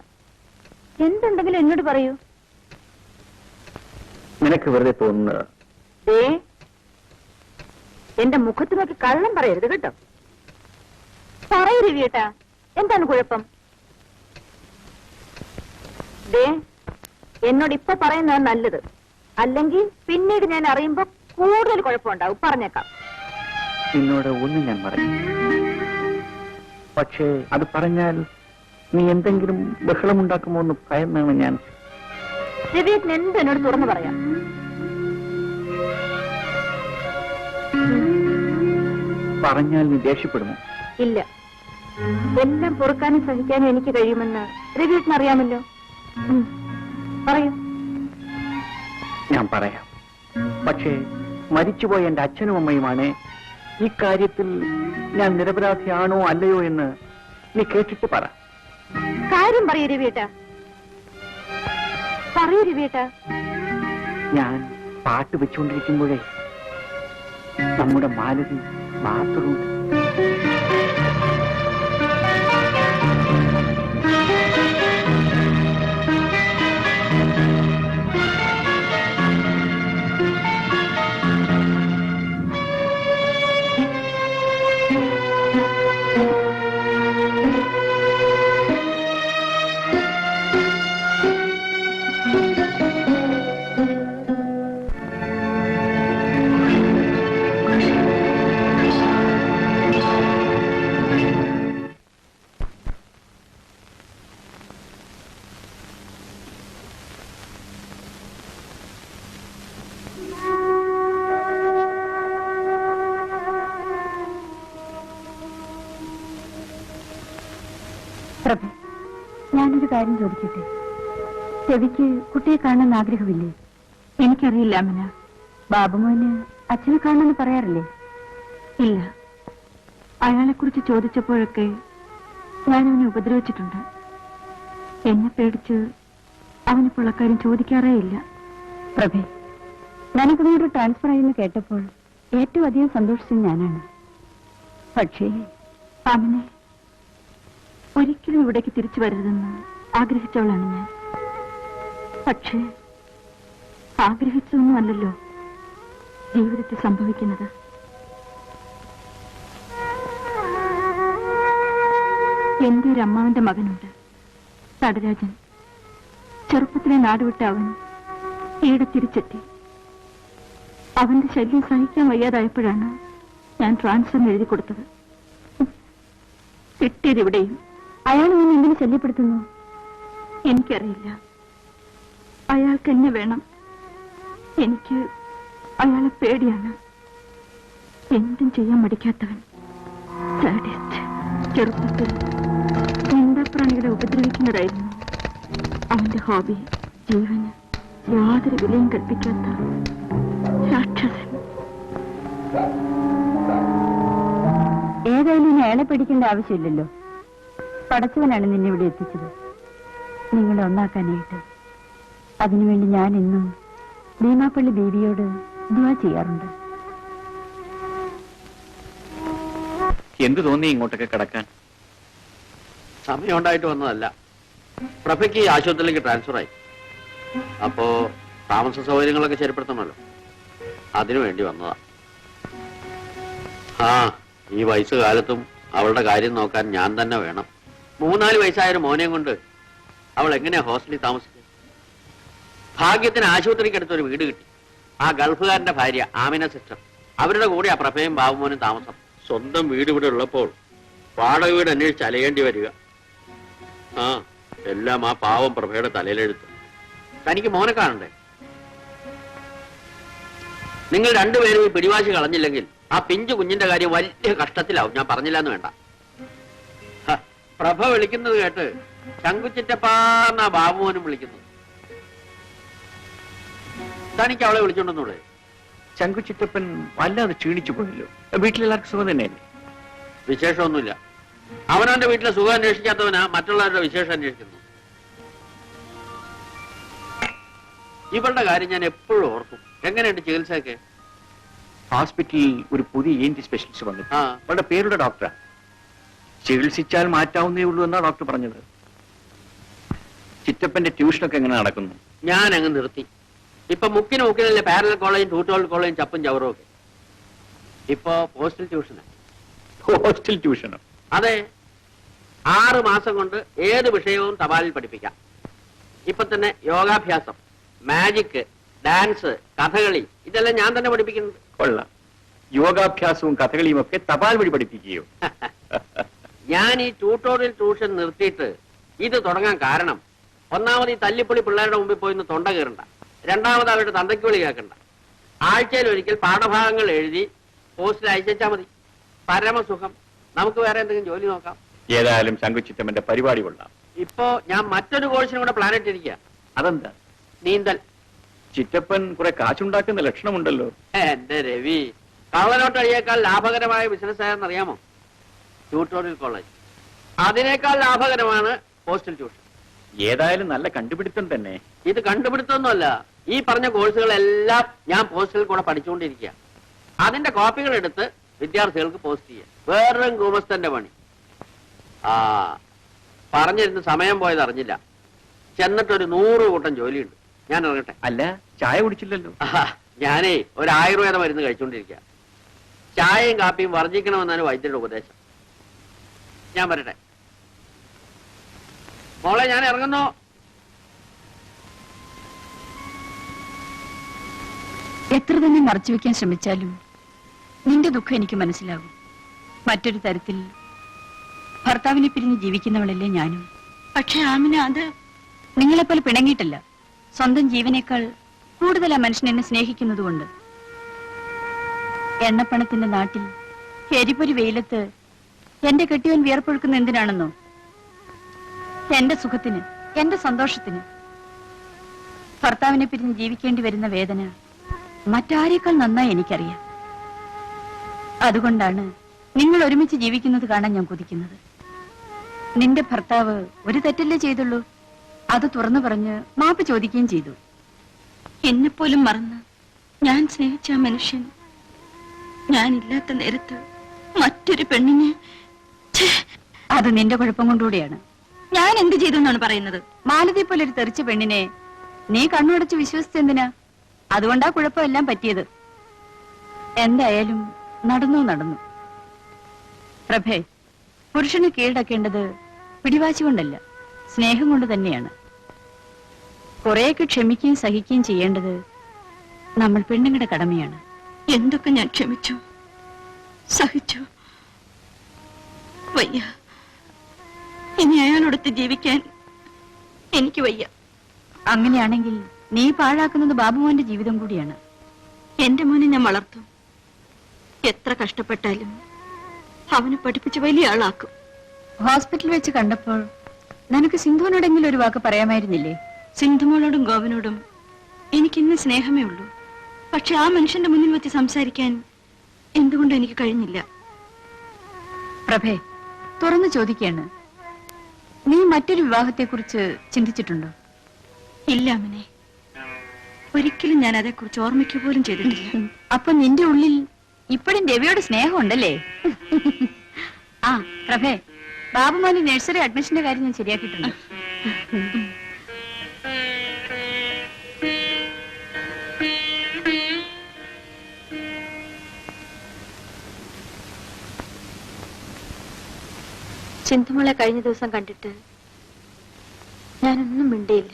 എന്തുണ്ടെങ്കിലും എന്നോട് പറയൂ. നിനക്ക് വെറുതെ തോന്നുന്നത്. ഏ, എന്റെ മുഖത്ത് നോക്കി കള്ളം പറയരുത് കേട്ടോ. പറയൂ രവിയേട്ടാ, എന്താണ് കുഴപ്പം? ദേ, എന്നോട് ഇപ്പൊ പറയുന്നതാണ് നല്ലത്. അല്ലെങ്കിൽ പിന്നീട് ഞാൻ അറിയുമ്പോ കൂടുതൽ കുഴപ്പമുണ്ടാവും. പറഞ്ഞേക്കാം. നിന്നോട് ഒന്നും ഞാൻ പറഞ്ഞു, പക്ഷേ അത് പറഞ്ഞാൽ നീ എന്തെങ്കിലും ബഹളമുണ്ടാക്കുമോ എന്ന് ഭയന്നാണ് ഞാൻ. രവിയേട്ടൻ എന്ത് എന്നോട് തുറന്നു പറയാം. പറഞ്ഞാൽ നീ ദേഷ്യപ്പെടുമോ? ഇല്ല, എല്ലാം പൊറുക്കാനും സഹിക്കാനും എനിക്ക് കഴിയുമെന്ന് രവിയേട്ടൻ അറിയാമല്ലോ. പറയൂ. ഞാൻ പറയാം, പക്ഷേ മരിച്ചുപോയ എന്റെ അച്ഛനും അമ്മയുമാണ് ഇക്കാര്യത്തിൽ ഞാൻ നിരപരാധിയാണോ അല്ലയോ എന്ന് നീ കേട്ടിട്ട് പറ. കാര്യം പറയൂ രവിയേട്ടാ, പറയൂ രവിയേട്ടാ. ഞാൻ പാട്ട് വെച്ചുകൊണ്ടിരിക്കുമ്പോഴേ നമ്മുടെ മാലതി ബാത്റൂം. പ്രഭ, ഞാനൊരു കാര്യം ചോദിക്കട്ടെ? രവിക്ക് കുട്ടിയെ കാണാൻ ആഗ്രഹമില്ലേ? എനിക്കറിയില്ല അമ്മന. ബാബുമോന് അച്ഛനെ കാണണമെന്ന് പറയാറില്ലേ? ഇല്ല, അയാളെ കുറിച്ച് ചോദിച്ചപ്പോഴൊക്കെ ഞാൻ അവനെ ഉപദ്രവിച്ചിട്ടുണ്ട്. എന്നെ പേടിച്ച് അവനിപ്പോൾ അക്കാര്യം ചോദിക്കാറേ ഇല്ല. പ്രഭേ, ഞാനിങ്ങോട്ട് ട്രാൻസ്ഫർ ആയെന്ന് കേട്ടപ്പോൾ ഏറ്റവും അധികം സന്തോഷിച്ചത് ഞാനാണ്. പക്ഷേ അവനെ ഒരിക്കലും ഇവിടേക്ക് തിരിച്ചു വരരുതെന്ന് ആഗ്രഹിച്ചവളാണ് ഞാൻ. പക്ഷേ ആഗ്രഹിച്ചതൊന്നുമല്ലല്ലോ ജീവിതത്തിൽ സംഭവിക്കുന്നത്. എന്റെ ഒരു അമ്മാവന്റെ മകനുണ്ട്, തടരാജൻ. ചെറുപ്പത്തിലെ നാടുവിട്ട അവൻ ഈടെ തിരിച്ചെത്തി. അവന്റെ ശല്യം സഹിക്കാൻ വയ്യാതായപ്പോഴാണ് ഞാൻ ട്രാൻസ്ഫർ എഴുതി കൊടുത്തത്. കിട്ടിയത് ഇവിടെയും. അയാൾ ഞാൻ എന്തിനു ശല്യപ്പെടുത്തുന്നു? എനിക്കറിയില്ല. അയാൾക്ക് എന്നെ വേണം. എനിക്ക് അയാളെ പേടിയാണ്. എന്തും ചെയ്യാൻ മടിക്കാത്തവൻ, സാഡിസ്റ്റ്. ചെറുപ്പത്തിൽ നിന്ദാപ്രാണികളെ ഉപദ്രവിക്കുന്നതായിരുന്നു അവന്റെ ഹോബി. ജീവന് യാതൊരു വിലയും കൽപ്പിക്കാത്ത രാക്ഷസൻ. ഏതായാലും ഇനി അയാളെ പേടിക്കേണ്ട ആവശ്യമില്ലല്ലോ. പടച്ചവനാണ് നിന്നെ ഇവിടെ എത്തിച്ചത്, നിങ്ങളെ ഒന്നാക്കാനായിട്ട്. അതിനുവേണ്ടി ഞാൻ ഇന്നും ഭീമാപ്പള്ളി ബീവിയോട് ദുആ ചെയ്യാറുണ്ട്. എന്ത് തോന്നി ഇങ്ങോട്ടൊക്കെ കിടക്കാൻ? സമയം ഉണ്ടായിട്ട് വന്നതല്ല. പ്രഭയ്ക്ക് ആശുപത്രിയിലേക്ക് ട്രാൻസ്ഫർ ആയി. അപ്പോ താമസ സൗകര്യങ്ങളൊക്കെ ശരിപ്പെടുത്തണമല്ലോ, അതിനു വേണ്ടി വന്നതാ. ആ, ഈ വയസ്സുകാലത്തും അവളുടെ കാര്യം നോക്കാൻ ഞാൻ തന്നെ വേണം. 3-4 വയസ്സായ ഒരു മോനെയും കൊണ്ട് അവൾ എങ്ങനെയാ ഹോസ്റ്റലിൽ താമസിക്കുക? ഭാഗ്യത്തിന് ആശുപത്രിക്ക് അടുത്തൊരു വീട് കിട്ടി. ആ ഗൾഫുകാരന്റെ ഭാര്യ ആമിന സിസ്റ്റർ അവരുടെ കൂടെ ആ പ്രഭയും ബാബുമോനും താമസം. സ്വന്തം വീട് ഇവിടെ ഉള്ളപ്പോൾ വാടക വീട് അന്വേഷിച്ച് അലയേണ്ടി വരിക. ആ എല്ലാം ആ പാവം പ്രഭയുടെ തലയിലെഴുത്ത്. തനിക്ക് മോനെ കാണണ്ടേ? നിങ്ങൾ രണ്ടുപേരും ഈ പിടിവാശി കളഞ്ഞില്ലെങ്കിൽ ആ പിഞ്ചു കുഞ്ഞിന്റെ കാര്യം വലിയ കഷ്ടത്തിലാവും. ഞാൻ പറഞ്ഞില്ല എന്ന് വേണ്ട. പ്രഭ വിളിക്കുന്നത് കേട്ട് ശങ്കുച്ചിറ്റപ്പാന്ന ബാബുമോനും വിളിക്കുന്നു. തനിക്ക് അവളെ വിളിച്ചോണ്ടെന്നൂടെ? ശങ്കുച്ചിറ്റപ്പൻ വല്ലാതെ ക്ഷീണിച്ചു പോയല്ലോ. വീട്ടിലെല്ലാവർക്കും സുഖം തന്നെയല്ലേ? വിശേഷമൊന്നുമില്ല. അവനവന്റെ വീട്ടിലെ സുഖം അന്വേഷിക്കാത്തവനാ മറ്റുള്ളവരുടെ വിശേഷം അന്വേഷിക്കുന്നു. ഇവളുടെ കാര്യം ഞാൻ എപ്പോഴും ഓർക്കും. എങ്ങനെയുണ്ട് ചികിത്സയൊക്കെ? ഹോസ്പിറ്റലിൽ ഒരു പുതിയ ENT സ്പെഷ്യലിസ്റ്റ് വന്നു. ആ. അവളുടെ പേരുടെ ഡോക്ടറാ. ചികിത്സിച്ചാൽ മാറ്റാവുന്നേ ഉള്ളൂ എന്നാ ഡോക്ടർ പറഞ്ഞത്. ചിറ്റപ്പന്റെ ട്യൂഷനൊക്കെ എങ്ങനെ നടക്കുന്നു? ഞാൻ അങ്ങ് നിർത്തി. ഇപ്പൊ മുക്കിനല്ലേ പാരലൽ കോളേജും ട്യൂട്ടോറിയൽ കോളേജും ചപ്പും ചവറും ഒക്കെ. ഇപ്പൊ പോസ്റ്റൽ ട്യൂഷന്. ഹോസ്റ്റൽ ട്യൂഷനോ? അതെ, 6 മാസം കൊണ്ട് ഏത് വിഷയവും തപാലിൽ പഠിപ്പിക്കാം. ഇപ്പൊ തന്നെ യോഗാഭ്യാസം, മാജിക്, ഡാൻസ്, കഥകളി ഇതെല്ലാം ഞാൻ തന്നെ പഠിപ്പിക്കുന്നുണ്ട്. കൊള്ളാം. യോഗാഭ്യാസവും കഥകളിയും ഒക്കെ തപാൽ വഴി പഠിപ്പിക്കുകയോ? ഞാൻ ഈ ട്യൂട്ടോറിയൽ ട്യൂഷൻ നിർത്തിയിട്ട് ഇത് തുടങ്ങാൻ കാരണം, ഒന്നാമത് ഈ തല്ലിപ്പൊളി പിള്ളേരുടെ മുമ്പിൽ പോയി തൊണ്ട കയറണ്ട, രണ്ടാമത് അവരുടെ തന്തയ്ക്ക് വിളി കേൾക്കണ്ട. ആഴ്ചയിൽ ഒരിക്കൽ പാഠഭാഗങ്ങൾ എഴുതി പോസ്റ്റിൽ അയച്ചാൽ മതി. പരമസുഖം. നമുക്ക് വേറെ എന്തെങ്കിലും ജോലി നോക്കാം. ഏതായാലും ശങ്കുച്ചിറ്റമ്മന്റെ പരിപാടി കൊള്ളാം. ഇപ്പോ ഞാൻ മറ്റൊരു കോഴ്സിനും കൂടെ പ്ലാൻ ഇട്ടിരിക്കുക. അതെന്താ? നീന്തൽ. ചിറ്റപ്പൻ കുറെ കാശുണ്ടാക്കുന്ന ലക്ഷണമുണ്ടല്ലോ. എന്റെ രവി, കള്ളനോട്ടഴിയേക്കാൾ ലാഭകരമായ ബിസിനസ് ആയെന്നറിയാമോ? Tutorial college. അതിനേക്കാൾ ലാഭകരമാണ് പോസ്റ്റൽ ട്യൂഷൻ. ഏതായാലും നല്ല കണ്ടുപിടുത്തം തന്നെ. ഇത് കണ്ടുപിടുത്തൊന്നുമല്ല. ഈ പറഞ്ഞ കോഴ്സുകളെല്ലാം ഞാൻ പോസ്റ്റിൽ കൂടെ പഠിച്ചുകൊണ്ടിരിക്കുക. അതിന്റെ കോപ്പികൾ എടുത്ത് വിദ്യാർത്ഥികൾക്ക് പോസ്റ്റ് ചെയ്യുക. വേറൊരു ഗുമസ്തന്റെ പണി. ആ പറഞ്ഞിരുന്ന് സമയം പോയത് അറിഞ്ഞില്ല. ചെന്നിട്ടൊരു 100 കൂട്ടം ജോലിയുണ്ട്. ഞാൻ ഇറങ്ങട്ടെ. അല്ല, ചായ കുടിച്ചില്ലല്ലോ. ഞാനേ ഒരു ആയുർവേദ മരുന്ന് കഴിച്ചുകൊണ്ടിരിക്കുക. ചായയും കാപ്പിയും വർജിക്കണമെന്നാണ് വൈദ്യരുടെ ഉപദേശം. ഞാൻ വരട്ടെ. മോളെ, ഞാൻ ഇറങ്ങുന്നു. എത്ര തന്നെ മറച്ചു വെക്കാൻ ശ്രമിച്ചാലും നിന്റെ ദുഃഖം എനിക്ക് മനസ്സിലാകും. മറ്റൊരു തരത്തിൽ ഭർത്താവിനെ പിരിഞ്ഞ് ജീവിക്കുന്നവളല്ലേ ഞാനും. പക്ഷെ ആമിന അത് നിങ്ങളെപ്പോലെ പിണങ്ങിയിട്ടല്ല. സ്വന്തം ജീവനേക്കാൾ കൂടുതൽ ആ മനുഷ്യൻ എന്നെ സ്നേഹിക്കുന്നതുകൊണ്ട്. എണ്ണപ്പണത്തിന്റെ നാട്ടിൽ എരിപൊരി വെയിലത്ത് എന്റെ കെട്ടിയവൻ വിയർപ്പൊഴുക്കുന്ന എന്തിനാണെന്നോ? എന്റെ സുഖത്തിന്, എന്റെ സന്തോഷത്തിന്. ഭർത്താവിനെ പിരിഞ്ഞ് ജീവിക്കേണ്ടി വരുന്ന വേദന മറ്റാരേക്കാൾ നന്നായി എനിക്കറിയാം. അതുകൊണ്ടാണ് നിങ്ങൾ ഒരുമിച്ച് ജീവിക്കുന്നത് കാണാൻ ഞാൻ കൊതിക്കുന്നത്. നിന്റെ ഭർത്താവ് ഒരു തെറ്റല്ലേ ചെയ്തുള്ളൂ. അത് തുറന്നു പറഞ്ഞ് മാപ്പ് ചോദിക്കുകയും ചെയ്തു. എന്നെപ്പോലും മറന്ന് ഞാൻ സ്നേഹിച്ച ആ മനുഷ്യൻ ഞാനില്ലാത്ത നേരത്ത് മറ്റൊരു പെണ്ണിനെ. അത് നിന്റെ കുഴപ്പം കൊണ്ടുകൂടിയാണ്. ഞാൻ എന്ത് ചെയ്തു എന്നാണ് പറയുന്നത്? മാലതി പോലെ ഒരു തെറിച്ച പെണ്ണിനെ നീ കണ്ണുടച്ച് വിശ്വസിച്ചെന്തിനാ? അതുകൊണ്ടാ കുഴപ്പമെല്ലാം പറ്റിയത്. എന്തായാലും നടന്നു. പ്രഭേ, പുരുഷന് കീഴടക്കേണ്ടത് പിടിവാശി കൊണ്ടല്ല, സ്നേഹം കൊണ്ട് തന്നെയാണ്. കുറെയൊക്കെ ക്ഷമിക്കുകയും സഹിക്കുകയും ചെയ്യേണ്ടത് നമ്മൾ പെണ്ണുങ്ങളുടെ കടമയാണ്. എന്തൊക്കെ ഞാൻ ക്ഷമിച്ചു, സഹിച്ചു. വയ്യ, ഇനി അയാളോടൊത്ത് ജീവിക്കാൻ എനിക്ക് വയ്യ. അങ്ങനെയാണെങ്കിൽ നീ പാഴാക്കുന്നത് ബാബുമോന്റെ ജീവിതം കൂടിയാണ്. എന്റെ മോനെ ഞാൻ വളർത്തും. എത്ര കഷ്ടപ്പെട്ടാലും അവനെ പഠിപ്പിച്ച് വലിയ ആളാക്കും. ഹോസ്പിറ്റലിൽ വെച്ച് കണ്ടപ്പോൾ നിനക്ക് സിന്ധുവിനോടെങ്കിലും ഒരു വാക്ക് പറയാമായിരുന്നില്ലേ? സിന്ധുമോളോടും ഗോപനോടും എനിക്കിന്ന് സ്നേഹമേ ഉള്ളൂ. പക്ഷെ ആ മനുഷ്യന്റെ മുന്നിൽ വെച്ച് സംസാരിക്കാൻ എന്തുകൊണ്ട് എനിക്ക് കഴിഞ്ഞില്ല? പ്രഭേ, തുറന്നു ചോദിക്കാണ്, നീ മറ്റൊരു വിവാഹത്തെക്കുറിച്ച് ചിന്തിച്ചിട്ടുണ്ടോ? ഇല്ല അമ്മനെ, ഒരിക്കലും ഞാൻ അതേക്കുറിച്ച് ഓർമ്മിക്കുക പോലും ചെയ്തിട്ടില്ല. അപ്പൊ നിന്റെ ഉള്ളിൽ ഇപ്പോഴും രവിയോട് സ്നേഹം ഉണ്ടല്ലേ? ആ പ്രഭേ, ബാബുമോന്റെ നഴ്സറി അഡ്മിഷന്റെ കാര്യം ഞാൻ ശരിയാക്കിയിട്ടുണ്ട്. സിന്ധുമോളെ കഴിഞ്ഞ ദിവസം കണ്ടിട്ട് ഞാനൊന്നും മിണ്ടിയില്ല.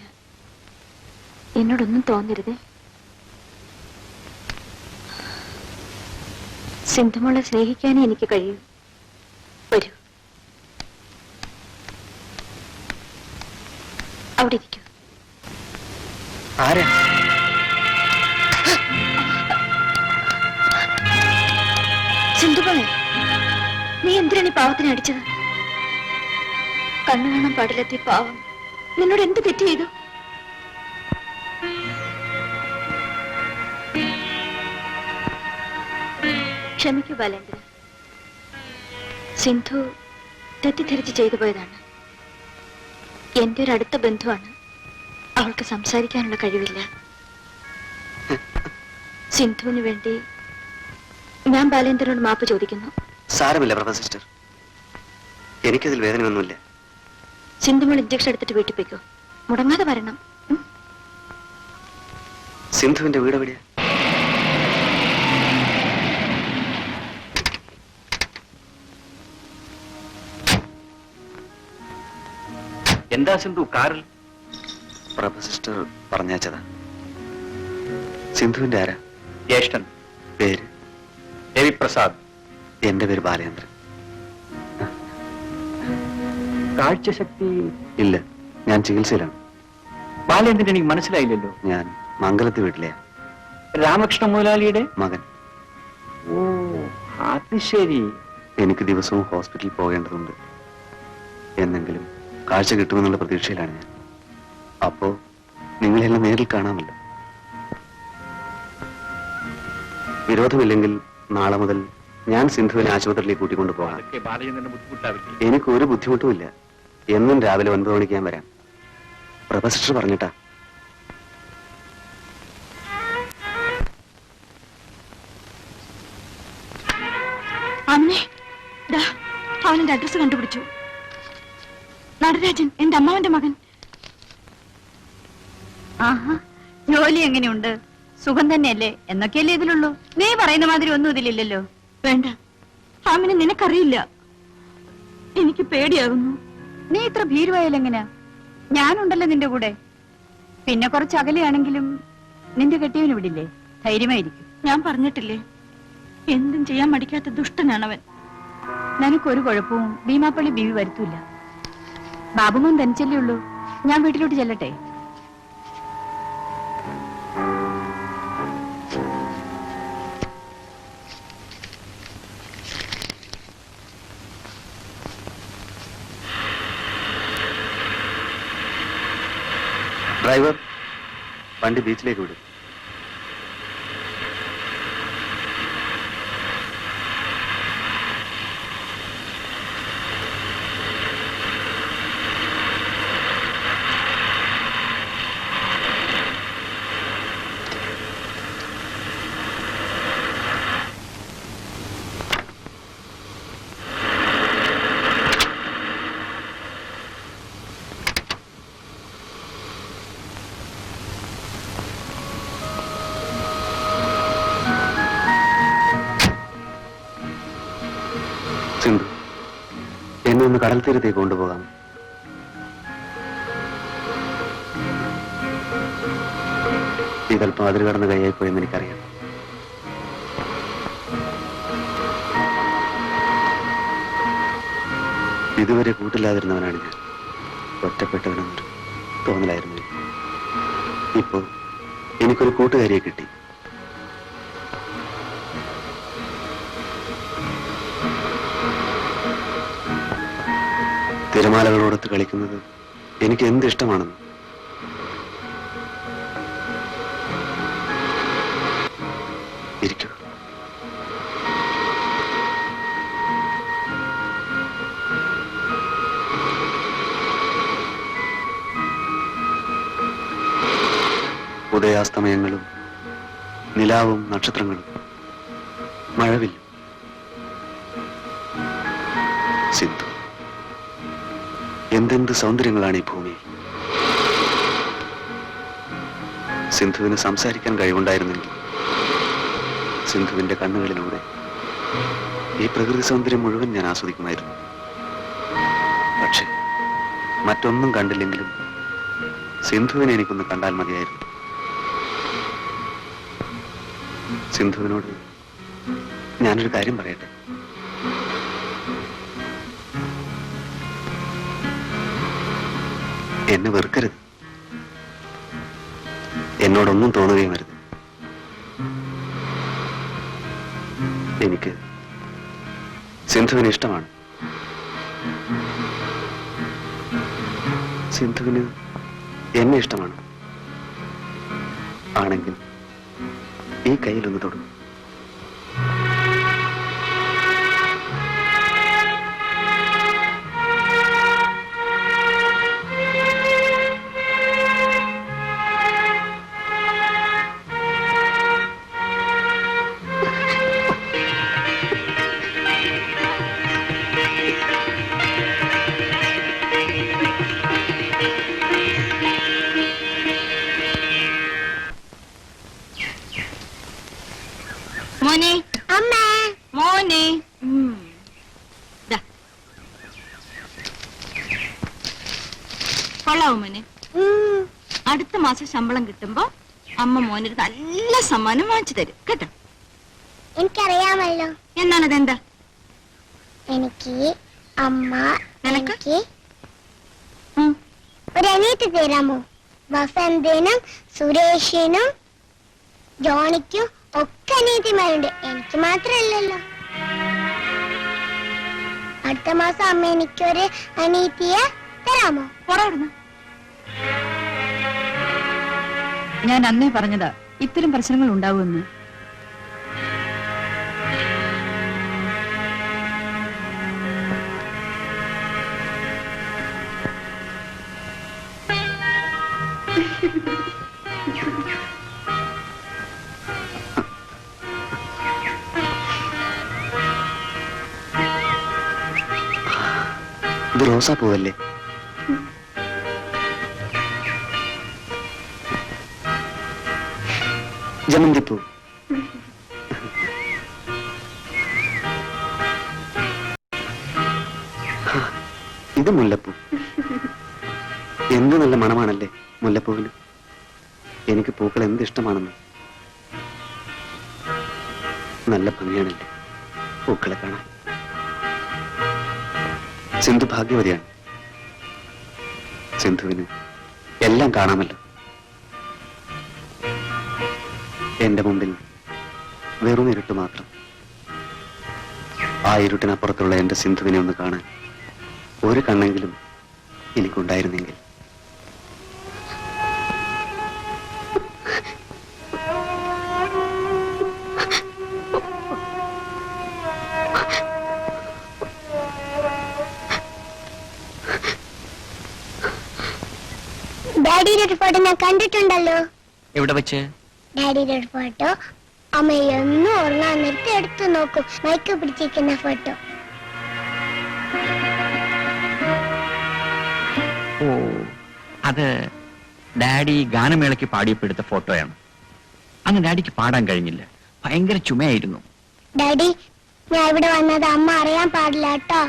എന്നോടൊന്നും തോന്നരുതേ. സിന്ധുമോളെ സ്നേഹിക്കാനേ എനിക്ക് കഴിയൂ. വരൂ, അവിടെ ഇരിക്കൂ. ആരാ? സിന്ധുമോളെ, നീ എന്തിനാണ് ഈ പാവത്തിനെ അടിച്ചത്? കണ്ണു കാണാൻ പാടില്ലാത്ത പാവം നിന്നോട് എന്ത് തെറ്റ് ചെയ്തു? ക്ഷമിക്കൂ ബാലേന്ദ്ര, സിന്ധു തെറ്റിദ്ധരിച്ച് ചെയ്തു പോയതാണ്. എന്റെ ഒരു അടുത്ത ബന്ധുവാണ്. അവൾക്ക് സംസാരിക്കാനുള്ള കഴിവില്ല. സിന്ധുവിന് വേണ്ടി ഞാൻ ബാലേന്ദ്രനോട് മാപ്പ് ചോദിക്കുന്നു. സാരമില്ല പ്രഭ സിസ്റ്റർ, എനിക്കതിൽ വേദനയൊന്നുമില്ല. സിന്ധുമോൾ ഇഞ്ചക്ഷൻ എടുത്തിട്ട് വീട്ടിൽ പോയിക്കോ. മുടങ്ങാതെ വരണം. സിന്ധുവിന്റെ വീട് എവിടെയാ? എന്താ സിന്ധു കാറിൽ? പ്രഭ സിസ്റ്റർ പറഞ്ഞയച്ചതാ. സിന്ധുവിന്റെ ആരാ? ജ്യേഷ്ഠൻ. പേര്? രവിപ്രസാദ്. എന്റെ പേര് ബാലചന്ദ്രൻ. കാഴ്ചശക്തി ഇല്ല, ഞാൻ ചികിത്സയിലാണ്. ബാലേന്ദ്രൻ എനിക്ക് മനസ്സിലായില്ലല്ലോ. ഞാൻ മംഗലത്ത് വീട്ടിലെയാ. രാമകൃഷ്ണ മുതലാളിയുടെ മകൻ. ഓ, അത് ശരി. എനിക്ക് ദിവസവും ഹോസ്പിറ്റലിൽ പോകേണ്ടതുണ്ട്. എന്നെങ്കിലും കാഴ്ച കിട്ടുമെന്നുള്ള പ്രതീക്ഷയിലാണ് ഞാൻ. അപ്പോ നിങ്ങളെല്ലാം നേരിൽ കാണാമല്ലോ. വിരോധമില്ലെങ്കിൽ നാളെ മുതൽ ഞാൻ സിന്ധുവിനെ ആശുപത്രിയിലേക്ക് കൂട്ടിക്കൊണ്ടു പോകാം. അതൊക്കെ ബാലചന്ദ്രന് ബുദ്ധിമുട്ടാവില്ലേ? എനിക്ക് ഒരു ബുദ്ധിമുട്ടുമില്ല. എന്നും രാവിലെ 9 മണിക്ക് ഞാൻ വരാം. പ്രഭ സിസ്റ്റർ പറഞ്ഞിട്ടാ. അമ്മേ, ദാ അവന്റെ അഡ്രസ് കണ്ടുപിടിച്ചു. നടരാജൻ, എന്റെ അമ്മാവന്റെ മകൻ. ആഹാ, ജോലി എങ്ങനെയുണ്ട്? സുഖം തന്നെയല്ലേ? എന്നൊക്കെയല്ലേ ഇതിലുള്ളൂ. നീ പറയുന്ന മാതിരി ഒന്നും ഇതിലില്ലല്ലോ. വേണ്ട, ആമിനെ നിനക്കറിയില്ല. എനിക്ക് പേടിയാകുന്നു. നീ ഇത്ര ഭീരുവായാലെങ്ങനാ? ഞാനുണ്ടല്ലോ നിന്റെ കൂടെ. പിന്നെ കുറച്ച് അകലെയാണെങ്കിലും നിന്റെ കെട്ടിയവന് വിടില്ലേ? ധൈര്യമായിരിക്കും. ഞാൻ പറഞ്ഞിട്ടില്ലേ, എന്തും ചെയ്യാൻ മടിക്കാത്ത ദുഷ്ടനാണവൻ. നിനക്കൊരു കുഴപ്പവും ഭീമാപ്പള്ളി ബീവി വരുത്തൂല. ബാബുമോൻ തനിച്ചല്ലേ ഉള്ളൂ. ഞാൻ വീട്ടിലോട്ട് ചെല്ലട്ടെ? ഡ്രൈവർ, വണ്ടി ബീച്ചിലേക്ക് വിടും. സിന്ധു, എന്നെ ഒന്ന് കടൽ തീരത്തേക്ക് കൊണ്ടുപോകാം. ഇതല്പം അതിൽ കടന്ന് കൈയായി പോയെന്ന് എനിക്കറിയാം. ഇതുവരെ കൂട്ടില്ലാതിരുന്നവനാണ് ഞാൻ. ഒറ്റപ്പെട്ടവനെന്നൊരു തോന്നലായിരുന്നു. ഇപ്പോ എനിക്കൊരു കൂട്ടുകാരിയെ കിട്ടി. തിരമാലകളോടൊത്ത് കളിക്കുന്നത് എനിക്ക് എന്ത് ഇഷ്ടമാണെന്ന്. ഇരിക്കൂ. ഉദയാസ്തമയങ്ങളും നിലാവും നക്ഷത്രങ്ങളും മഴവില്ലും. സിന്ധു, എന്തെന്ത് സൗന്ദര്യങ്ങളാണ് ഈ ഭൂമിയിൽ. സിന്ധുവിന് സംസാരിക്കാൻ കഴിവുണ്ടായിരുന്നെങ്കിൽ സിന്ധുവിന്റെ കണ്ണുകളിലൂടെ ഈ പ്രകൃതി സൗന്ദര്യം മുഴുവൻ ഞാൻ ആസ്വദിക്കുമായിരുന്നു. പക്ഷെ മറ്റൊന്നും കണ്ടില്ലെങ്കിലും സിന്ധുവിനെ എനിക്കൊന്ന് കണ്ടാൽ മതിയായിരുന്നു. സിന്ധുവിനോട് ഞാനൊരു കാര്യം പറയട്ടെ. എന്നെ വെറുക്കരുത്. എന്നോടൊന്നും തോന്നുകയും വരുത്. എനിക്ക് സിന്ധുവിന് ഇഷ്ടമാണ്. സിന്ധുവിന് എന്നെ ഇഷ്ടമാണ്. ആണെങ്കിൽ ഈ കയ്യിലൊന്ന് തൊടും. മോനെ അമ്മ മോനെ ദാ. കൊള്ളാവോ മോനെ? അടുത്ത മാസം ശമ്പളം കിട്ടുമ്പോ അമ്മ മോനൊരു നല്ല സമ്മാനം വാങ്ങിച്ചു തരും കേട്ടോ. എനിക്കറിയാമല്ലോ. എന്നാണതെന്താ? എനിക്ക് അമ്മ നിനക്ക്? എനിക്ക് ഒരു അനിയത്തി തരാമോ? വസന്തനും സുരേഷിനും ജോണിക്കും ഒക്കെ അനിയത്തിമാരുണ്ട്. എനിക്ക് മാത്രമല്ലല്ലോ. അടുത്ത മാസം അമ്മ എനിക്കൊരു അനിയത്തിയെ തരാമോ? പോടാവിടുന്ന്. ഞാൻ അന്നേ പറഞ്ഞതാ ഇത്തരം പ്രശ്നങ്ങൾ ഉണ്ടാവുമെന്ന്. ഇത് റോസാ പൂവല്ലേ? ജമന്തിപ്പൂ. ഇത് മുല്ലപ്പൂ. എന്ത് നല്ല മണമാണല്ലേ മുല്ലപ്പൂവിന്. എനിക്ക് പൂക്കൾ എന്ത് ഇഷ്ടമാണെന്ന്. നല്ല ഭംഗിയാണല്ലേ പൂക്കളെ കാണാൻ. സിന്ധു ഭാഗ്യവതിയാണ്. സിന്ധുവിന് എല്ലാം കാണാമല്ലോ. എന്റെ മുമ്പിൽ വെറും ഇരുട്ട് മാത്രം. ആ ഇരുട്ടിനപ്പുറത്തുള്ള എന്റെ സിന്ധുവിനെ ഒന്ന് കാണാൻ ഒരു കണ്ണെങ്കിലും എനിക്കുണ്ടായിരുന്നെങ്കിൽ. ഡാഡിയുടെ ഒരു ഫോട്ടോ ഞാൻ കണ്ടിട്ടുണ്ടല്ലോ. എവിടെ വെച്ച്? ഡാഡിയുടെ ഒരു ഫോട്ടോ അമ്മ എന്നും ഉറങ്ങാൻ നേരത്തെ എടുത്തു നോക്കും. മൈക്ക് പിടിച്ചിരിക്കുന്ന ഫോട്ടോ. ഓ, അത് ഡാഡി ഗാനമേളയ്ക്ക് പാടിയപ്പോ എടുത്ത ഫോട്ടോയാണ്. അന്ന് ഡാഡിക്ക് പാടാൻ കഴിഞ്ഞില്ല, ഭയങ്കര ചുമയായിരുന്നു. ഡാഡി, ഞാൻ ഇവിടെ വന്നത് അമ്മ അറിയാൻ പാടില്ല കേട്ടോ.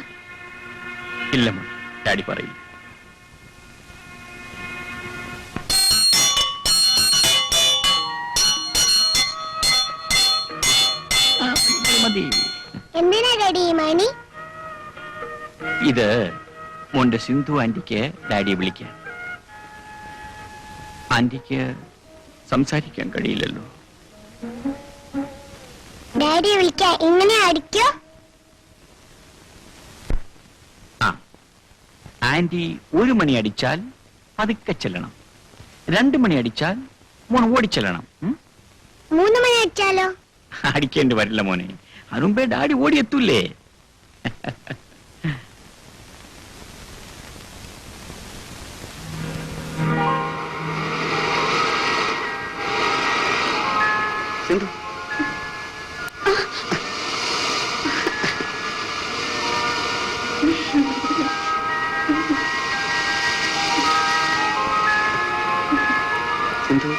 ഇല്ല മോൻ, ഡാഡി പറയില്ല. മതി. എന്തിനാ ഡാഡി ഈ മണി? ഇത് മോന്റെ സിന്ധു ആന്റിക്ക് ഡാഡിയെ വിളിക്കാൻ. ആന്റിക്ക് സംസാരിക്കാൻ കഴിയില്ലല്ലോ. ഡാഡിയെ വിളിക്കാൻ ഇങ്ങനെ അടിക്കോ? ആ, ആന്റി 1 മണി അടിച്ചാൽ പതുക്കെ ചെല്ലണം. 2 മണി അടിച്ചാൽ മോൻ ഓടിച്ചെല്ലണം. 3 മണി അടിച്ചാലോ? അടിക്കേണ്ടി വരില്ല മോനെ, അതുമ്പേ ഡാഡി ഓടിയെത്തൂലേ. സിന്ധു, സിന്ധു,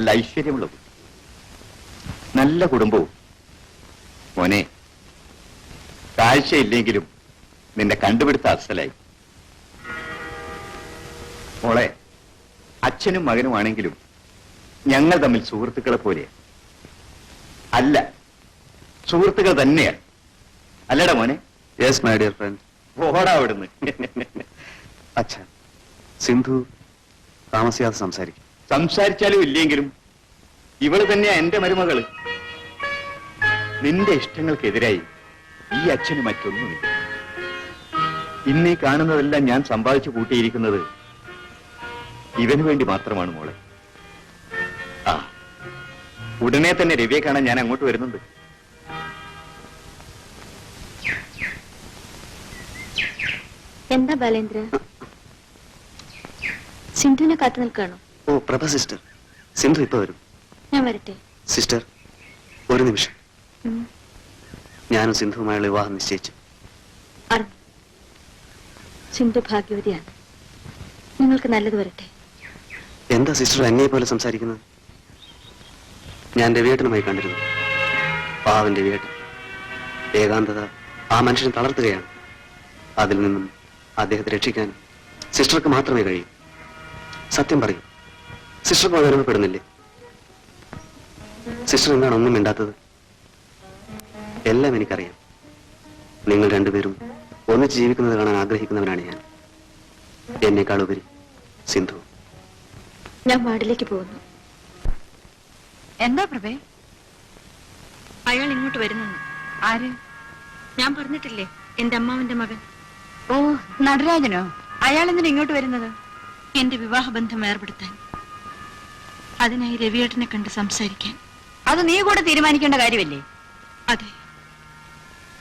നല്ല ഐശ്വര്യമുള്ള കുട്ടി. നല്ല കുടുംബവും. മോനെ, കാഴ്ചയില്ലെങ്കിലും നിന്നെ കണ്ടുപിടുത്ത അസലായി. മോളെ, അച്ഛനും മകനുമാണെങ്കിലും ഞങ്ങൾ തമ്മിൽ സുഹൃത്തുക്കളെ പോലെ അല്ല, സുഹൃത്തുക്കൾ തന്നെയാണ്. അല്ലടാ മോനെ? Yes my dear friend. ഓടാ അവിടുന്ന്. അച്ഛാ, സിന്ധു താമസിയാതെ സംസാരിക്കും. സംസാരിച്ചാലും ഇല്ലെങ്കിലും ഇവള് തന്നെയാ എന്റെ മരുമകള്. നിന്റെ ഇഷ്ടങ്ങൾക്കെതിരായി ഈ അച്ഛന് മറ്റൊന്നുമില്ല. ഇന്നീ കാണുന്നതെല്ലാം ഞാൻ സമ്പാദിച്ചു കൂട്ടിയിരിക്കുന്നത് ഇവന് വേണ്ടി മാത്രമാണ് മോളെ. ആ, ഉടനെ തന്നെ രവിയെ കാണാൻ ഞാൻ അങ്ങോട്ട് വരുന്നുണ്ട്. എന്താ ബാലേന്ദ്ര, സിന്ധുവിനെ കാത്തു നിൽക്കാണോ? ഓ പ്രഭ സിസ്റ്റർ, സിന്ധു ഇപ്പൊ വരും. ഞാൻ വരട്ടെ? സിസ്റ്റർ, ഒരു നിമിഷം. ഞാനും സിന്ധുവുമായുള്ള വിവാഹം നിശ്ചയിച്ചു. അറിഞ്ഞു. സിന്ധു ഭാഗ്യവതിയാണ്. നിങ്ങൾക്ക് നല്ലത് വരട്ടെ. എന്താ സിസ്റ്റർ എന്നെ പോലെ സംസാരിക്കുന്നത്? ഞാൻ രവിയേട്ടനുമായി കണ്ടിരുന്നു. പാവൻ രവിയേട്ടൻ. ഏകാന്തത ആ മനുഷ്യനെ തളർത്തുകയാണ്. അതിൽ നിന്നും അദ്ദേഹത്തെ രക്ഷിക്കാൻ സിസ്റ്റർക്ക് മാത്രമേ കഴിയൂ. സത്യം പറയൂ, സിസ്റ്റർക്ക് വേദനപ്പെടുന്നില്ലേ? സിസ്റ്റർ എന്താണ് ഒന്നും മിണ്ടാത്തത്? എല്ലാം എനിക്കറിയാം. നിങ്ങൾ രണ്ടുപേരും ഒന്നിച്ച് ജീവിക്കുന്നത് കാണാൻ ആഗ്രഹിക്കുന്നവനാണ് ഞാൻ. എന്നേക്കാൾ ഉപരി സിന്ധു. ഞാൻ വാർഡിലേക്ക് പോകുന്നു. എന്താ പ്രഭേ? അയാൾ ഇങ്ങോട്ട് വരുന്നു. ആര്? ഞാൻ പറഞ്ഞിട്ടില്ലേ, എന്റെ അമ്മാവന്റെ മകൻ. ഓ, നടരാജനോ? അയാൾ എന്തിനാ ഇങ്ങോട്ട് വരുന്നത്? എന്റെ വിവാഹബന്ധം ഏർപ്പെടുത്താൻ. അതിനായി രവിയേട്ടനെ കണ്ട് സംസാരിക്കാൻ. അത് നീ കൂടെ തീരുമാനിക്കേണ്ട കാര്യമല്ലേ? അതെ,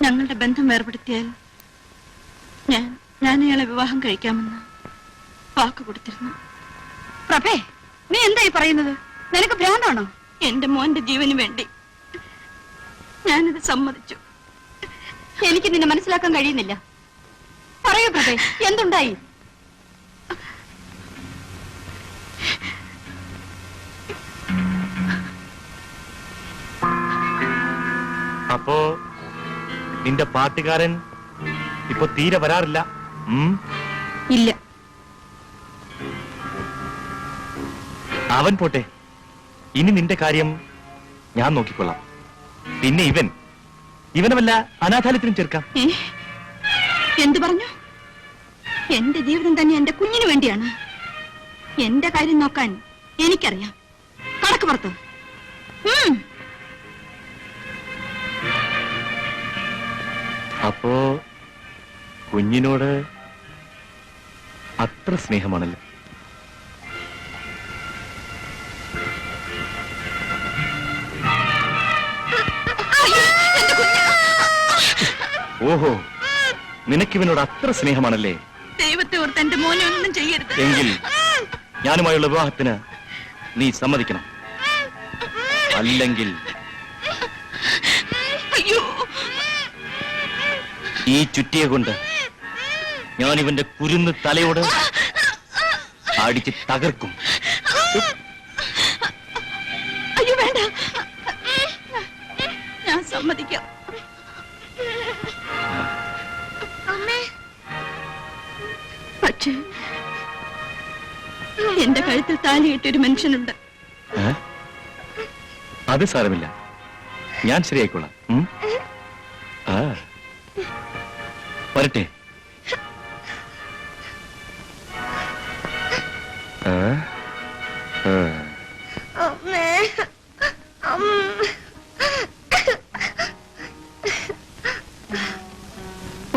ഞങ്ങളുടെ ബന്ധം ഏർപ്പെടുത്തിയാൽ ഞാൻ അയാളെ വിവാഹം കഴിക്കാമെന്ന് വാക്ക് കൊടുത്തിരുന്നു. പ്രഭേ, നീ എന്തായി പറയുന്നത്? നിനക്ക് ഭ്രാന്താണോ? എന്റെ മോന്റെ ജീവന് വേണ്ടി ഞാനിത് സമ്മതിച്ചു. എനിക്ക് നിന്നെ മനസ്സിലാക്കാൻ കഴിയുന്നില്ല. പറയൂ പ്രഭേ, എന്തുണ്ടായി? അപ്പോ നിന്റെ പാട്ടുകാരൻ ഇപ്പൊ തീരെ വരാറില്ല? ഇല്ല. അവൻ പോട്ടെ, ഇനി നിന്റെ കാര്യം ഞാൻ നോക്കിക്കൊള്ളാം. പിന്നെ ഇവനെ വല്ല അനാഥാലയത്തിനും ചേർക്കാം. എന്തു പറഞ്ഞു? എന്റെ ജീവിതം തന്നെ എന്റെ കുഞ്ഞിന് വേണ്ടിയാണ്. എന്റെ കാര്യം നോക്കാൻ എനിക്കറിയാം. കണക്ക് പുറത്ത്. അപ്പോ കുഞ്ഞിനോട് അത്ര സ്നേഹമാണല്ലോ. ഓഹോ, നിനക്കിവനോട് അത്ര സ്നേഹമാണല്ലേ? ദൈവത്തെ ഓർത്ത് എന്റെ മോനെ ഒന്നും ചെയ്യരുത്. എങ്കിൽ ഞാനുമായുള്ള വിവാഹത്തിന് നീ സമ്മതിക്കണം. അല്ലെങ്കിൽ അയ്യോ, ഈ ചുറ്റിയെ കൊണ്ട് ഞാൻ ഇവന്റെ കുരുന്ന് തലയോട് അടിച്ച് തകർക്കും. അയ്യോ വേണ്ട, ഞാൻ സമ്മതിക്കാം. പക്ഷേ എന്റെ കഴുത്തിൽ താലി കെട്ടിയൊരു മനുഷ്യനുണ്ട്. അത് സാരമില്ല, ഞാൻ ശരിയായിക്കോളാം. ആ, വരട്ടെ.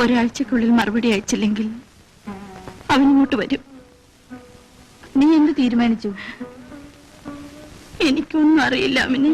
ഒരാഴ്ചക്കുള്ളിൽ മറുപടി അയച്ചില്ലെങ്കിൽ അവനിങ്ങോട്ട് വരും. നീ എന്ത് തീരുമാനിച്ചു? എനിക്കൊന്നും അറിയില്ല അമിനി.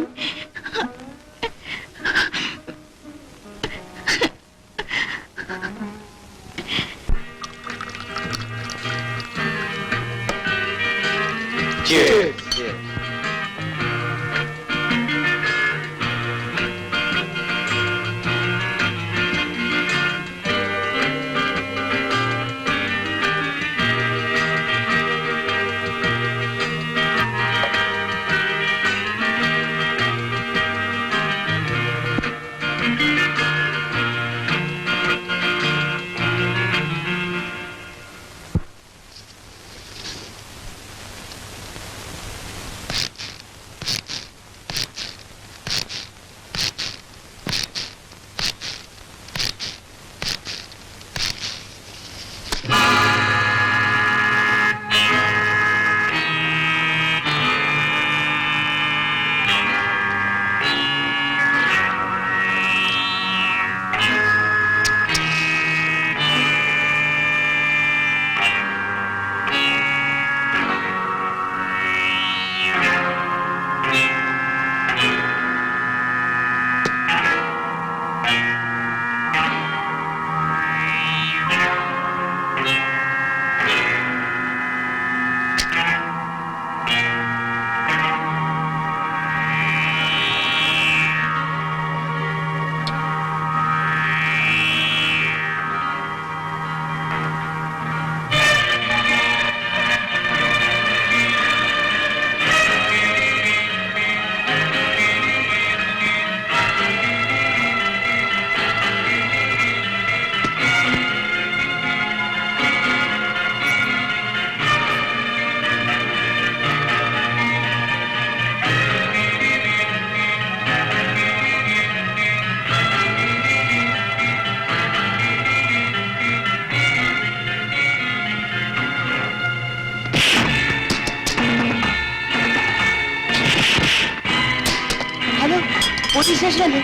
പോലീസ് സ്റ്റേഷനല്ലേ?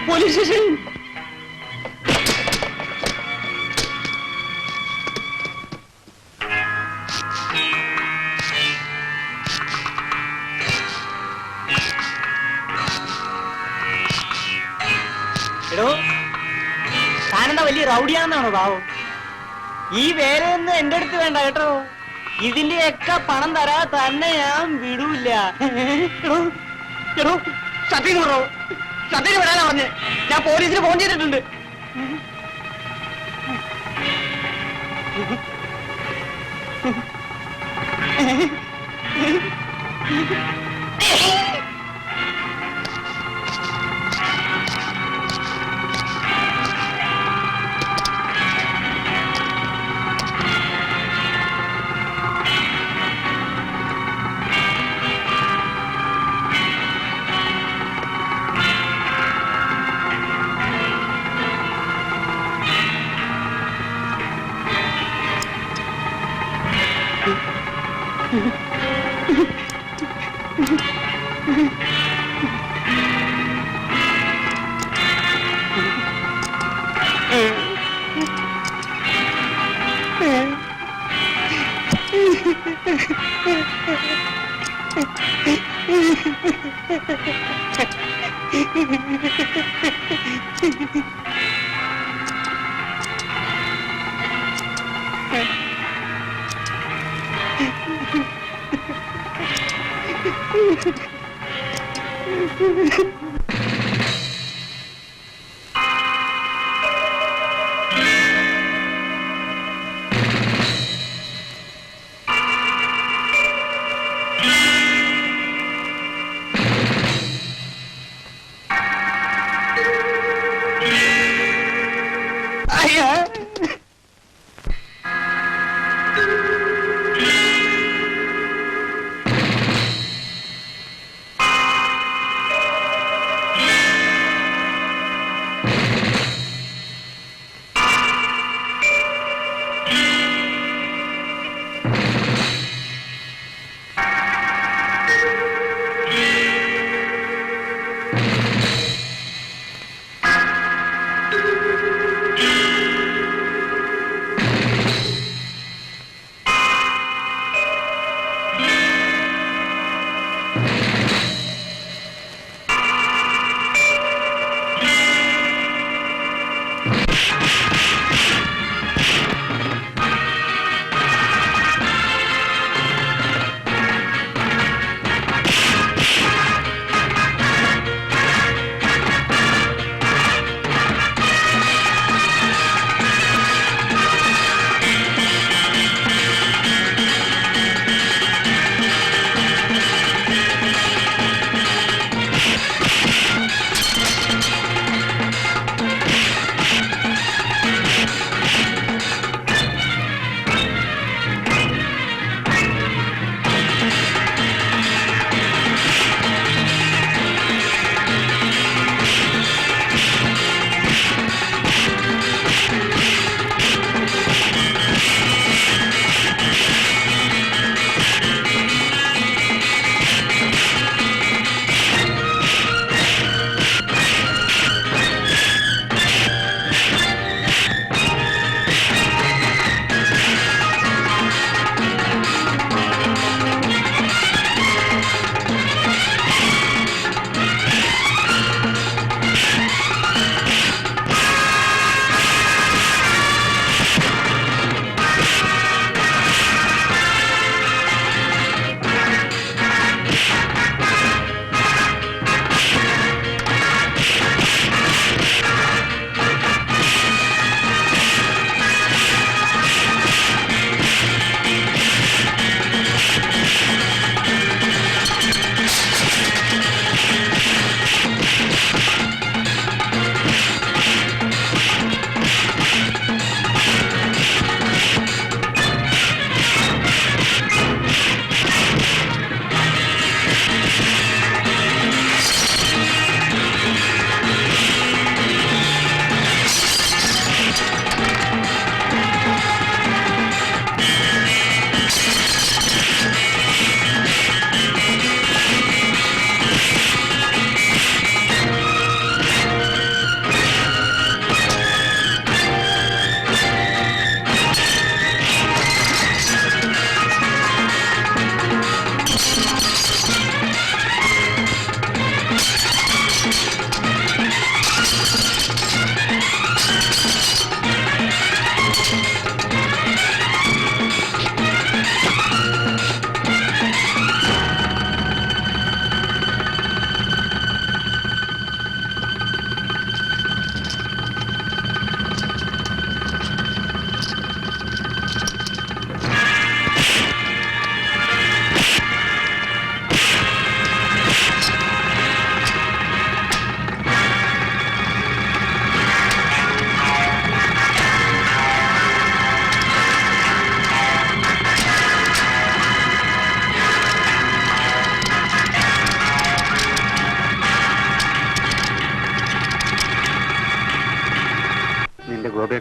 Police station. എടോ, താനെന്താ വലിയ റൗഡിയാണെന്നാണോ ഭാവം? ഈ വേലയൊന്നും എന്റെ അടുത്ത് വേണ്ട കേട്ടോ. ഇതിന്റെയൊക്കെ പണം തരാ തന്നെ ഞാൻ വിടൂല്ല. സത്യം വിടോ, സത്യം വിടാനാ പറഞ്ഞ്. ഞാൻ പോലീസിന് ഫോൺ ചെയ്തിട്ടുണ്ട്.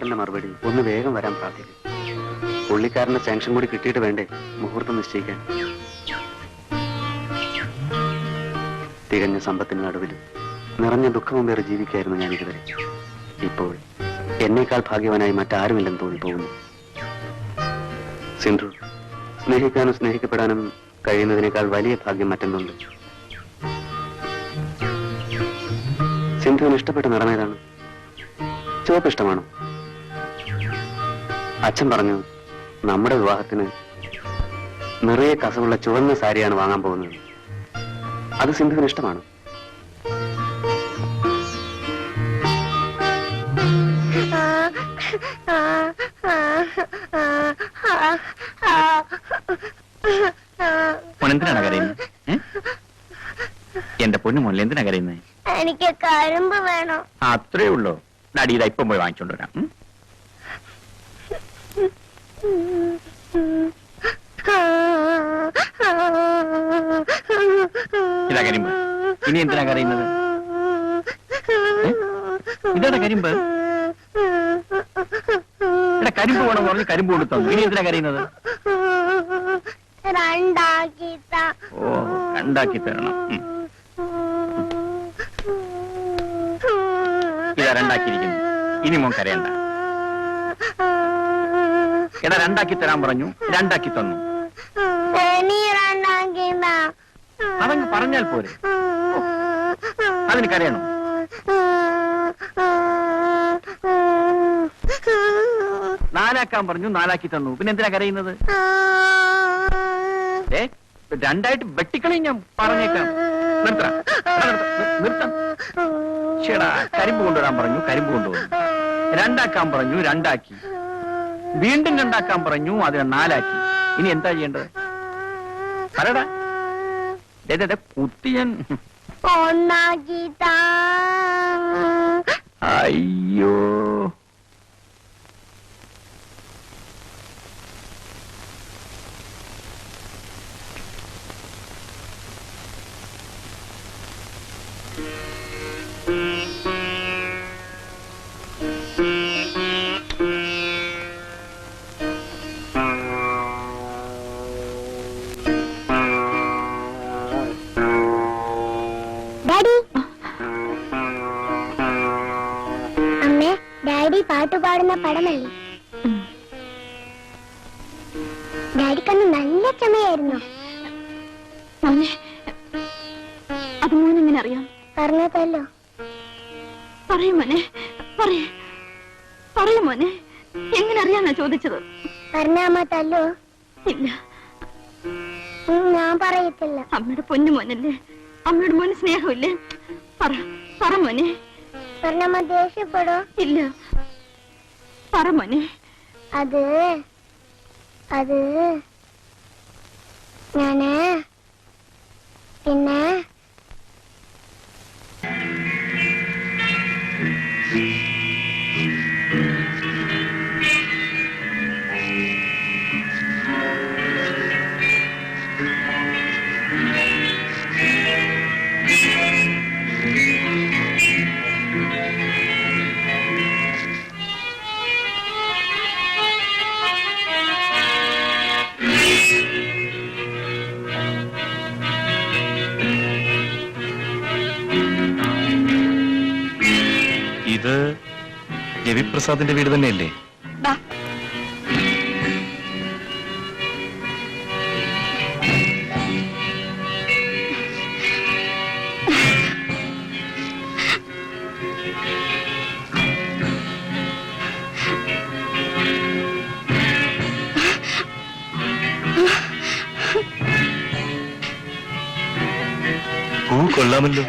ചേട്ടന്റെ മറുപടി ഒന്ന് വേഗം വരാൻ പ്രാർത്ഥിക്കും. പുള്ളിക്കാരന്റെ സാങ്ഷൻ കൂടി കിട്ടിയിട്ട് വേണ്ടേ മുഹൂർത്തം നിശ്ചയിക്കാൻ. തികഞ്ഞ സമ്പത്തിന് നടുവിൽ നിറഞ്ഞ ദുഃഖവും പേര് ജീവിക്കായിരുന്നു ഞാൻ ഇതുവരെ. ഇപ്പോൾ എന്നേക്കാൾ ഭാഗ്യവാനായി മറ്റാരുമില്ലെന്ന് തോന്നിപ്പോകുന്നു. സിന്ധു, സ്നേഹിക്കാനും സ്നേഹിക്കപ്പെടാനും കഴിയുന്നതിനേക്കാൾ വലിയ ഭാഗ്യം മറ്റെന്തുണ്ട്? സിന്ധുവിന് ഇഷ്ടപ്പെട്ട നിറമേതാണ്? ചുവപ്പ് ഇഷ്ടമാണോ? അച്ഛൻ പറഞ്ഞു നമ്മുടെ വിവാഹത്തിന് നിറയെ കസവുള്ള ചുവന്ന സാരിയാണ് വാങ്ങാൻ പോകുന്നത്. അത് സിന്ധുവിന് ഇഷ്ടമാണ്. എന്തിനാണ് കരയുന്നത്? എന്റെ പൊന്നു മോനിൽ എന്തിനാ കരയുന്നത്? എനിക്ക് കരിമ്പ് വേണം. അത്രേ ഉള്ളൂ. ഡാഡി ഇതാ ഇപ്പം പോയി വാങ്ങിച്ചോണ്ട് വരാം. ഇതാ കരിമ്പ്. ഇനി എന്തിനാ കരയുന്നത്? ഇതാ കരിമ്പ്. ഇവിടെ കരിമ്പ് വേണം പറഞ്ഞ് കരിമ്പ് കൊണ്ട് തന്നു. ഇനി എന്തിനാ കരയുന്നത്? ഓ, രണ്ടാക്കി തരണം. ഇതാ രണ്ടാക്കിയിരിക്കുന്നു. ഇനി മോൻ കരയണ്ട. എടാ രണ്ടാക്കി തരാൻ പറഞ്ഞു, രണ്ടാക്കി തന്നു. അതങ്ങ് പറഞ്ഞാൽ പോരെ. അതിന് കരയണോ? നാലാക്കാൻ പറഞ്ഞു, നാലാക്കി തന്നു. പിന്നെ എന്തിനാ കരയുന്നത്? രണ്ടായിട്ട് വെട്ടിക്കളി ഞാൻ പറഞ്ഞേക്കാം. നിർത്താം. ചേടാ, കരിമ്പ് കൊണ്ടുവരാൻ പറഞ്ഞു, കരിമ്പ് കൊണ്ടുവന്നു. രണ്ടാക്കാൻ പറഞ്ഞു, രണ്ടാക്കി. വീണ്ടും രണ്ടാക്കാൻ പറഞ്ഞു, അതിനെ നാലാക്കി. ഇനി എന്താ ചെയ്യേണ്ടത്? പറയടാ. കുത്തിയൻ. അയ്യോ, അമ്മേ, ഡാഡി പാട്ട് പാടുന്ന പടമല്ലേ? ഡാഡിക്കന്ന് നല്ല ചമയായിരുന്നു. അത് മോനെങ്ങനെ അറിയാം? പറഞ്ഞതല്ലോ. പറയൂ മോനെ, പറയൂ മോനെ. എങ്ങനെ അറിയാന്നാ ചോദിച്ചത്? പറഞ്ഞ അമ്മ തല്ലോ? ഇല്ല, ഞാൻ പറയത്തില്ല. അമ്മയുടെ പൊന്നു മോനല്ലേ, അമ്മയുടെ മോന് സ്നേഹമില്ലേ? പറ മോനെ. പറഞ്ഞമ്മ ദേഷ്യപ്പെടോ? ഇല്ല, പറ മോനെ. അത് ഞാന് പിന്നെ ഇത് രവിപ്രസാദിന്റെ വീട് തന്നെയല്ലേ? കൊള്ളാമല്ലോ.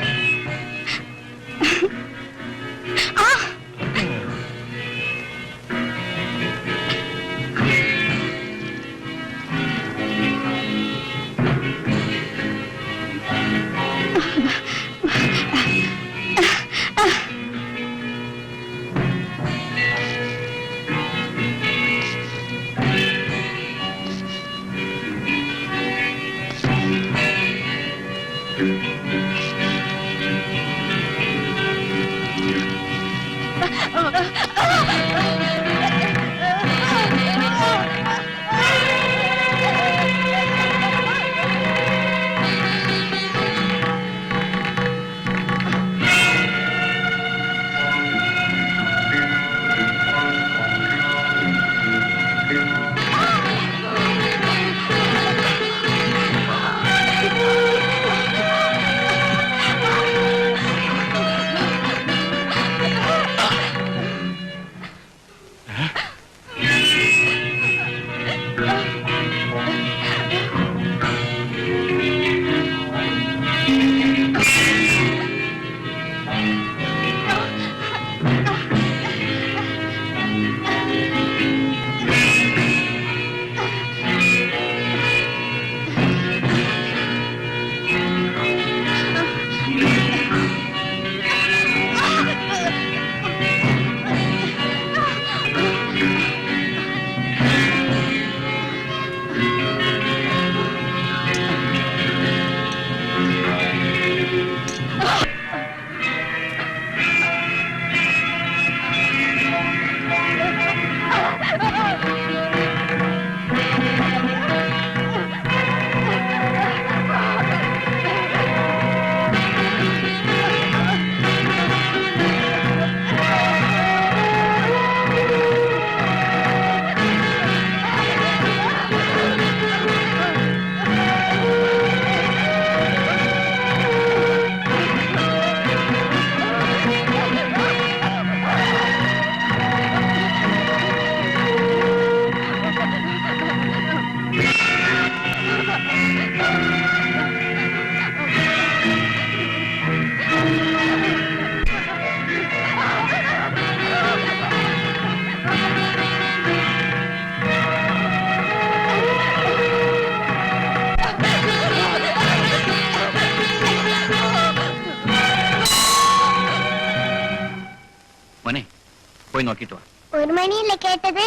പോയി നോക്കിയിട്ട് വാ. 1 മണിയല്ലേ കേട്ടത്?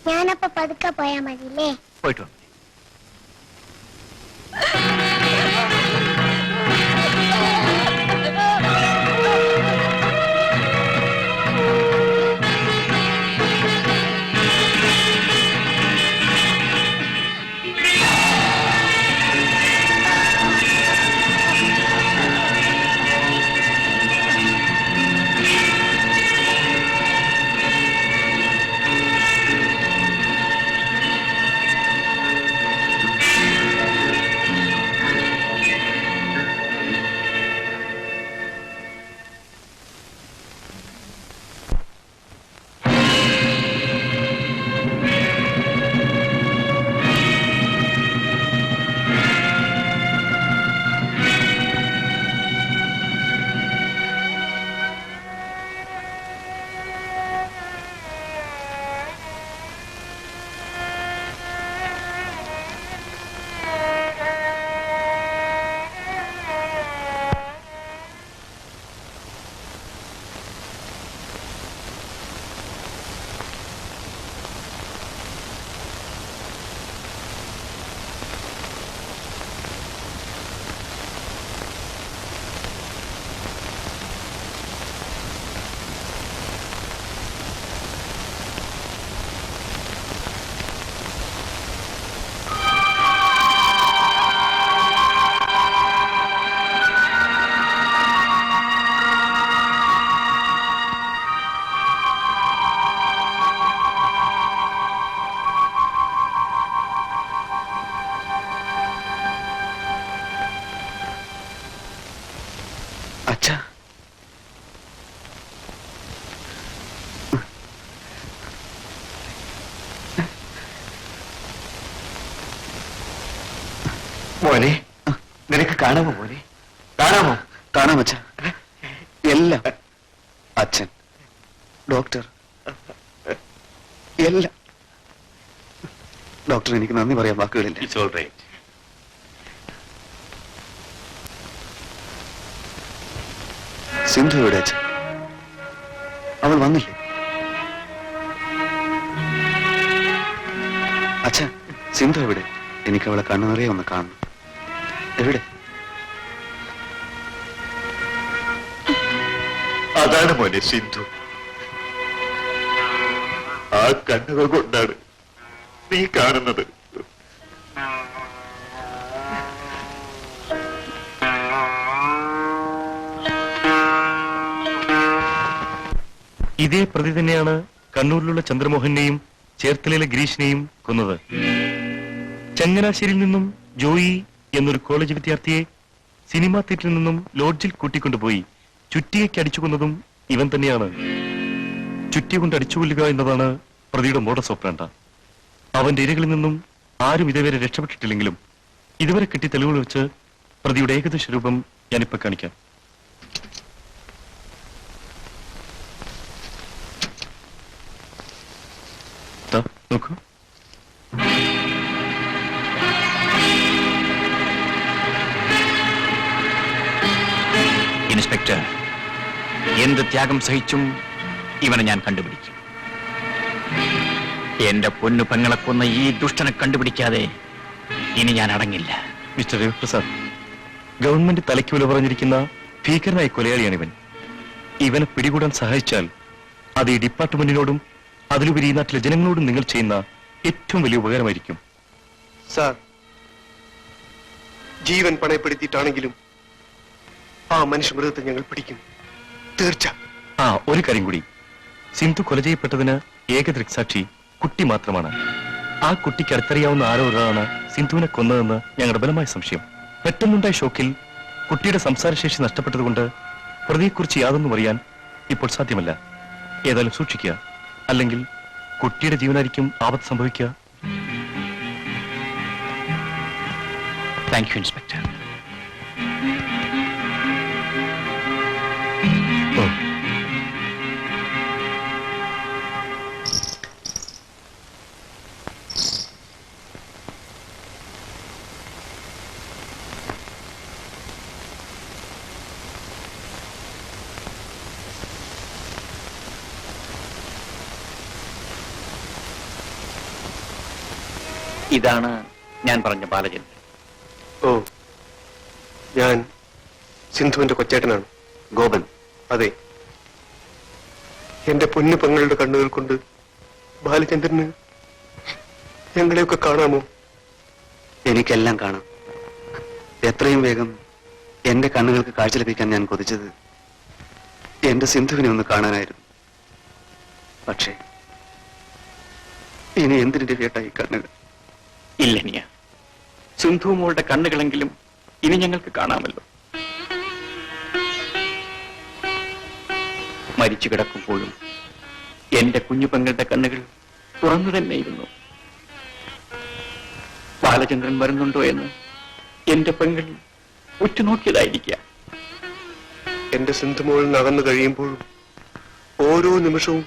ഞാനപ്പോ പതുക്കെ പോയാ മതില്ലേ? പോയിട്ട് വാ. അച്ഛാ, മോനെ, നിനക്ക് കാണാമോ മോനെ? കാണാമോ? കാണാം അച്ഛാ, എല്ലാം. അച്ഛൻ, ഡോക്ടർ, എല്ലാം. ഡോക്ടർ, എനിക്ക് നന്ദി പറയാൻ വാക്കുകളില്ല. It's all right. സിന്ധു എവിടെ അച്ഛൻ? അവൾ വന്നില്ലേ? അച്ഛാ, സിന്ധു എവിടെ? എനിക്ക് അവളെ കണ്ണു നിറയെ ഒന്ന് കാണണം. എവിടെ? അതാണ് മോനെ സിന്ധു. ആ കണ്ണുകൾ കൊണ്ടാണ് നീ കാണുന്നത്. ഇതേ പ്രതി തന്നെയാണ് കണ്ണൂരിലുള്ള ചന്ദ്രമോഹനെയും ചേർത്തലയിലെ ഗിരീഷിനെയും കൊന്നത്. ചങ്ങനാശ്ശേരിയിൽ നിന്നും ജോയി എന്നൊരു കോളേജ് വിദ്യാർത്ഥിയെ സിനിമാ തിയേറ്ററിൽ നിന്നും ലോഡ്ജിൽ കൂട്ടിക്കൊണ്ടുപോയി ചുറ്റികയ്ക്ക് അടിച്ചു കൊന്നതും ഇവൻ തന്നെയാണ്. ചുറ്റിയ കൊണ്ട് അടിച്ചുകൊല്ലുക എന്നതാണ് പ്രതിയുടെ മോഡസ് ഓപ്പറandi. അവന്റെ ഇരകളിൽ നിന്നും ആരും ഇതുവരെ രക്ഷപ്പെട്ടിട്ടില്ലെങ്കിലും ഇതുവരെ കിട്ടിയ തെളിവുകൾ വെച്ച് പ്രതിയുടെ ഏകദേശ രൂപം ഞാനിപ്പോ കാണിക്കാം. നോക്കൂ. ഇൻസ്പെക്ടർ, എന്ത് ത്യാഗം സഹിച്ചും ഇവനെ ഞാൻ കണ്ടുപിടിക്കും. എന്റെ പൊന്നു പെങ്ങളെ കൊന്ന ഈ ദുഷ്ടനെ കണ്ടുപിടിക്കാതെ ഇനി ഞാൻ അടങ്ങില്ല. മിസ്റ്റർ രവിപ്രസാദ്, ഗവൺമെന്റ് തലയ്ക്ക് വില പറഞ്ഞിരിക്കുന്ന ഭീകരനായ കൊലയാളിയാണിവൻ. ഇവനെ പിടികൂടാൻ സഹായിച്ചാൽ അത് ഈ ഡിപ്പാർട്ട്മെന്റിനോടും അതിലുപരി ഈ നാട്ടിലെ ജനങ്ങളോടും നിങ്ങൾ ചെയ്യുന്ന ഏറ്റവും വലിയ ഉപകാരമായിരിക്കും. സാർ, ജീവൻ പണയപ്പെടുത്തിയിട്ടാണെങ്കിലും ആ മനുഷ്യമൃഗത്തെ ഞങ്ങൾ പിടിക്കും, തീർച്ച. ഒരു കാര്യം കൂടി, സിന്ധു കൊല ചെയ്യപ്പെട്ടതിന് ഏക ദൃക്സാക്ഷി കുട്ടി മാത്രമാണ്. ആ കുട്ടിക്ക് അടുത്തറിയാവുന്ന ആരോ ഒരാളാണ് സിന്ധുവിനെ കൊന്നതെന്ന് ഞങ്ങളുടെ ബലമായ സംശയം. പെട്ടെന്നുണ്ടായ ഷോക്കിൽ കുട്ടിയുടെ സംസാരശേഷി നഷ്ടപ്പെട്ടതുകൊണ്ട് പ്രതിയെക്കുറിച്ച് യാതൊന്നും അറിയാൻ ഇപ്പോൾ സാധ്യമല്ല. ഏതായാലും സൂക്ഷിക്കുക, അല്ലെങ്കിൽ കുട്ടിയുടെ ജീവനായിരിക്കും ആപത്ത് സംഭവിക്കുക. Thank you inspector. ഇതാണ് ഞാൻ പറഞ്ഞ ബാലചന്ദ്രൻ. ഓ, ഞാൻ സിന്ധുവിന്റെ കൊച്ചേട്ടനാണ്. ഗോപൻ. അതെ, എന്റെ പൊന്നു പെങ്ങളുടെ കണ്ണുകൾ കൊണ്ട് ബാലചന്ദ്രന് ഞങ്ങളെയൊക്കെ കാണാമോ? എനിക്കെല്ലാം കാണാം. എത്രയും വേഗം എന്റെ കണ്ണുകൾക്ക് കാഴ്ച ലഭിക്കാൻ ഞാൻ കൊതിച്ചത് എന്റെ സിന്ധുവിനെ ഒന്ന് കാണാനായിരുന്നു. പക്ഷേ ഇനി എന്തിന്റെ കേട്ടായി കണ്ണുകൾ? ഇല്ല നിയ, സിന്ധു മോളുടെ കണ്ണുകളെങ്കിലും ഇനി ഞങ്ങൾക്ക് കാണാമല്ലോ. മരിച്ചു കിടക്കുമ്പോഴും എന്റെ കുഞ്ഞു പെങ്ങളുടെ കണ്ണുകൾ തുറന്നു തന്നെയിരുന്നു. ബാലചന്ദ്രൻ വരുന്നുണ്ടോ എന്ന് എന്റെ പെങ്ങൾ ഉറ്റുനോക്കിയതായിരിക്കാം. എന്റെ സിന്ധുമോൾ നകന്നു കഴിയുമ്പോഴും ഓരോ നിമിഷവും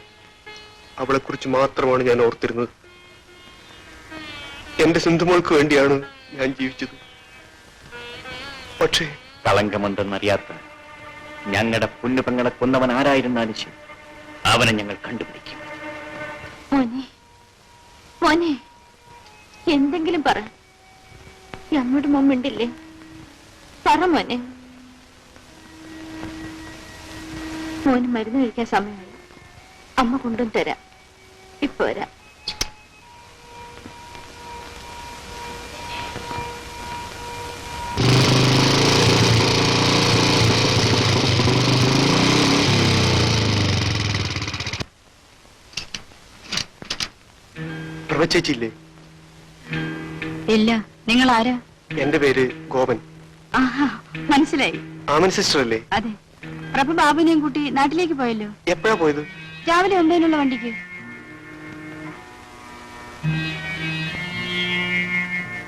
അവളെക്കുറിച്ച് മാത്രമാണ് ഞാൻ ഓർത്തിരുന്നത്. എന്റെ സിന്ധുമോൾക്ക് വേണ്ടിയാണ് ഞാൻ ജീവിച്ചത്. പക്ഷേ കളങ്കമെന്തെന്നറിയാത്ത ഞങ്ങളുടെ പൊന്നുപെങ്ങളെ കൊന്നവൻ ആരായിരുന്നാലും ശരി, അവനെ ഞങ്ങൾ കണ്ടുപിടിക്കും. മോനെ, മോനെ, എന്തെങ്കിലും പറ. എന്നോട് മുമ്പിണ്ടില്ലേ? പറ മോനെ. മോന് മരുന്ന് കഴിക്കാൻ സമയമായി. അമ്മ കൊണ്ടും തരാം. ഇപ്പൊ വരാം. പ്രഭ ചേച്ചിയില്ലേ? ഇല്ല, നിങ്ങൾ ആരാ? എന്റെ പേര് ഗോപൻ. ആഹാ, മനസ്സിലായി. ആമൻ സിസ്റ്റർ അല്ലേ? അതെ, പ്രഭു ബാബുവിനെയും കൂട്ടി നാട്ടിലേക്ക് പോയല്ലോ. എപ്പോഴാ പോയത്? രാവിലെ 9-നുള്ള വണ്ടിക്ക്.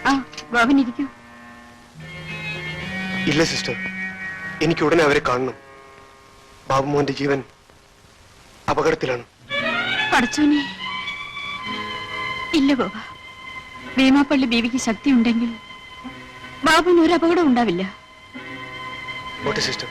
ആ, ബാബൻ ഇരിക്കൂ. ഇല്ല സിസ്റ്റർ, എനിക്ക് ഉടനെ അവരെ കാണണം. ബാബുമോന്റെ ജീവൻ അപകടത്തിലാണ്. പടച്ചോനെ, ഇല്ല ബാബ. ഭീമാപ്പള്ളി ബീവിക്ക് ശക്തി ഉണ്ടെങ്കിൽ ബാബുവിന് ഒരു അപകടം ഉണ്ടാവില്ല. ഓട്ടെ സിസ്റ്റർ.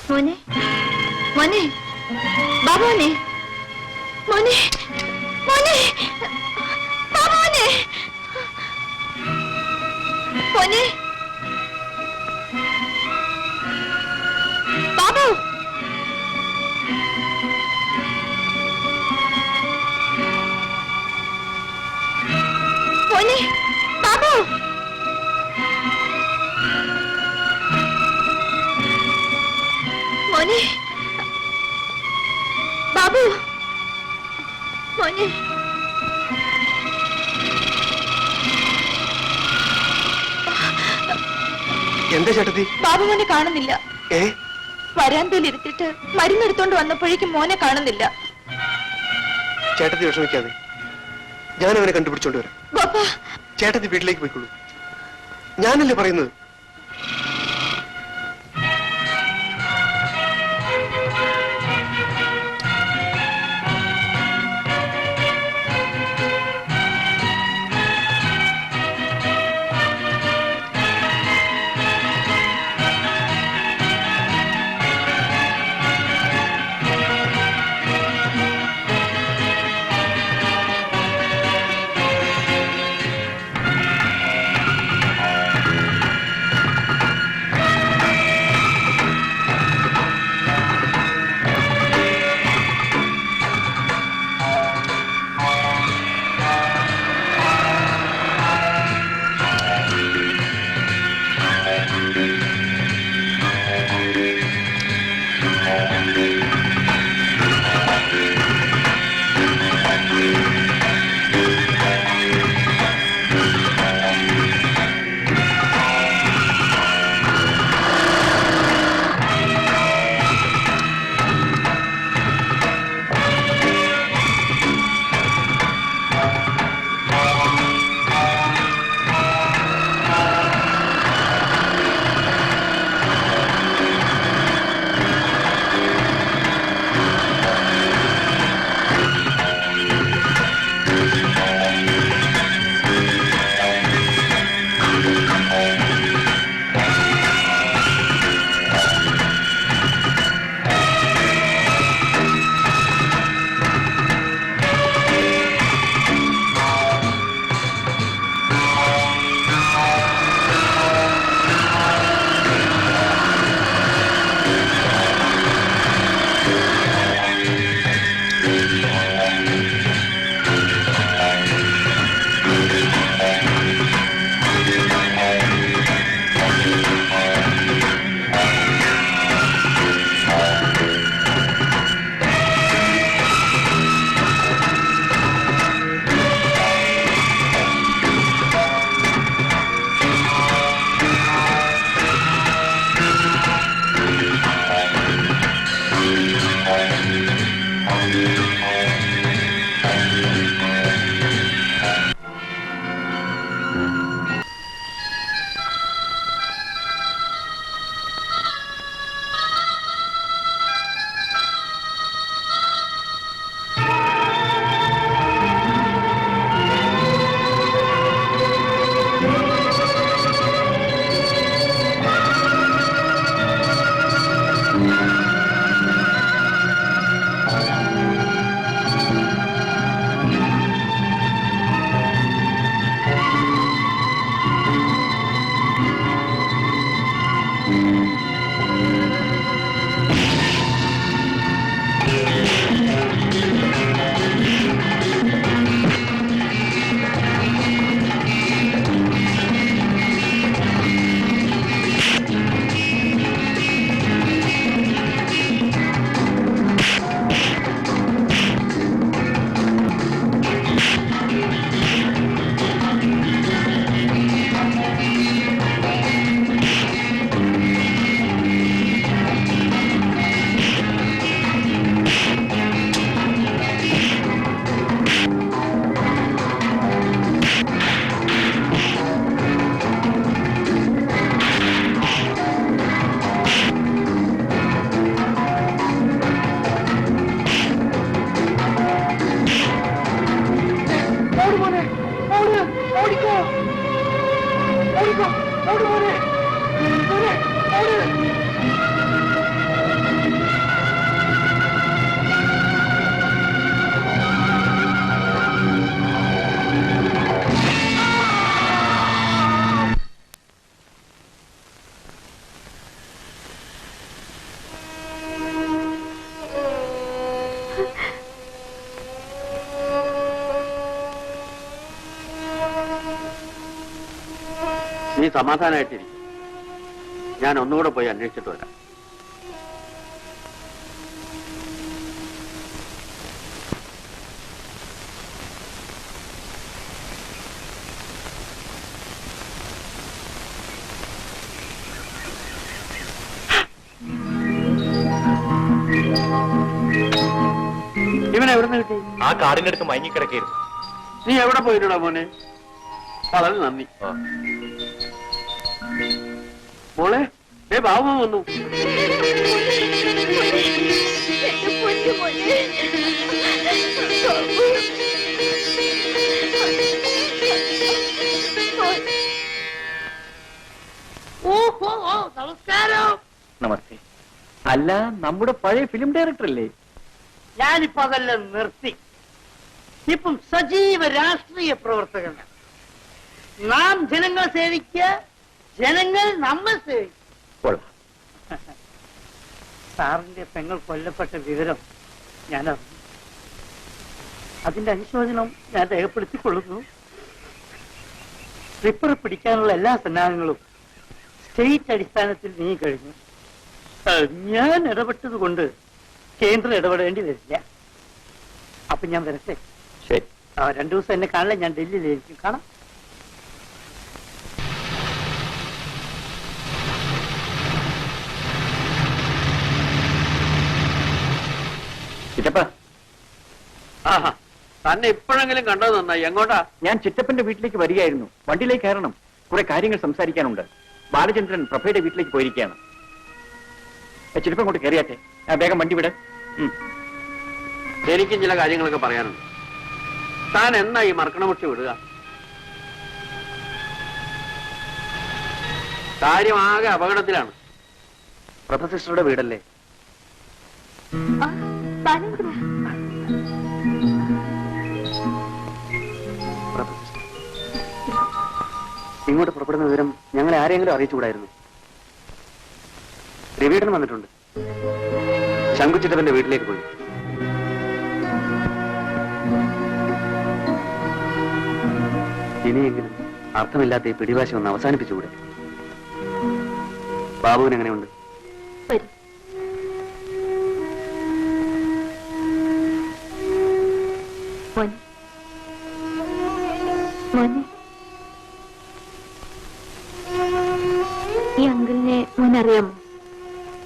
മോനെ, മോനെ, ബാബുനെ, മോനെ, മോനെ, ബാബുനെ, മോനെ, ബാബു, മോനെ, ബാബു, മോനെ, ബാബു, മോനെ. എന്താ ചേട്ടത്തി? ബാബു മോനെ കാണുന്നില്ല. ഏ, വരാന്തയിൽ ഇരുത്തിട്ട് മരുന്നെടുത്തോണ്ട് വന്നപ്പോഴേക്കും മോനെ കാണുന്നില്ല. ചേട്ടത്തി വിഷമിക്കാതെ, ഞാൻ അവനെ കണ്ടുപിടിച്ചോണ്ട് വരാം. ഗോപ, ചേട്ടത്തി വീട്ടിലേക്ക് പോയിക്കോളൂ. ഞാനല്ലേ പറയുന്നത്. നീ സമാധാനമായിട്ടിരിക്കും. ഞാൻ ഒന്നുകൂടെ പോയി അന്വേഷിച്ചിട്ട് വരാം. ഇവനെ എവിടുന്ന് കിട്ടി? ആ കാടിന്റെ അടുത്ത് മയങ്ങിക്കിടക്കായിരുന്നു. നീ എവിടെ പോയിട്ടാ മോനെ? വളരെ നന്ദി. മോളെ, ബാബു വന്നു. നമസ്കാരം. നമസ്തേ. അല്ല, നമ്മുടെ പഴയ ഫിലിം ഡയറക്ടർ അല്ലേ? ഞാനിപ്പോ അതെല്ലാം നിർത്തി. ഇപ്പം സജീവ രാഷ്ട്രീയ പ്രവർത്തകനാണ്. നാം ജനങ്ങളെ സേവിക്കുക, ജനങ്ങൾ നമ്മൾ സേവിക്കുക. സാറിന്റെ പെങ്ങൾ കൊല്ലപ്പെട്ട വിവരം ഞാൻ അറിഞ്ഞു. അതിന്റെ അനുശോചനം ഞാൻ രേഖപ്പെടുത്തിക്കൊള്ളുന്നു. സ്ലിപ്പർ പിടിക്കാനുള്ള എല്ലാ സന്നാഹങ്ങളും സ്റ്റേറ്റ് അടിസ്ഥാനത്തിൽ നീങ്ങി കഴിഞ്ഞു. ഞാൻ ഇടപെട്ടത് കൊണ്ട് കേന്ദ്രം ഇടപെടേണ്ടി വരില്ല. അപ്പൊ ഞാൻ വരട്ടെ. ശരി. 2 ദിവസം എന്നെ കാണില്ല. ഞാൻ ഡൽഹിയിലായിരിക്കും. കാണാം. ചിറ്റപ്പ, ആഹാ, തന്നെ ഇപ്പോഴെങ്കിലും കണ്ടത് നന്നായി. എങ്ങോട്ടാ? ഞാൻ ചിറ്റപ്പന്റെ വീട്ടിലേക്ക് വരികയായിരുന്നു. വണ്ടിയിലേക്ക് കയറണം. കുറെ കാര്യങ്ങൾ സംസാരിക്കാനുണ്ട്. ബാലചന്ദ്രൻ പ്രഭയുടെ വീട്ടിലേക്ക് പോയിരിക്കുകയാണ്. ചിറ്റപ്പ അങ്ങോട്ട് കയറിയാട്ടെ. വേഗം വണ്ടി വിട്. എനിക്കും ചില കാര്യങ്ങളൊക്കെ പറയാനുണ്ട്. താൻ എന്നാ ഈ മർക്കണമുട്ടി വിടുക? കാര്യമാകെ അപകടത്തിലാണ്. പ്രഭ സിസ്റ്ററുടെ വീടല്ലേ? പ്രഭ സിസ്റ്റർ ഇങ്ങോട്ട് പുറപ്പെടുന്ന വിവരം ഞങ്ങളെ ആരെങ്കിലും അറിയിച്ചുകൂടായിരുന്നു? രവീടൻ വന്നിട്ടുണ്ട്. ശങ്കുച്ചിട്ടവന്റെ വീട്ടിലേക്ക് പോയി. ഇനിയെങ്കിലും അർത്ഥമില്ലാത്ത ഈ പിടിവാശി ഒന്ന് അവസാനിപ്പിച്ചുകൂടെ? ബാബുവിന് എങ്ങനെയുണ്ട്? ഈ അങ്കിളിനെ മോനറിയാമോ?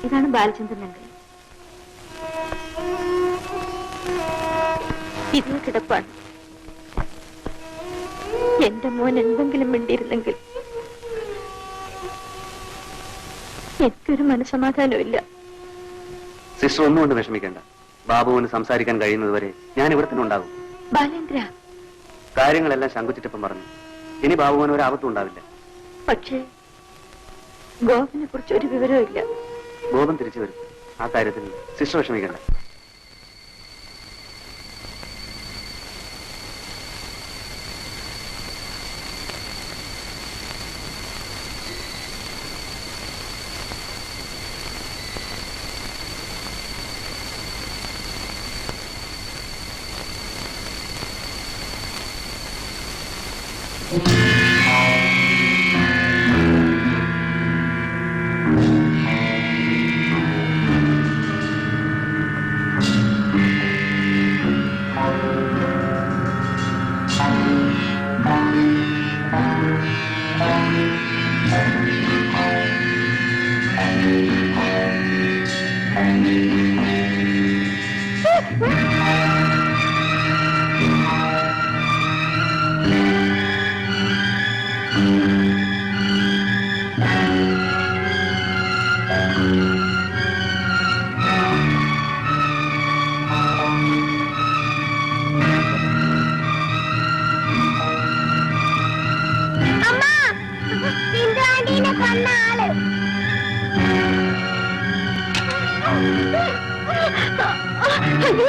ഇതാണ് ബാലചന്ദ്രൻ അങ്കിൾ. ഇതിൽ കിടപ്പാണ്. എന്റെ മോൻ എന്തെങ്കിലും മിണ്ടിയിരുന്നെങ്കിൽ. എനിക്കൊരു മനസമാധാനമില്ല. സിസ്റ്റർ ഒന്നുകൊണ്ട് വിഷമിക്കേണ്ട. ബാബുവിന് സംസാരിക്കാൻ കഴിയുന്നതുവരെ ഞാൻ ഇവിടെ തന്നെ ഉണ്ടാകും. ബാലേന്ദ്ര, കാര്യങ്ങളെല്ലാം ശങ്കുച്ചിട്ടപ്പം പറഞ്ഞു. ഇനി ബാബുവിന് ഒരു ആപത്തും ഉണ്ടാവില്ല. പക്ഷേ ഗോപനെ കുറിച്ച് ഒരു വിവരവും ഇല്ല. ഗോപൻ തിരിച്ചു വരും. ആ കാര്യത്തിൽ സിസ്റ്റർ വിഷമിക്കേണ്ട.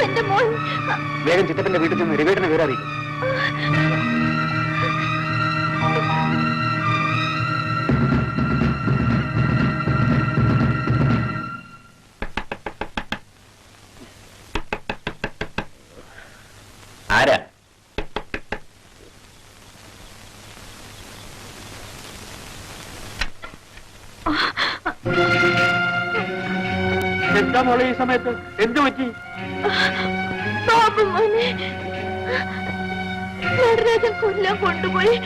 എന്റെ മോൻ. വേഗം ചിറ്റപ്പന്റെ വീട്ടിൽ ചെന്ന് രവിയേട്ടനെ വിവരം അറിയിക്കും. ആരാ? എന്താ മോളെ ഈ സമയത്ത്? എന്തു പറ്റി? ബാബു മോനെ നടരാജൻ കൊല്ലാൻ കൊണ്ടുപോയി.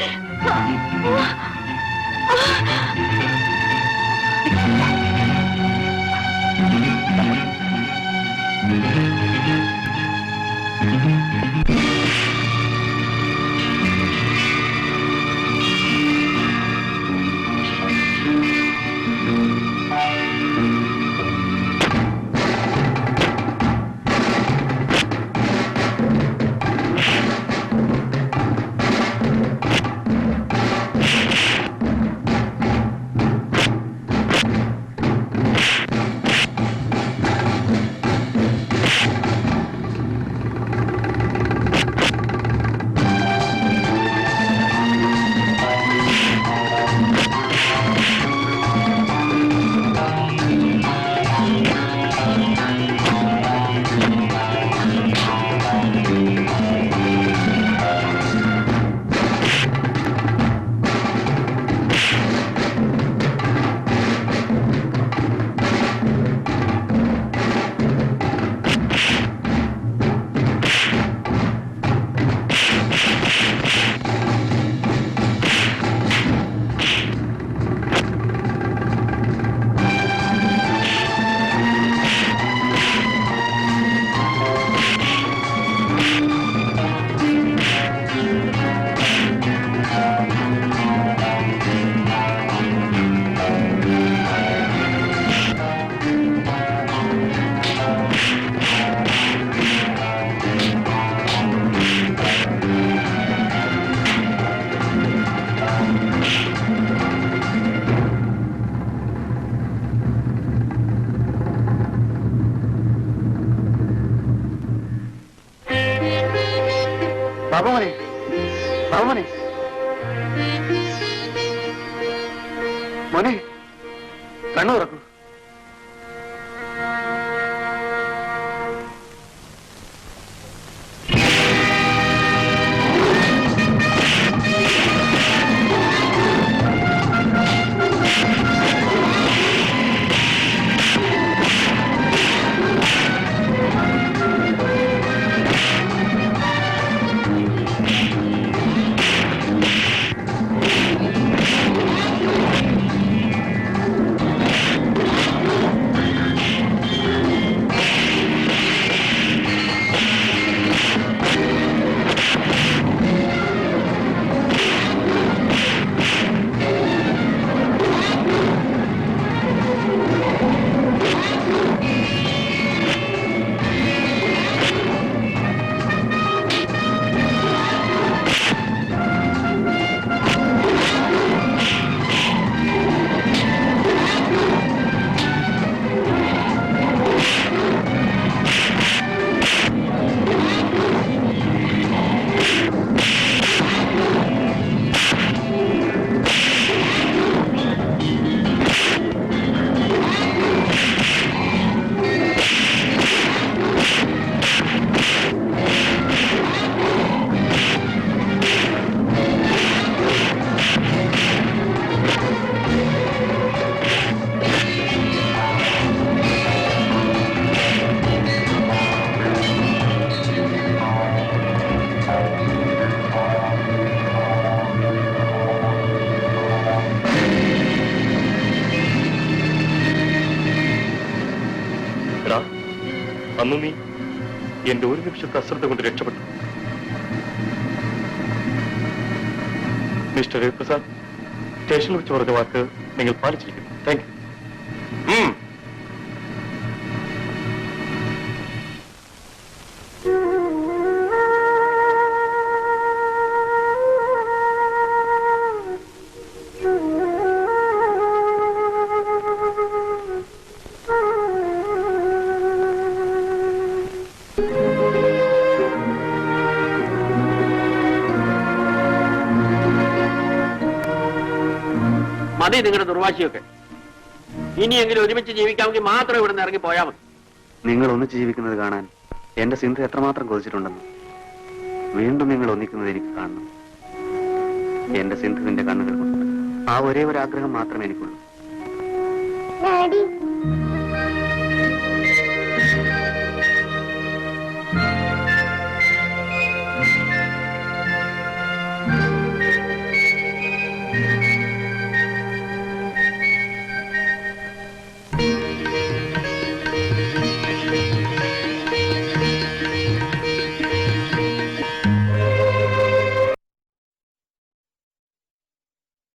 ബാബുമോനെ, ബാബുമോനെ, മോനെ കണ്ണു തുറക്കൂ. അന്ന് നീ എന്റെ ഒരു നിമിഷത്തെ അശ്രദ്ധ കൊണ്ട് രക്ഷപ്പെട്ടു. മിസ്റ്റർ രവിപ്രസാദ്, സ്റ്റേഷനിൽ വെച്ച് പറഞ്ഞ വാക്ക് നിങ്ങൾ പാലിച്ചിരിക്കുന്നു. Thank you. Mm-hmm. മതി നിങ്ങളുടെ ദുർവാശിയൊക്കെ. ഇനിയെങ്കിലും ഒരുമിച്ച് ജീവിക്കാമെങ്കിൽ മാത്രം ഇവിടെ നിന്ന് ഇറങ്ങി പോയാൽ മതി. നിങ്ങൾ ഒന്നിച്ച് ജീവിക്കുന്നത് കാണാൻ എന്റെ സിന്ധു എത്രമാത്രം കൊതിച്ചിട്ടുണ്ടെന്ന്. വീണ്ടും നിങ്ങൾ ഒന്നിക്കുന്നത് എനിക്ക് കാണണം. എന്റെ സിന്ധുവിന്റെ കണ്ണുകൾ കൊണ്ട് ആ ഒരേ ഒരു ആഗ്രഹം മാത്രമേ എനിക്കുള്ളൂ. ഡാഡി